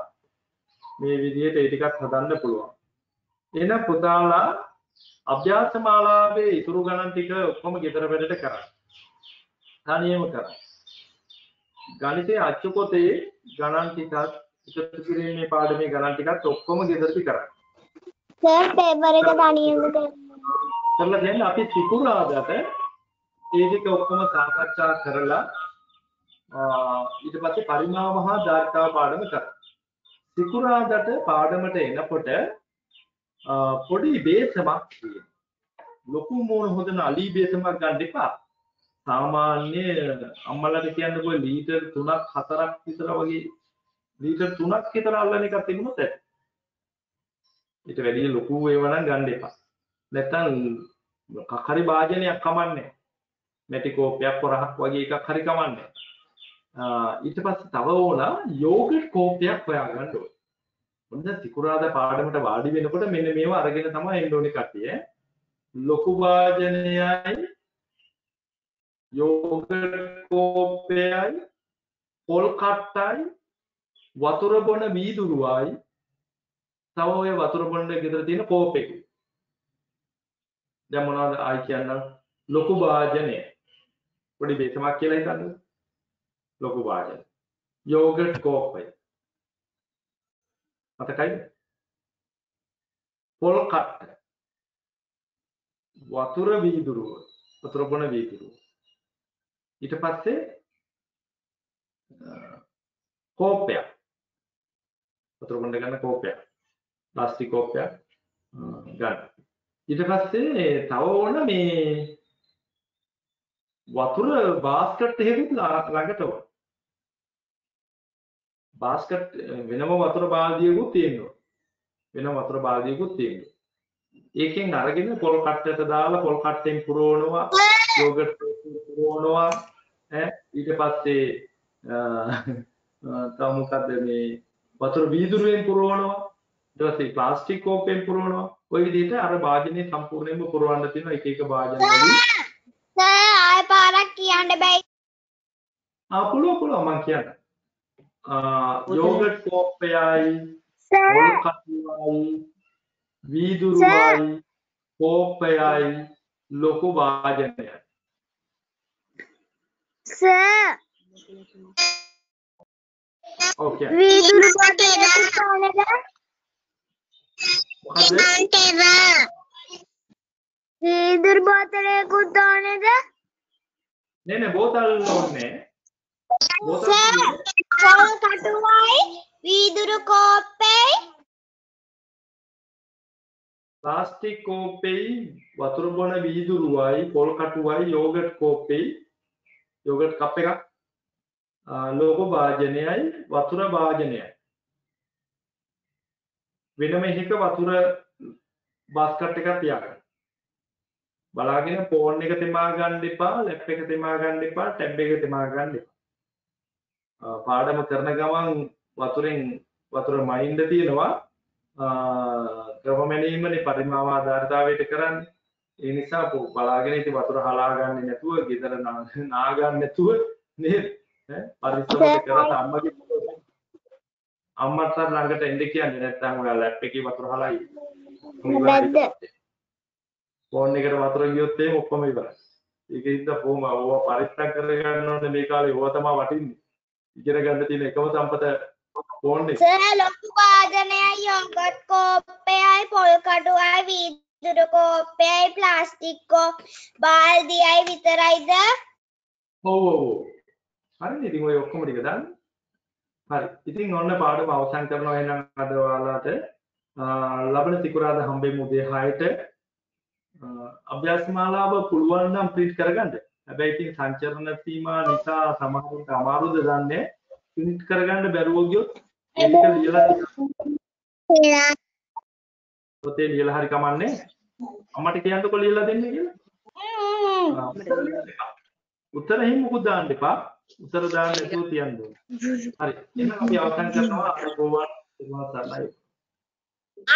මේ විදිහට ඒ ටිකක් හදන්න පුළුවන් එහෙනම් පුතාලා අභ්‍යාස මාලාවේ ඉතුරු ගණන් ටික ඔක්කොම ගෙදර වැඩට කරන්න තනියම කරන්න ගණිතයේ අච්චු පොතේ ගණන් ටිකක් එකතු කිරීමේ පාඩමේ ගණන් ටිකත් ඔක්කොම ගෙදරදී කරන්න
සර් පේපර් එක තනියම
කරලා දැන් අපි සිකුරාදාට ඒ ටික ඔක්කොම සාකච්ඡා කරලා ඊට පස්සේ පරිමාව හා ධාරිතාව පාඩම කරා සිකුරාදාට පාඩමට එනකොට පොඩි බේසමක් තියෙනවා ලොකු මොන හොදන අලි බේසමක් ගන්න එපා සාමාන්‍ය අම්මලාට කියන්නේ ලීටර් 3ක් 4ක් විතර වගේ ලීටර් 3ක් විතර අල්ලන එකක් තිබුණොත් ඇති ඊට වැඩි ලොකු ඒවා නම් ගන්න එපා නැත්තම් හරි භාජනයක් කමන්නේ මැටි කෝපයක් පොරහක් වගේ එකක් හරි කමන්නේ ඊට පස්සේ තව ඕන යෝගට් කෝපයක් හොයාගන්න ඕනේ මොකද සිකුරාදා පාඩමට වාඩි වෙනකොට මෙන්න මේවා අරගෙන තමයි එන්න ඕනේ කට්ටිය ලොකු භාජනයයි යෝගට් කෝපයයි පොල් කට්ටයි වතුර බොන වීදුරුවයි තව ඔය වතුර බොන්න ගෙදර තියෙන කෝපෙක දැන් මොනවද ආයි කියන්න ලොකු භාජනය පොඩි බේසමක් කියලා හිතන්න ලොකු භාජනය යෝගට් කෝපය මතකයිද පොල් කට්ට වතුර වීදුරුව වතුර බොන වීදුරුව ඊට පස්සේ කෝපයක් වතුර බොන්න ගන්න කෝපයක් ප්ලාස්ටික් කෝප්පයක් ගන්න. ඊට පස්සේ තව ඕන මේ වතුර බාස්කට් එකකුත් ළඟට ඕන. බාස්කට් වෙනම වතුර බාල්දියකුත් තියෙනවා. වෙනම වතුර බාල්දියකුත් තියෙනවා. ඒකෙන් අරගෙන පොල් කට්ටට දාලා පොල් කට්ටෙන් පුරවනවා, යෝගට් පුරවනවා. ඊට පස්සේ තව මොකද්ද මේ වතුර වීදුරුවෙන් පුරවනවා. ඊට පස්සේ ප්ලාස්ටික් කෝප්පෙන් පුරවනවා. ওই විදිහට අර වාදනයේ සම්පූර්ණයෙන්ම පුරවන්න තියෙනවා එක එක වාදන වලින්.
සර් ආයෙ පාරක් කියන්න බෑ.
පුළුවන් මම කියන්න. යෝගට් කෝප්පයයි, පොල් කට්ටුවයි, වීදුරුවයි, කෝප්පයයි, ලොකු වාදනයයි.
සර්
ඕකේ.
වීදුරු බෝතලයක කොහොමද? වීදුරු බෝතලයකුත් ඕනේද?
නෑ බෝතල් ඕනේ.
සර් පොල් කටුවයි වීදුරු කෝප්පෙයි
ප්ලාස්ටික් කෝප්පෙයි, වතුර බොන වීදුරුවයි, පොල් කටුවයි, යෝගට් කෝප්පෙයි, යෝගට් කප් එකක්, ලෝකෝ වාදනයයි, වතුර වාදනයයි. වෙනම එකක වතුර බාස්කට් එකක් තියාගන්න. බලාගෙන ෆෝන් එක තෙමා ගන්න එපා, ලැප් එක තෙමා ගන්න එපා, ටැබ් එක තෙමා ගන්න එපා. පාඩම කරන ගමන් වතුර මයින්ඩ් තියෙනවා. ක්‍රමමැනීමනේ පරිමාව ආධාරිතවයට කරන්නේ. ඒ නිසා බලාගෙන ඉති වතුර හලා ගන්නේ නැතුව, ගෙදර නා ගන්න නැතුව නේද? පරිස්සමට කරලා අම්මට ළඟට එන්න කියන්නේ නැත්නම් ඔයා ලැප් එකේ වතුර හලයි. ෆෝන් එකට වතුර ගියොත් එහෙම ඔක්කොම ඉවරයි. ඒකෙන්ද කොහොම ඕවා පරිස්සම් කරගන්න ඕනේ මේ කාලේ ඕවා තමයි වටින්නේ. ඉගෙන ගන්න තියෙන එකම සම්පත ෆෝන් එක.
සර් ලොකු වාදනයයි යෝගට් කෝප්පයයි පොල් කටුවයි වීදුරු කෝප්පයයි ප්ලාස්ටික් බාල්දියයි විතරයිද?
ඔව්. හරිනේ ඉතින් ඔය ඔක්කොම ටික දාන්න. හරි. ඉතින් ඔන්න පාඩම අවසන් කරනවා එහෙනම් අද ඔයාලට ලබන සිකුරාදා හම්බෙමු උදේ 6ට. අභ්‍යාස මාලාව පුළුවන් නම් ප්‍රින්ට් කරගන්න. හැබැයි ඉතින් සංචරණ සීමා නිසා සමහරවිට අමාරුද දන්නේ. ප්‍රින්ට් කරගන්න බැරුව ගියොත් ඒක ලියලා තියෙනවා. පොතේ ලියලා හරි කමන්නේ. අම්මට කියන්නකො ලියලා දෙන්න කියලා. උත්තර එහෙම මොකද දාන්න එපා. උත්තර දාන්න නැතුව තියන්න ඕනේ. හරි. එහෙනම් අපි අවසන් කරනවා අරගෝවන් සර්ණයි.
I